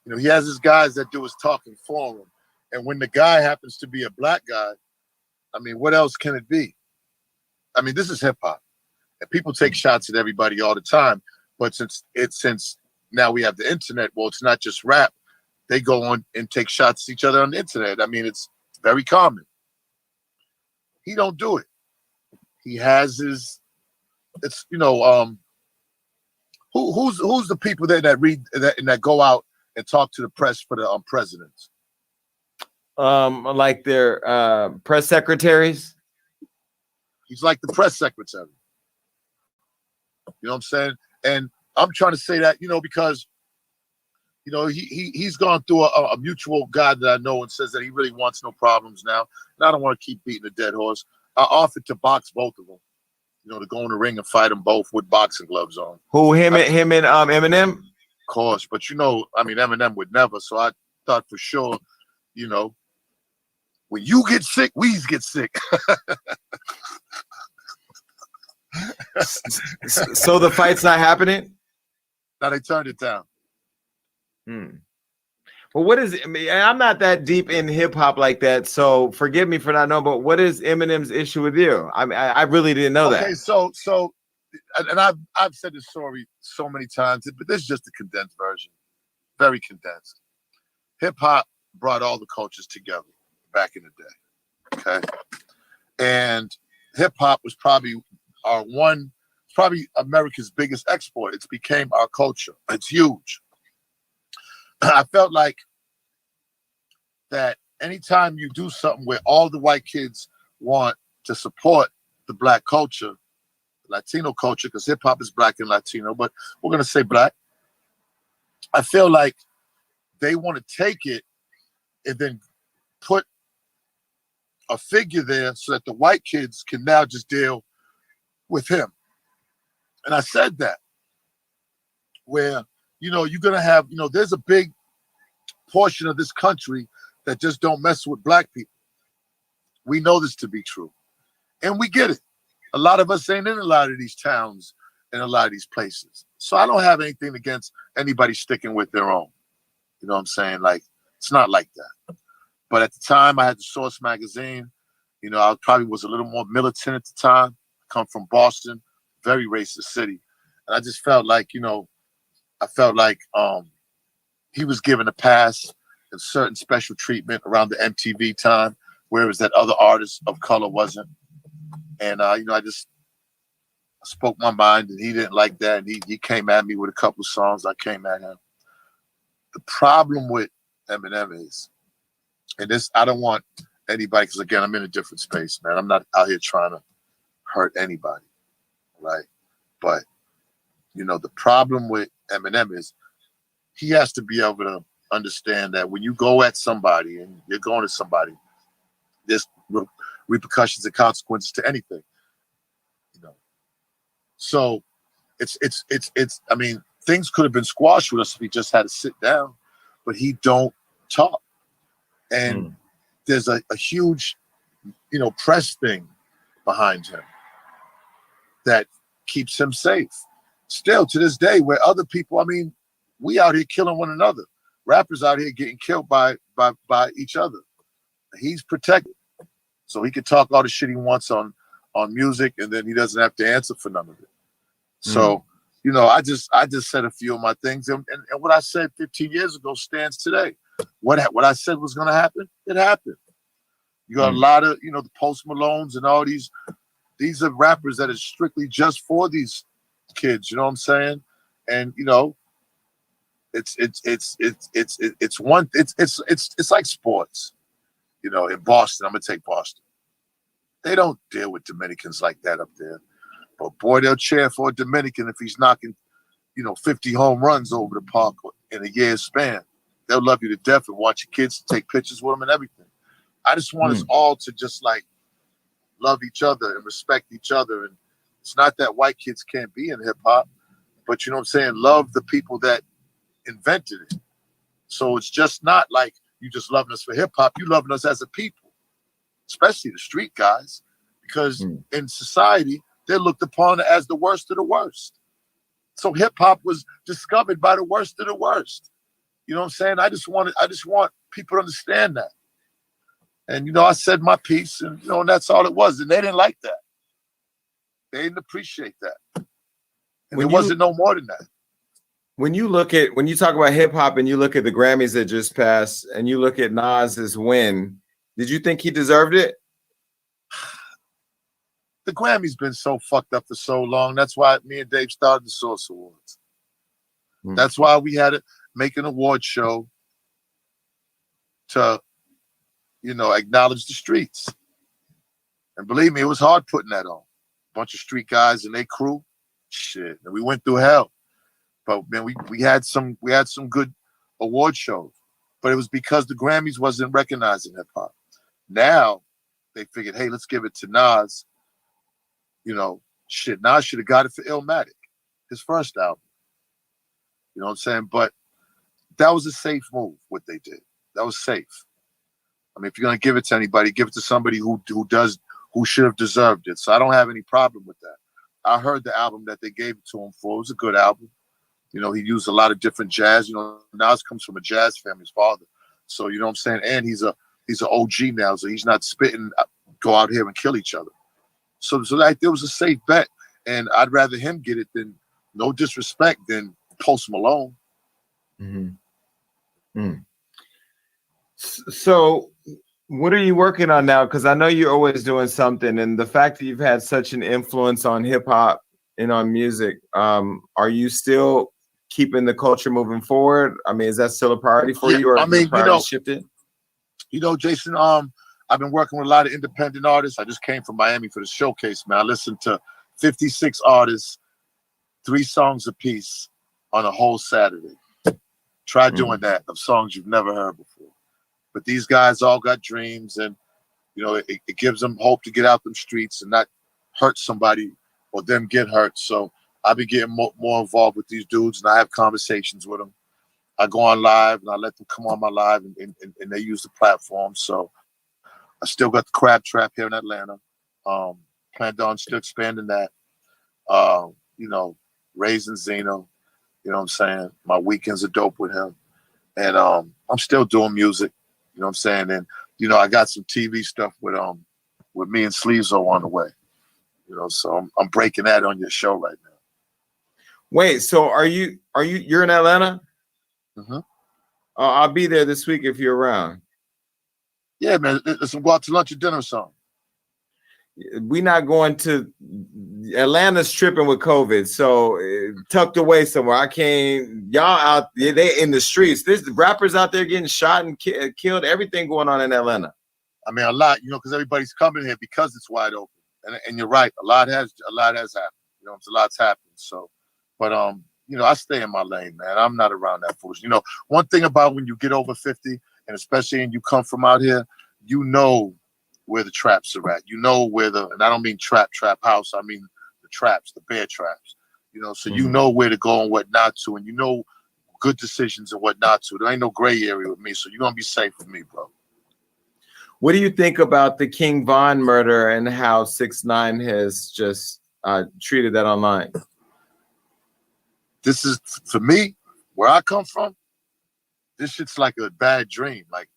You know, he has his guys that do his talking for him. And when the guy happens to be a black guy, I mean, what else can it be? I mean, this is hip hop. And people take shots at everybody all the time. But since now we have the internet, well, it's not just rap. They go on and take shots at each other on the internet. I mean, it's very common. He don't do it. He has his, it's, you know, who's the people that read that go out and talk to the press for the presidents? Like their press secretaries. He's like the press secretary. You know what I'm saying? And I'm trying to say that, you know, because, you know, he's gone through a mutual guy that I know and says that he really wants no problems now. And I don't want to keep beating a dead horse. I offered to box both of them, you know, to go in the ring and fight them both with boxing gloves on. Who, him and Eminem? Of course, but you know, I mean, Eminem would never. So I thought for sure, you know, when you get sick, we get sick. So the fight's not happening? Now they turned it down. Well, what is it? I mean, I'm not that deep in hip hop like that, so forgive me for not knowing. But what is Eminem's issue with you? I mean, I really didn't know that. Okay, so, and I've said this story so many times, but this is just a condensed version, very condensed. Hip hop brought all the cultures together back in the day. Okay, and hip hop was probably America's biggest export. It's became our culture. It's huge. I felt like that anytime you do something where all the white kids want to support the black culture, Latino culture, because hip hop is black and Latino, but we're going to say black. I feel like they want to take it and then put a figure there so that the white kids can now just deal with him. And I said that where, you know, you're going to have, you know, there's a big portion of this country that just don't mess with black people. We know this to be true. And we get it. A lot of us ain't in a lot of these towns and a lot of these places. So I don't have anything against anybody sticking with their own. You know what I'm saying? Like, it's not like that. But at the time I had the Source magazine, you know, I probably was a little more militant at the time. I come from Boston, very racist city. And I just felt like, you know, he was given a pass and certain special treatment around the MTV time, whereas that other artist of color wasn't. And, you know, I spoke my mind and he didn't like that. And he came at me with a couple of songs. I came at him. The problem with Eminem is, and this, I don't want anybody, because again, I'm in a different space, man. I'm not out here trying to hurt anybody, right? But, you know, the problem with Eminem is he has to be able to understand that when you go at somebody and you're going to somebody, there's repercussions and consequences to anything, you know. So it's I mean, things could have been squashed with us if he just had to sit down, but he don't talk. And there's a huge press thing behind him that keeps him safe. Still to this day, where other people, we out here killing one another. Rappers out here getting killed by each other. He's protected, so he can talk all the shit he wants on music, and then he doesn't have to answer for none of it. So, I just said a few of my things, and what I said 15 years ago stands today. What I said was going to happen, it happened. You got a lot of, the Post Malones and all these are rappers that are strictly just for these kids. You know what I'm saying? And it's like sports. In Boston, I'm gonna take Boston. They don't deal with Dominicans like that up there. But boy, they'll cheer for a Dominican if he's knocking, 50 home runs over the park in a year's span. They'll love you to death and want your kids to take pictures with them and everything. I just want us all to just like love each other and respect each other. And it's not that white kids can't be in hip hop, but you know what I'm saying? Love the people that invented it. So it's just not like you just loving us for hip hop. You loving us as a people, especially the street guys, because in society, they're looked upon as the worst of the worst. So hip hop was discovered by the worst of the worst. You know what I'm saying? I just want people to understand that. And, I said my piece and, and that's all it was. And they didn't like that. They didn't appreciate that. And there wasn't no more than that. When you talk about hip hop and you look at the Grammys that just passed and you look at Nas's win, did you think he deserved it? The Grammy's been so fucked up for so long. That's why me and Dave started the Source Awards. That's why we had to make an award show to, acknowledge the streets. And believe me, it was hard putting that on. A bunch of street guys and their crew. Shit. And we went through hell. But man, we had some good award shows. But it was because the Grammys wasn't recognizing hip hop. Now they figured, hey, let's give it to Nas. Nas should have got it for Illmatic, his first album. You know what I'm saying? But that was a safe move, what they did. That was safe. If you're gonna give it to anybody, give it to somebody who should have deserved it. So I don't have any problem with that. I heard the album that they gave it to him for. It was a good album. He used a lot of different jazz. Nas comes from a jazz family, his father. So you know what I'm saying? And he's an OG now, so he's not spitting, go out here and kill each other. So that there was a safe bet. And I'd rather him get it than, no disrespect, than Post Malone. So what are you working on now? Because I know you're always doing something, and the fact that you've had such an influence on hip hop and on music, are you still keeping the culture moving forward? Is that still a priority for you, or shifted? Jason, I've been working with a lot of independent artists. I just came from Miami for the showcase, man. I listened to 56 artists, 3 songs a piece on a whole Saturday. Try doing that, of songs you've never heard before. But these guys all got dreams, and it gives them hope to get out them streets and not hurt somebody or them get hurt. So I've been getting more involved with these dudes, and I have conversations with them. I go on live and I let them come on my live, and they use the platform. So I still got the Crab Trap here in Atlanta. Planned on still expanding that. Raising Zeno. You know what I'm saying? My weekends are dope with him. And I'm still doing music. You know what I'm saying? And, I got some TV stuff with me and Sleezo on the way. So I'm breaking that on your show right now. Wait, so you're in Atlanta? I'll be there this week if you're around. Yeah, man. Let's go out to lunch or dinner or something. We're not going to Atlanta's tripping with COVID, so tucked away somewhere. I can't. Y'all out there, they in the streets. There's the rappers out there getting shot and killed. Everything going on in Atlanta. A lot, because everybody's coming here because it's wide open. And you're right, a lot has happened. A lot's happened. So, but I stay in my lane, man. I'm not around that foolish. One thing about when you get over 50, and especially when you come from out here, where the traps are at. Where and I don't mean trap house, I mean the traps, the bear traps. So you know where to go and what not to, and good decisions and what not to. There ain't no gray area with me, so you're gonna be safe with me, bro. What do you think about the King Von murder and how 6ix9ine has just treated that online? This is, for me, where I come from, this shit's like a bad dream. Like,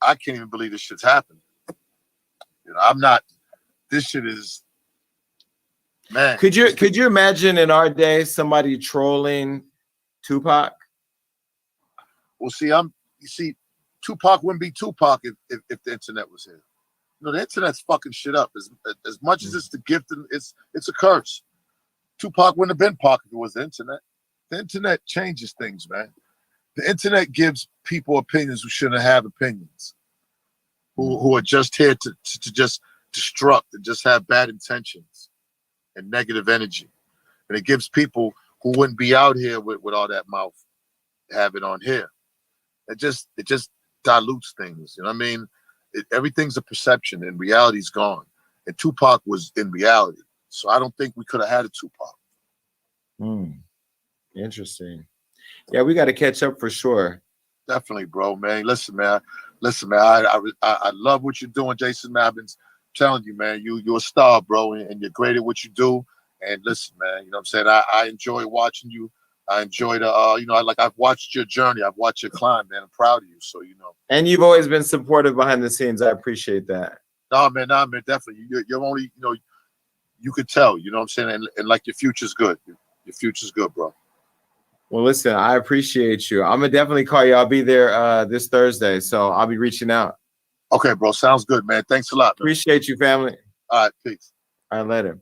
I can't even believe this shit's happening. You know, I'm not, this shit is, man. Could you imagine in our day somebody trolling Tupac? Well, see, Tupac wouldn't be Tupac if the internet was here. You know, the internet's fucking shit up. As much as it's the gift, it's a curse. Tupac wouldn't have been Pac if it was the internet. The internet changes things, man. The internet gives people opinions who shouldn't have opinions, who are just here to just destruct and just have bad intentions and negative energy. And it gives people who wouldn't be out here with all that mouth have it on here. It just dilutes things. You know what I mean? Everything's a perception and reality's gone. And Tupac was in reality. So I don't think we could have had a Tupac. Interesting. Yeah, we got to catch up for sure. Definitely, bro, man. Listen, man. I love what you're doing, Jason, man. I've been telling you, man, you're a star, bro, and you're great at what you do. And listen, man, you know what I'm saying? I enjoy watching you. I enjoy the, you know, I've watched your journey. I've watched your climb, man. I'm proud of you. So, you know. And you've always been supportive behind the scenes. I appreciate that. No, man, definitely. You're only, you know, you could tell, you know what I'm saying? And like your future's good. Your future's good, bro. Well, listen, I appreciate you. I'm going to definitely call you. I'll be there this Thursday, so I'll be reaching out. Okay, bro. Sounds good, man. Thanks a lot, man. Appreciate you, family. All right, peace. All right, later.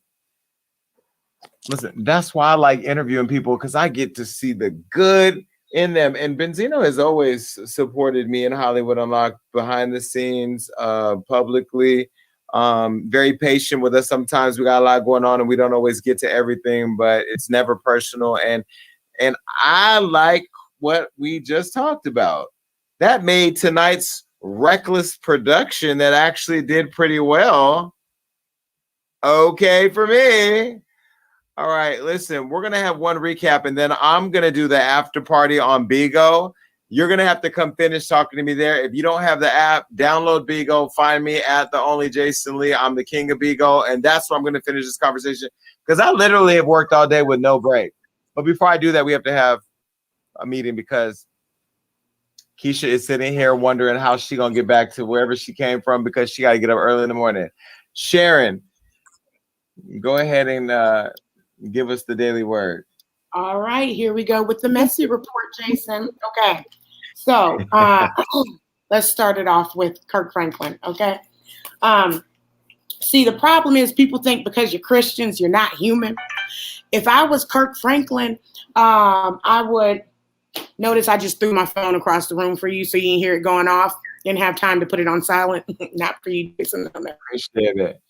Listen, that's why I like interviewing people, because I get to see the good in them. And Benzino has always supported me in Hollywood Unlocked behind the scenes, publicly. Very patient with us. Sometimes we got a lot going on and we don't always get to everything, but it's never personal. And I like what we just talked about. That made tonight's reckless production that actually did pretty well. Okay for me. All right, listen, we're going to have one recap, and then I'm going to do the after party on Bigo. You're going to have to come finish talking to me there. If you don't have the app, download Bigo. Find me at The Only Jason Lee. I'm the king of Bigo, and that's where I'm going to finish this conversation, because I literally have worked all day with no break. But before I do that, we have to have a meeting, because Keisha is sitting here wondering how she going to get back to wherever she came from, because she got to get up early in the morning. Sharon, go ahead and give us the daily word. All right, here we go with the messy report, Jason. Okay, so let's start it off with Kirk Franklin, okay? See, the problem is people think because you're Christians, you're not human. If I was Kirk Franklin, I would notice I just threw my phone across the room for you so you didn't hear it going off. Didn't have time to put it on silent. Not for you, Jason. Appreciate it.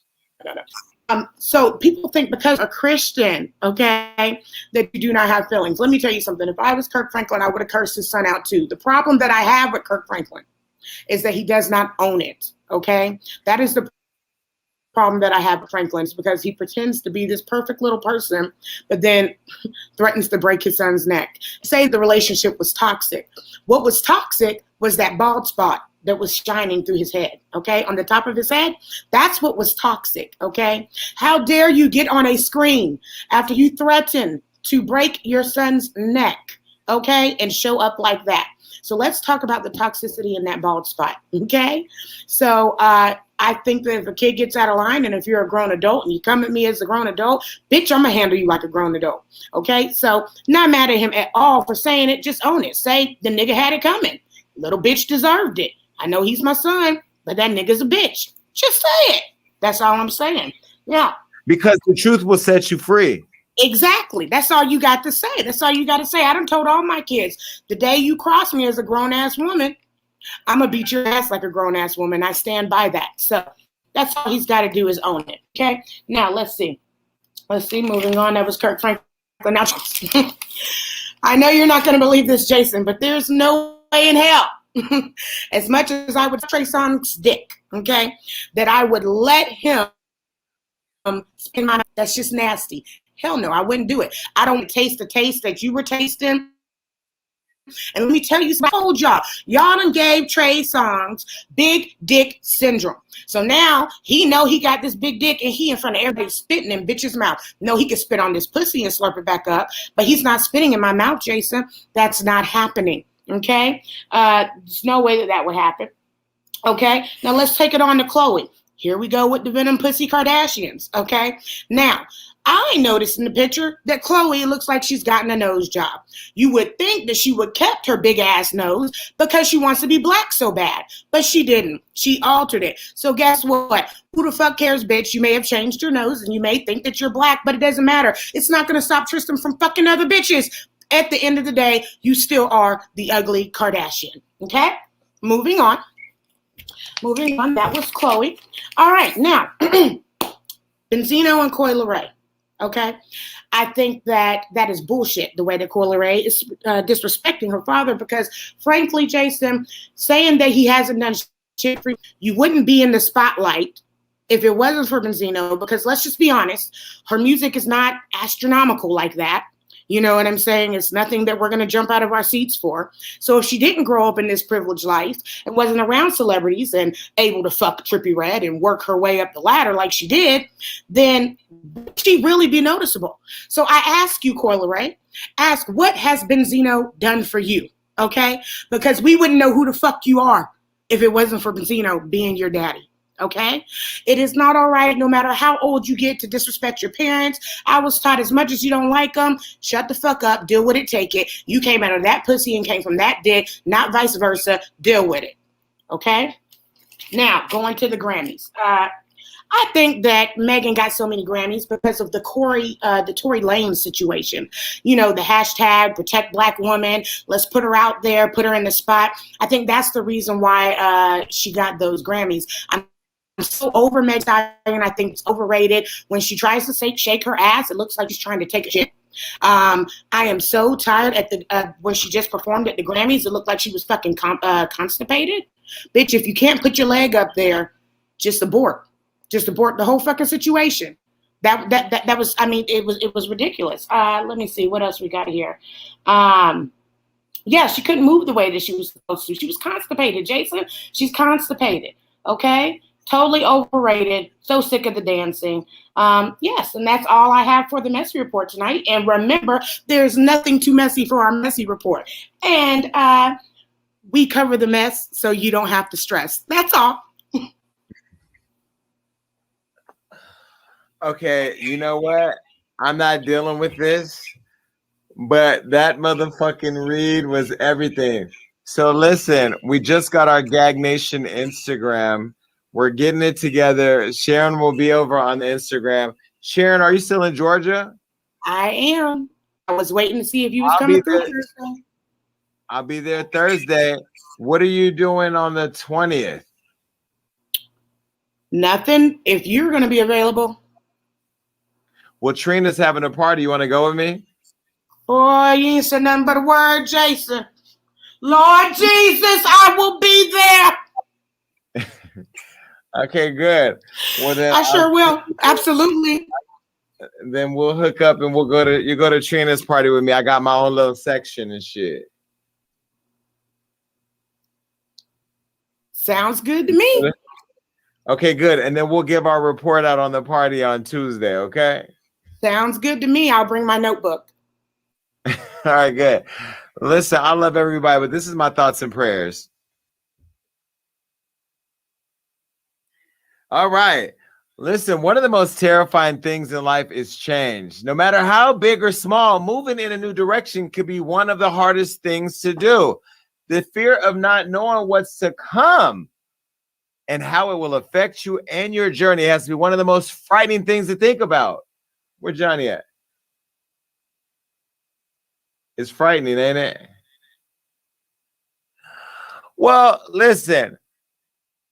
So people think because a Christian, okay, that you do not have feelings. Let me tell you something. If I was Kirk Franklin, I would have cursed his son out too. The problem that I have with Kirk Franklin is that he does not own it, okay? That is the problem that I have with Franklin, is because he pretends to be this perfect little person, but then threatens to break his son's neck. Say the relationship was toxic. What was toxic was that bald spot that was shining through his head, okay? On the top of his head, that's what was toxic, okay? How dare you get on a screen after you threaten to break your son's neck, okay? And show up like that. So let's talk about the toxicity in that bald spot, okay? So I think that if a kid gets out of line, and if you're a grown adult and you come at me as a grown adult, bitch, I'm gonna handle you like a grown adult, okay? So not mad at him at all for saying it, just own it. Say the nigga had it coming. Little bitch deserved it. I know he's my son, but that nigga's a bitch. Just say it. That's all I'm saying. Yeah. Because the truth will set you free. Exactly. That's all you got to say. That's all you got to say. I done told all my kids, the day you cross me as a grown-ass woman, I'm going to beat your ass like a grown-ass woman. I stand by that. So that's all he's got to do is own it. Okay? Now, let's see. Moving on. That was Kirk Franklin. Now, I know you're not going to believe this, Jason, but there's no way in hell, as much as I would Trey Songz dick, okay, that I would let him spin my. That's just nasty. Hell no, I wouldn't do it. I don't taste the taste that you were tasting. And let me tell you, I told y'all done gave Trey Songz big dick syndrome. So now he know he got this big dick and he in front of everybody spitting in bitch's mouth. No, he can spit on this pussy and slurp it back up, but he's not spitting in my mouth, Jason. That's not happening, okay? There's no way that would happen, okay? Now let's take it on to Khloe. Here we go with the Venom Pussy Kardashians, okay? Now, I noticed in the picture that Khloe looks like she's gotten a nose job. You would think that she would kept her big ass nose because she wants to be black so bad, but she didn't. She altered it. So guess what? Who the fuck cares, bitch? You may have changed your nose and you may think that you're black, but it doesn't matter. It's not going to stop Tristan from fucking other bitches. At the end of the day, you still are the ugly Kardashian, okay? Moving on. That was Khloe. All right, now, Benzino and Coi Leray. Okay, I think that is bullshit, the way that Coi Leray is disrespecting her father, because frankly, Jason, saying that he hasn't done shit for you wouldn't be in the spotlight if it wasn't for Benzino, because let's just be honest, her music is not astronomical like that. You know what I'm saying? It's nothing that we're going to jump out of our seats for. So if she didn't grow up in this privileged life and wasn't around celebrities and able to fuck Trippie Redd and work her way up the ladder like she did, then she'd really be noticeable. So I ask you, Coi Leray, ask what has Benzino done for you, okay? Because we wouldn't know who the fuck you are if it wasn't for Benzino being your daddy. Okay, it is not all right, no matter how old you get, to disrespect your parents. I was taught, as much as you don't like them, shut the fuck up, deal with it, take it. You came out of that pussy and came from that dick, not vice versa. Deal with it. Okay, now going to the Grammys. I think that Megan got so many Grammys because of the Tory Lanez situation. You know, the hashtag protect Black woman. Let's put her out there, put her in the spot. I think that's the reason why she got those Grammys. I'm so over Meg Stallion. I think it's overrated. When she tries to shake her ass, it looks like she's trying to take a shit. I am so tired at the when she just performed at the Grammys. It looked like she was fucking constipated. Bitch, if you can't put your leg up there, just abort. Just abort the whole fucking situation. That was, I mean, it was ridiculous. Let me see what else we got here. Yeah, she couldn't move the way that she was supposed to. She was constipated, Jason. She's constipated. Okay. Totally overrated. So sick of the dancing. Yes, and that's all I have for the messy report tonight. And remember, there's nothing too messy for our messy report. And we cover the mess so you don't have to stress. That's all. Okay, you know what? I'm not dealing with this, but that motherfucking read was everything. So listen, we just got our Gag Nation Instagram. We're getting it together. Sharon will be over on the Instagram. Sharon, are you still in Georgia? I am. I was waiting to see if you was coming through Thursday. I'll be there Thursday. What are you doing on the 20th? Nothing. If you're going to be available. Well, Trina's having a party. You want to go with me? Boy, you ain't said nothing but a word, Jason. Lord Jesus, I will be there. Okay, good. Well, then I sure will. Absolutely. Then we'll hook up and you go to Trina's party with me. I got my own little section and shit. Sounds good to me. Okay, good. And then we'll give our report out on the party on Tuesday, okay? Sounds good to me. I'll bring my notebook. All right, good. Listen, I love everybody, but this is my thoughts and prayers. All right. Listen, one of the most terrifying things in life is change. No matter how big or small, moving in a new direction could be one of the hardest things to do. The fear of not knowing what's to come and how it will affect you and your journey has to be one of the most frightening things to think about. Where Johnny at? It's frightening, ain't it? Well, listen.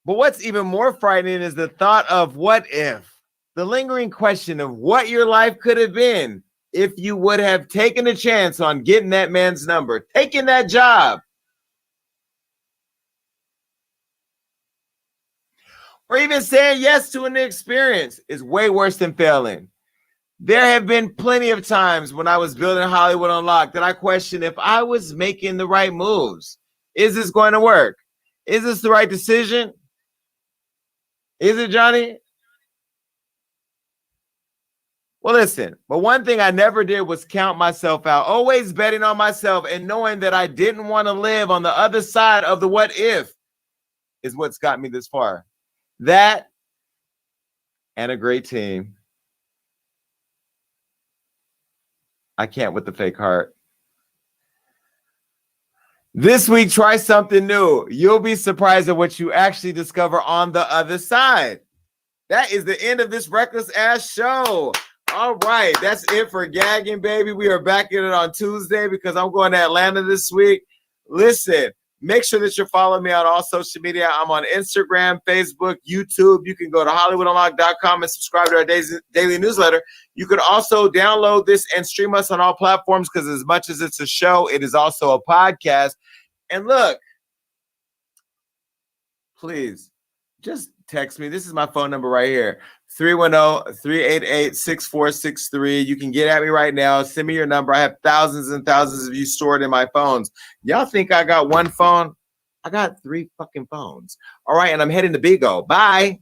But what's even more frightening is the thought of what if. The lingering question of what your life could have been if you would have taken a chance on getting that man's number, taking that job. Or even saying yes to an experience is way worse than failing. There have been plenty of times when I was building Hollywood Unlocked that I questioned if I was making the right moves. Is this going to work? Is this the right decision? Is it, Johnny? Well, listen, but one thing I never did was count myself out, always betting on myself and knowing that I didn't want to live on the other side of the what if is what's got me this far. That and a great team. I can't with the fake heart. This week, try something new. You'll be surprised at what you actually discover on the other side. That is the end of this reckless ass show. All right, that's it for gagging, baby. We are back in it on Tuesday because I'm going to Atlanta this week. Listen, make sure that you're following me on all social media. I'm on Instagram, Facebook, YouTube. You can go to HollywoodUnlocked.com and subscribe to our daily newsletter. You can also download this and stream us on all platforms because as much as it's a show, it is also a podcast. And look, please, just text me. This is my phone number right here. 310-388-6463. You can get at me right now. Send me your number. I have thousands and thousands of you stored in my phones. Y'all think I got one phone? I got 3 fucking phones. All right, and I'm heading to Bigo. Bye.